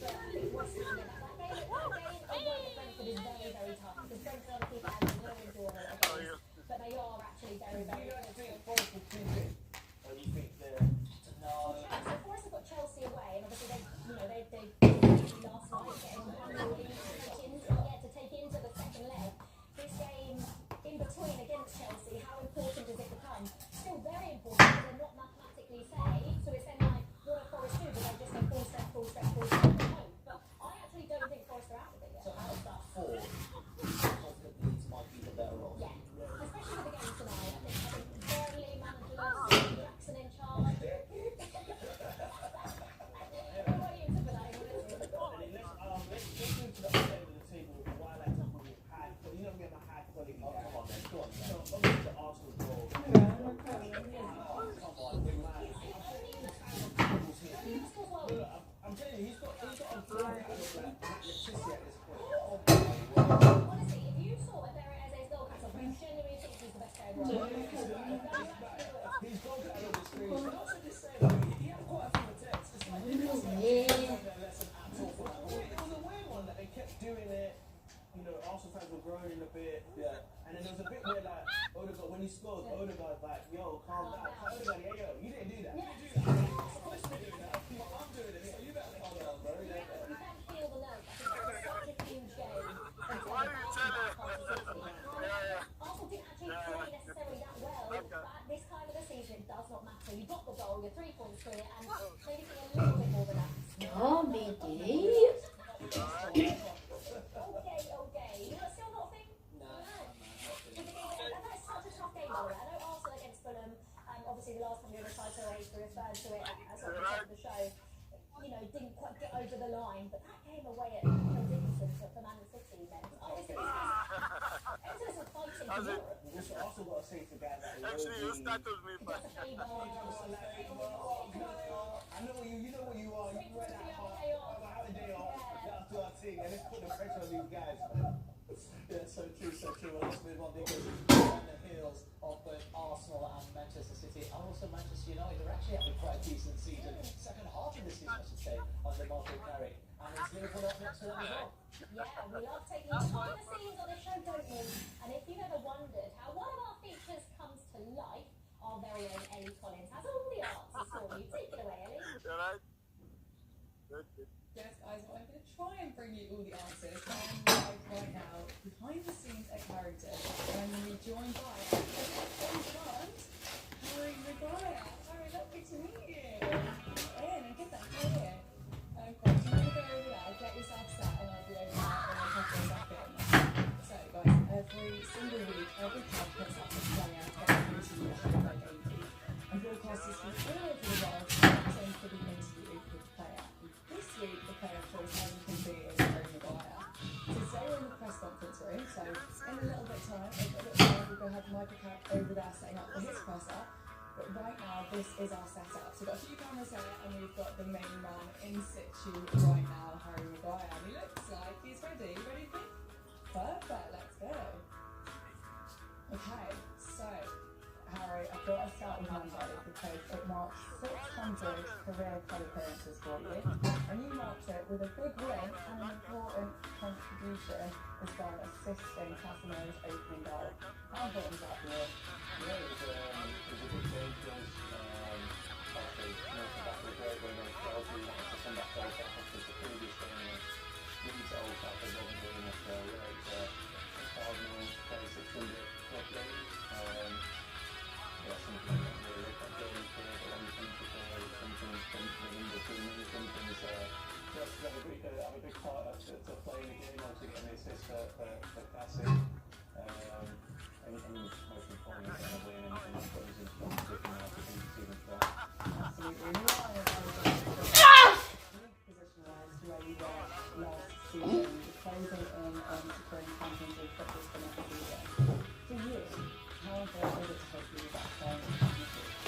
But I think West Ham, that game away at Brentford is very, very tough. Because Brentford are the people that have no endure against. But they are actually very, very good. Do you think Forest will keep it? Or do you think they're... So Forest have got Chelsea away, and obviously they last night getting to take into the second leg. This game in between against Chelsea, how important does it become? Still very important, but they're not mathematically safe. So it's then like, what do Forest do? Do they just go full step, home? But I actually don't think Forest are out of it yet. So out of that 4, confident Leeds might be the better off. Yeah, especially with the game tonight. I think Burnley, managerless, Jackson in charge. What are you to put that in? Let's move to the other end of the table. Why I like to put it high, you know we have a high quality guy. Come on then, go on. So obviously the Arsenal goal. I'm telling you, he's got a goal out of like electricity at this point. Honestly, if you saw Eze's goal catch off, I genuinely think he's the best player in the world. He's goal out of the screen. Can I also just say, he had quite a few attempts. It's like, it wasn't a lesson at all for that goal. It was a weird one that they kept doing it. You know, Arsenal fans were groaning a bit. Yeah. And then there was a bit where like Odegaard, when he scored, Odegaard's like, yo, calm down. Odegaard, yeah, yo, you didn't do that. You didn't do that. I'm supposed to be doing that. I'm doing it. So you better calm down, bro. You can feel the nerves. I think it was such a huge game. Why are you telling? Arsenal didn't actually play necessarily that well, but at this time of the season, it does not matter. You got the goal, you're 3 points through it, and maybe feel a little bit more relaxed. Okay. You know, still not a thing? No. That's such a tough game, by the way. I know Arsenal against Fulham, obviously the last time we were inside 2-8, we referred to it as at the top of the show, didn't quite get over the line, but that game away at Dickinson for Man City meant, obviously, it's a fighting for Europe. We've also got to say to guys like Actually, you startled me, but... I know you know what you are. You read that part. Have a day off. Let's do our thing and let's put the pressure on these guys. Yeah, so true. Well, let's move on because on the heels of both Arsenal and Manchester City and also Manchester United are actually having quite a decent season. Second half of the season, I should say, under Michael Carrick. And it's Liverpool up next to them as well. Yeah, we love taking you behind the scenes on the show, don't we? And if you've ever wondered how one of our features comes to life, our very own Ellie Collins has all the answers for you. Take it away, Ellie. You're right. Yes, guys, well, I'm going to try and bring you all the answers. I'm live right now, behind the scenes at Carrington, and I'm going to be joined by Harry Maguire. Harry, lovely to meet you. In and get that here. Great, you want to go over there, get yourself set, and I'll be over there in a couple of seconds. So, guys, every single week, every club puts up a player that they interview by Davey. And broadcasters from all over the world send for the interview with the player. This week, the player of choice hasn't been is Harry Maguire. So today we're in the press conference room, so in a little bit of time, we're going to have Michael Carrick over there setting up for his presser. But right now, this is our setup. So we've got a few cameras here, and we've got the main man in situ right now, Harry Maguire. And he looks like he's ready. Perfect, let's go. Okay, so Harry, I've got to start with Monday because it marks 600 career club appearances for you, and you marked it with a big win and an important contribution as well, assisting Casemiro's opening goal. How important is that for you? Yeah, it was a big game for us. Obviously, coming back to a great win against Chelsea, we wanted to come back to Old Trafford because the previous game was Leeds at Old Trafford wasn't good enough. So yeah, it's a 1,600 club game. Yeah, something that really look at games for the long term for something under 2 minutes, something. So just have a big part to play in the game, obviously getting the assist for Cassie. And most importantly, getting a win and that puts us in strong position now to be season strong. Absolutely. You are in a very good position-wise to where you were last season, closing in on securing Champions League football for next season. For you, how important is it to hopefully be back playing in the Champions League?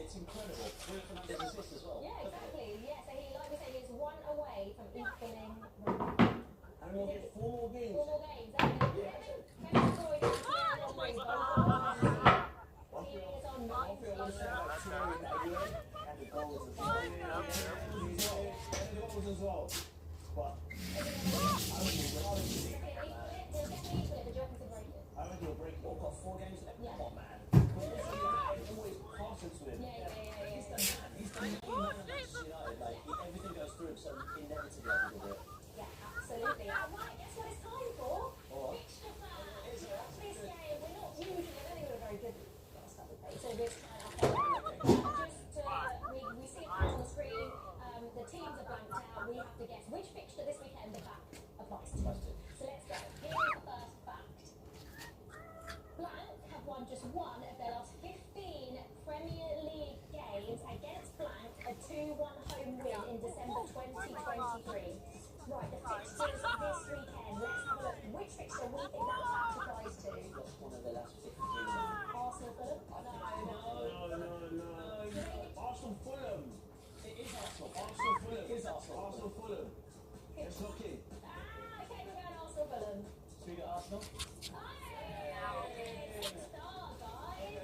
It's incredible. His assist as well. Yeah, exactly. Yeah, so he, like we said, he's 1 away from equaling. And we'll get 4 more games. 4 more games. Kevin Troy is on as well. But I reckon he'll break it. What, got 4 games left? Yeah. What, man? Always passes with him. He's done that. He's done Manchester United. Like, everything goes through him, so inevitably I think he'll do it. Yeah, absolutely. Right, guess what it's time for? Fixture facts. This game, we're not usually, I don't think we're very good last couple of days, so we're trying our best. We see it on the screen, the teams are blanked out, we have to guess which fixture this weekend that applies to. So let's think that was that surprise too? Lost one of the last 15. Arsenal Fulham? No. Arsenal Fulham. It is Arsenal. Arsenal Fulham. It is Arsenal. Arsenal Fulham. Let's look in. Okay, we're going Arsenal Fulham. Speak at Arsenal.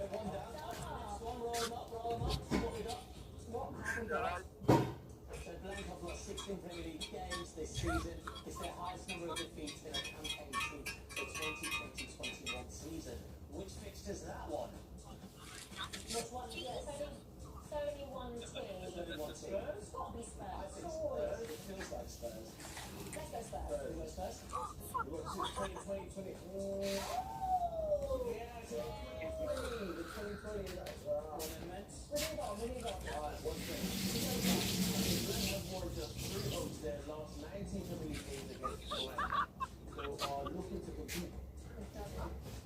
One down. Next one. Roll them up. What we got? What have we got? So Blank have got 16 Premier League games this season. It's their highest number of defeats in a campaign since the 2020-21 season. Which fixture's that one? Which one? Yeah, it's only one team. There's only one team. It's got to be Spurs. I think Spurs. It feels like Spurs. Let's go Spurs. Spurs. We've got Spurs. We've got 2020. Yeah, it's 2020. The 2020 is like, wow. We move on. Alright, one thing. Blank have won just 3 of their last 19 Premier League games against Blank. So are looking to compete.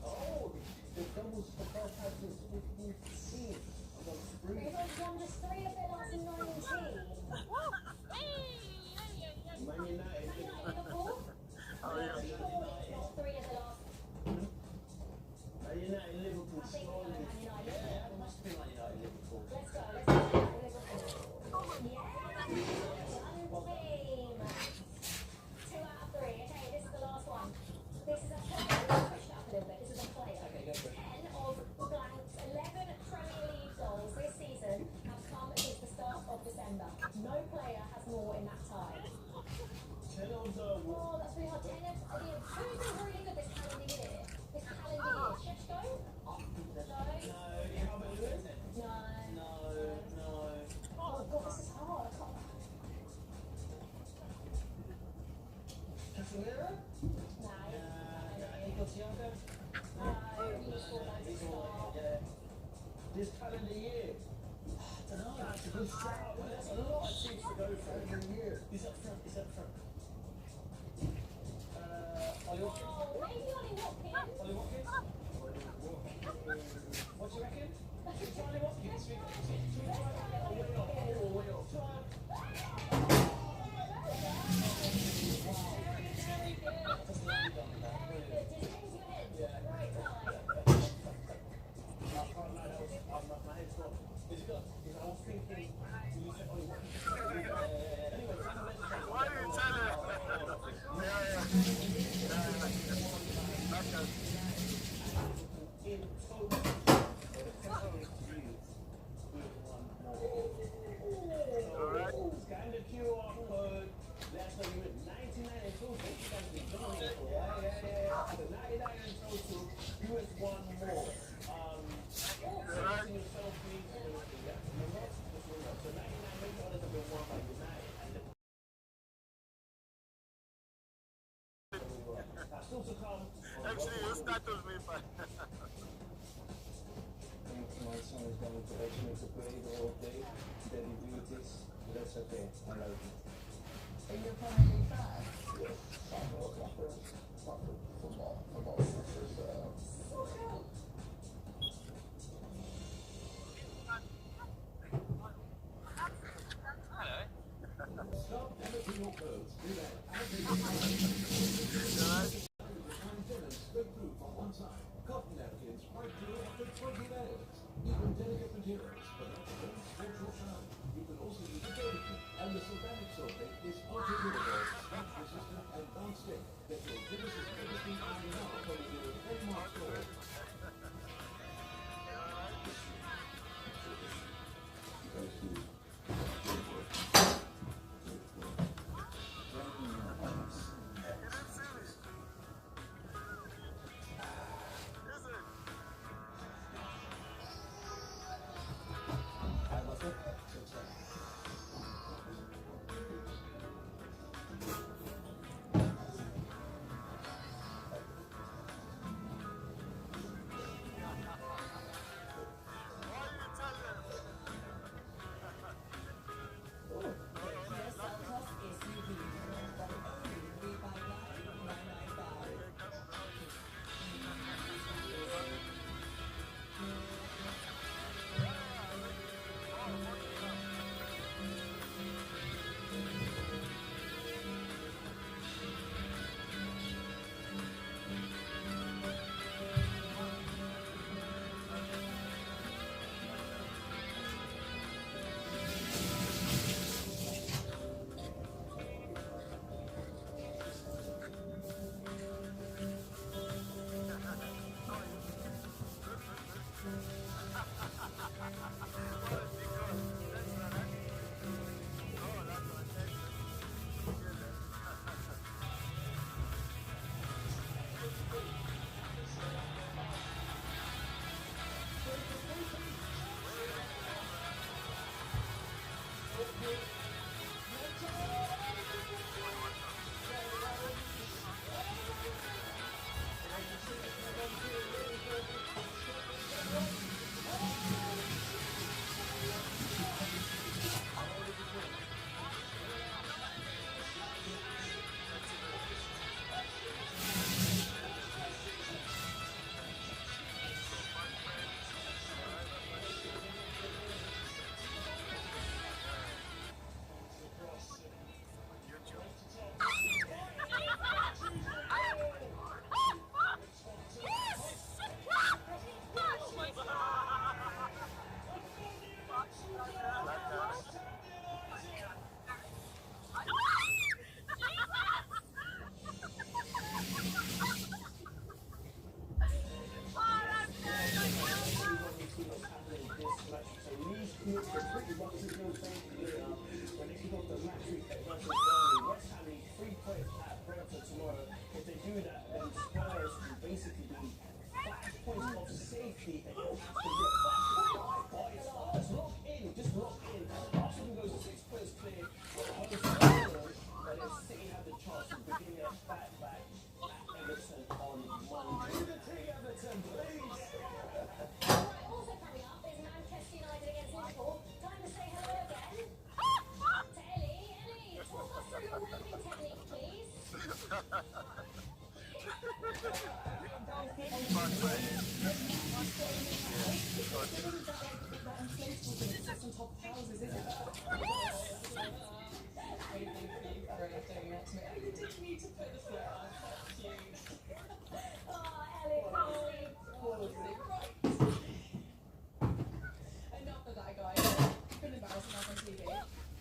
Oh, the doubles for first time since 2015. I've got 3. They've won just 3 of their last 19. Man United. Liverpool? Not 3 of the last. Man United, Liverpool. I think we're going Man United. Yeah, it must be Man United, Liverpool. Let's go Liverpool. Yeah! One team. 2 out of 3. Okay, this is the last one. This is a player. Push it up a little bit. This is a player. Okay, go for it. 10 of Blank's 11 Premier League goals this season have come since the start of December. No player has more in that time. 10 of the... Oh, that's really hard. 10 of... Who's been really good this calendar year? Sheshko? Oh, no. Calvert Lewin? No. Oh, God, this is hard. I can't... Casemiro? Nico Thiago? This calendar year? I don't know. That's a good shout. That's a lot of teams to go for every year. He's up front. Ollie Watkins? Oh, maybe Ollie Watkins. Ollie Watkins? What do you reckon? Ollie Watkins? Way off. Scan the QR code. That's what you went 99 in total. You guys been doing it for So 99 in total. You went one more. Selecting yourself, please. So 99 million dollars have been won by United. Still to come. Actually, you started me by. My son is going to actually to play the whole day, daddy duties, but that's okay, I like it. And you're playing really fast? Yes, soccer, football, Stop damaging your clothes. Do that. Straight through from one side. Cotton napkins right through after 20 layers. Even delicate materials, but not all structural shine. You can also use a baby kit, and the Sylvanic soap is ultra-durable, scratch-resistant, and non-stick. That will give us as good as we are now from the Denmark store. basically the flashpoint of safety. It has to be a flashpoint by stars. Lock in, just lock in. Arsenal goes 6 players clear. But then City have the chance of beginning a back at Everton on Monday. To the King Everton, please. Right, also coming up is Manchester United against Liverpool. Time to say hello again to Ellie. Ellie, talk us through your waving technique, please. You didn't need to put the foot up. That's cute. Oh, Ellie, honestly. Enough of that, guys. Been embarrassing us on TV.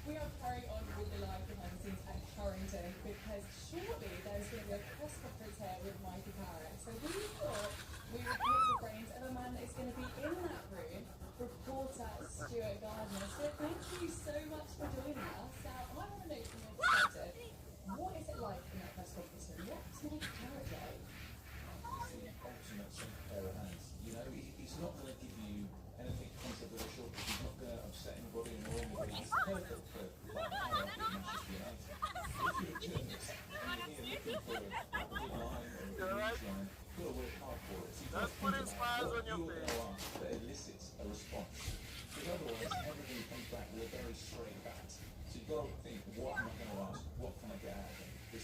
We are carrying on with the live behind the scenes at Carrington because surely there's going to be a press conference here with Michael Carrick. So we thought we would pick the brains of a man that is going to be in that room, reporter Stuart Gardner. So thank you so much for joining us. Now, I want to know from your perspective, what is it like in that press conference room? What's Michael Carrick like? The ultimate centre pair of hands. You know, he's not going to give you anything controversial. He's not going to upset anybody in all of it. He's perfect for Manchester United. If you're a journalist and you're here looking for a good line or a good news line, you've got to work hard for it. So you've got to think about what you're going to ask that elicits a response. Because otherwise, everybody comes back with a very straight bat. So you've got to think, what am I going to ask? What can I get out of him? He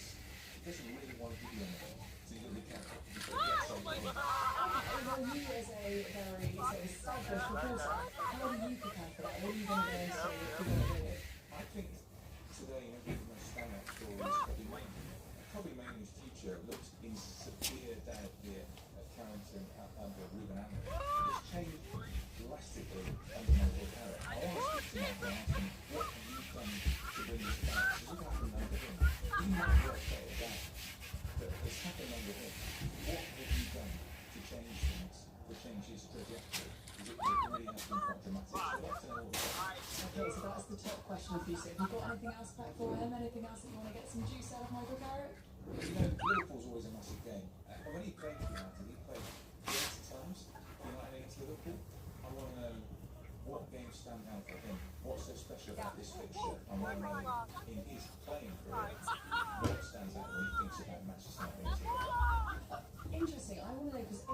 doesn't really want to give you anything. So you've got to be careful. You've got to get something. Well, you as a very established reporter, how do you prepare for that? What are you going to go into with? I think today maybe the most standout story is probably Maine's future looks in severe doubt here at Carrington under Ruben Amorim. It's changed drastically under Michael Carrick. I want to speak to Michael and ask him, what have you done to bring this about? Because look what happened under him. He might work better down. But it's happened under him. What have you done to change things, to change his trajectory? Because it really has been quite dramatic. So I'd like to know all about that. Okay, so that's the top question for you. So have you got anything else back for him? Anything else that you want to get some juice out of Michael Carrick? You know, Liverpool's always a massive game. And when he played for United, he played 30 times United against Liverpool. I want to know what games stand out for him. What's so special about this fixture? I want to know in his playing career what stands out when he thinks about Manchester United. Interesting. I want to know, because if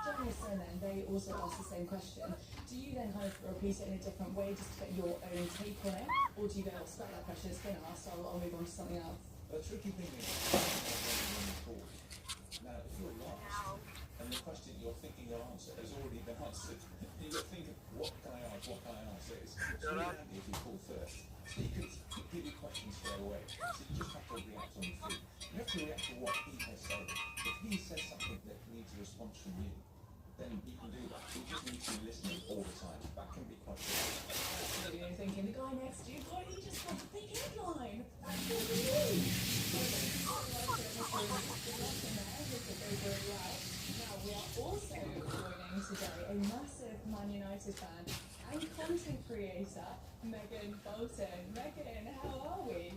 journalists are in there and they also ask the same question, do you then kind of repeat it in a different way just to get your own take on it? Or do you go, oh, scrap that question, it's been asked, I'll move on to something else? The tricky thing is, now if you're last, and the question you're thinking your answer has already been answered, you've got to think of what can I ask, what can I answer? It's really handy if you call first. So you can give you questions straight away. So you just have to react on the feet. You have to react to what he has said. If he says something that needs a response from you, then you can do that. You just need to be listening all the time. That can be quite good. Maybe you're thinking, the guy next to you, boy, he just got a big headline. That's what we Now, we are also joining today a massive Man United fan and content creator, Megan Bolton. Megan, how are we?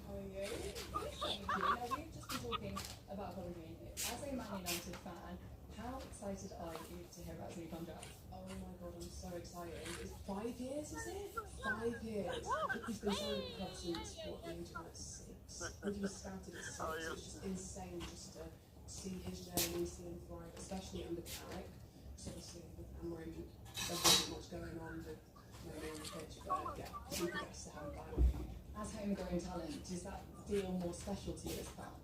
How are you? Good, thank you. Now, we've just been talking about Halloween. As a Man United fan, how excited are you to hear about his new contract? Oh my god, I'm so excited. It's 5 years, is it? 5 years. He's been so club since, what, the age of like 6. When he was scouted at 6, it's just insane just to see his journey, see him thrive, especially under Carrick. So obviously with Amorim, there wasn't much going on with maybe on the pitch, but yeah, super nice to have him back. As homegrown talent, does that feel more special to you as a fan?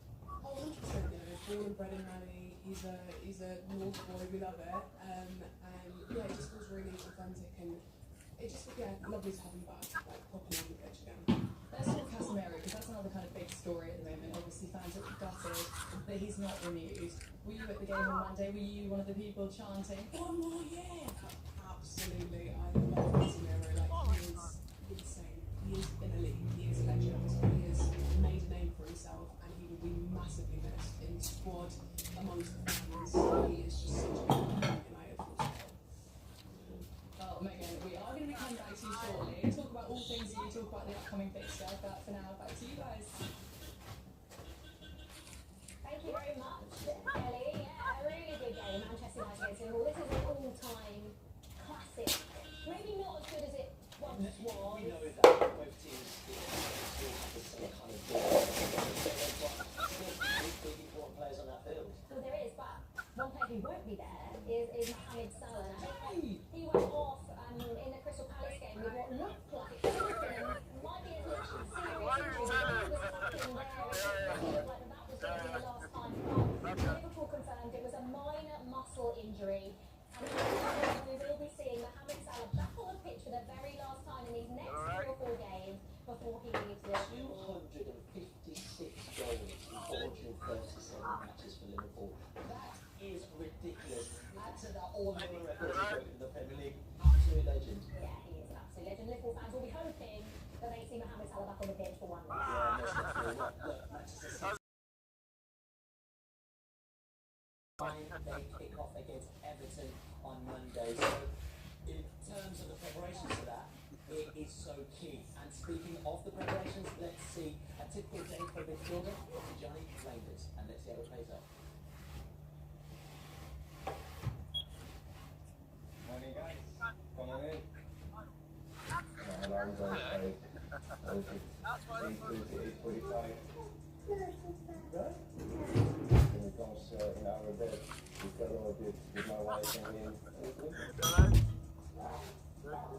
Oh, 100%, born and bred in Raleigh, he's a North boy, we love it, and yeah, it just feels really authentic, and it just, yeah, lovely to have him back, like, popping on the pitch again. Let's talk Casemiro, because that's another kind of big story at the moment. Obviously, fans are gutted that he's not renewed. Were you at the game on Monday? Were you one of the people chanting, "One more year"? Absolutely, I love Casemiro, like, he is insane. He is in a league, he is a legend, he has made a name for himself, and he will be massively missed in the squad, amongst the fans. He is just such a good United full stop. Well, Megan, we are going to be coming back to you shortly. Talk about all things you talk about the upcoming fixture, but for now, back to you guys. Thank you very much, Ellie. Yeah, really injury. And we will be seeing Mohamed Salah back on the pitch for the very last time in these next 3 or 4 games before he leaves it. 256 goals in 437 matches for Liverpool. That is ridiculous. Add to that all the other records he's got in the Premier League. Absolute legend. Yeah, he is an absolute legend. Liverpool fans will be hoping that they see Mohamed Salah back on the pitch for one race. Yeah, most definitely. Look, Manchester City. They kick off against Everton on Monday. So, in terms of the preparations for that, it is so key. And speaking of the preparations, let's see a typical day for midfielder Johnny Rangers, and let's see how it plays out. Morning, guys. Come on in. My alarm's on 8:45. Right? When it comes in our bed, we cuddle a bit with my wife and me. My dog.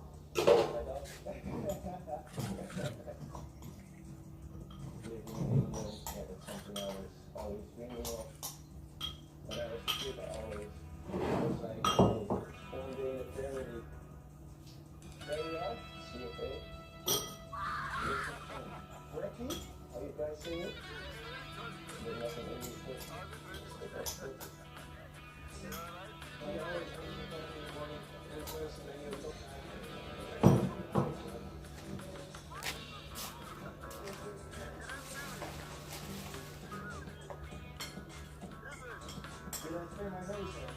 Living in England, yeah, that's something I was always dreaming of. When I was a kid, I was like, hey, one day in the Premier League. There we are, CFA. Correctly? Are you guys seeing it? There's nothing in this book. Did I clear my nose there?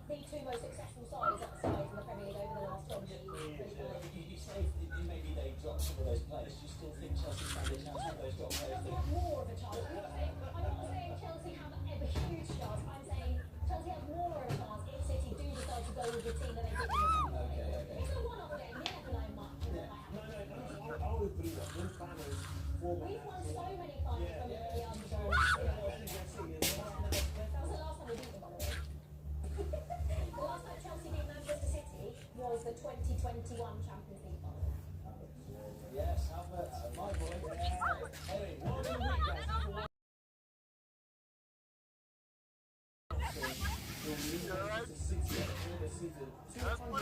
The two most successful sides at the side in the Premier League over the last 20 years. You say some of those players, do you still think Chelsea stand a chance with those top players? Chelsea have more of a chance. I'm not saying Chelsea have a huge chance. I'm saying Chelsea have more of a chance if City do decide to go with the team that they did in the Champions League. Okay. It's a one-off game. You never know much. I always believe that when finals, We've won so many finals from a really young goal. That was the last time we beat them, by the way. The last time Chelsea beat Manchester City was the 2021 Champions League final. Yes, Albert, my boy. Anyway, one of the week, guys. Have a one. Will lead Manchester City at the end of the season. 200.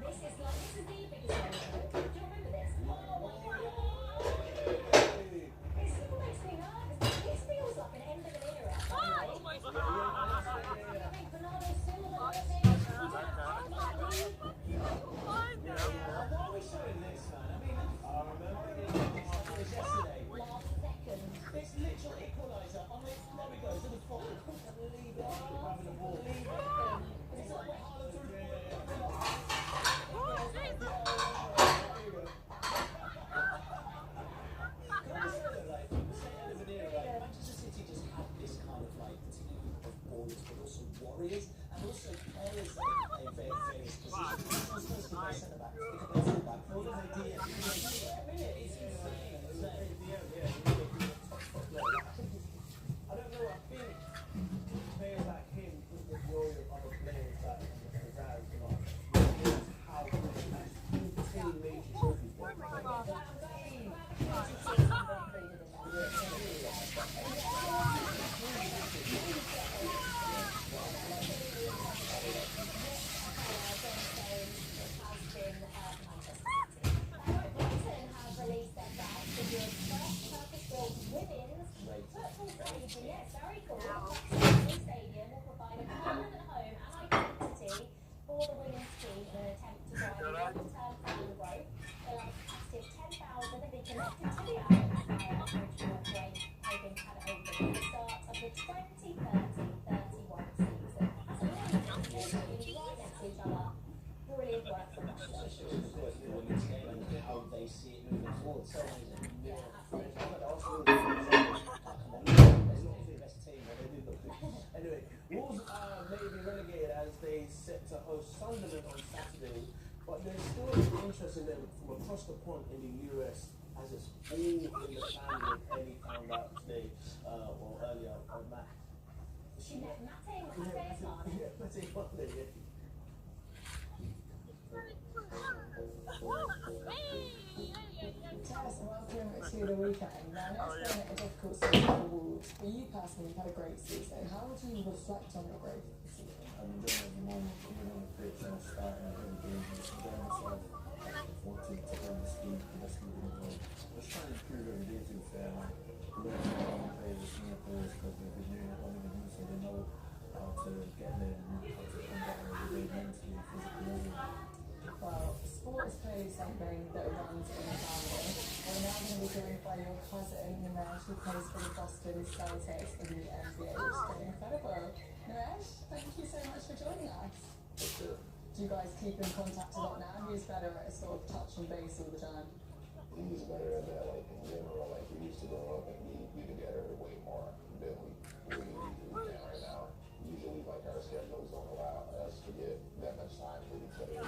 This is the biggest one. Do you remember this? It still makes me nervous. This feels like an end of an era. I think Bernardo Silva, we don't have Why are we showing this, man? I mean, I remember it yesterday. last second. It's literal equaliser. I mean, there we go. To the full. Believe it. Having the ball. Believe it. It's like we're Haaland through. Manchester City just have this kind of like team of ballers, but also warriors, and also players in various positions. It's not supposed to be centre back. It could be centre back. What is the DM? It's insane. I don't know. I think players like him with the glory of other players that has how good he has 15 major trophies. Yes, very cool. The stadium will provide a permanent home and identity for the women's team in an attempt to drive long-term fan growth. They'll have a capacity of 10,000 and be connected to the island via a bridge walkway, hoping to have it open at the start of the 2030-31 season. That's amazing. Right next to each other. Brilliant work from Russia. How they see it moving forward. So amazing. Yeah, absolutely. Anyway, Wolves may be relegated as they set to host Sunderland on Saturday, but there's still interest in them from across the pond in the US, as it's all in the family. Ellie found out today or earlier on Matt. She met Mate Monday. Yeah, Mate Monday, yeah. Tess, welcome to the weekend. Now, it's been a difficult season for Wolves. For you personally, you've had a great season. How would you reflect on your growth this season? I'm enjoying every moment, coming on the pitch and starting every game, just enjoying myself, wanting to learn the speed, the best speed in the world. Just trying to improve every day to be fair, man. Learning from young players, senior players, because they've been doing it longer than me, so they know how to get there and how to come back every day mentally and physically. Well, sport is clearly something that runs in the family. We're now going to be joined by your cousin, Nimesh, who plays for the Boston Celtics in the NBA, which is pretty incredible. Nimesh, thank you so much for joining us. Do you guys keep in contact a lot now? Who's better at sort of touch and base all the time? He's better at that, like in general, like we used to grow up and be together way more than we can right now. Usually, like our schedules don't allow us to get that much time with each other,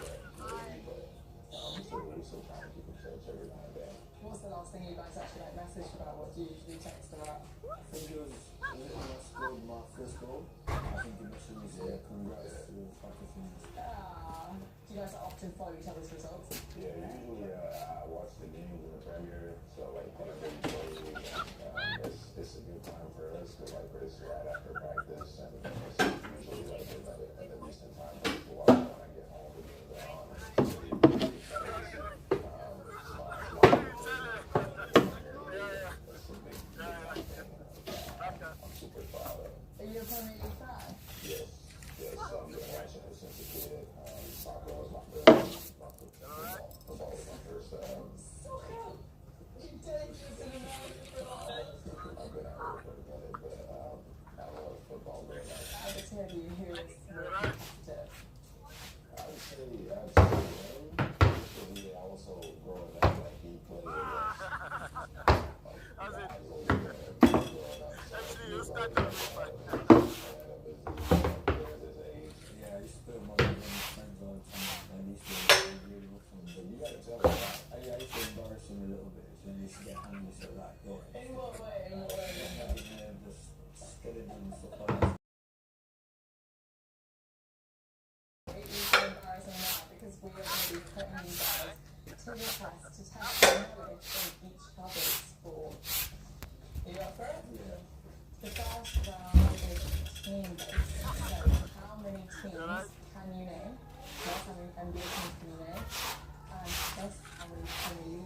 but we're still trying to keep in touch every now and then. What's the last thing you guys actually like messaged about? What do you usually text about? I think it was when I scored my first goal. I think the mission was congrats to Soccer Things. Do you guys often follow each other's results? Yeah, usually I watch the games in the Premier, so like whenever we play, it's a good time for us because like it's right after practice and it's usually like at the recent time to watch when I get home. The games are on. I'm super proud of. Are you a Premier League fan? Yes, I've been watching it since a kid. Soccer was my first. Football was my first. Soccer! You dangerous in America for life. I've been out here for a minute, but I love Yeah, I used to put them on with friends all the time, and they used to be really rough on them. But you gotta tell them that. I used to embarrass them a little bit, so they used to get handy so that, yeah. In what way? In what way? Just scared and stuff like that. It is so embarrassing now because we are going to be putting you guys to the test to test your knowledge in each other's sport. Are you up for it? Yeah. The first round is team-based. So how many teams can you name? Plus how many NBA teams can you name? And plus how many Premier League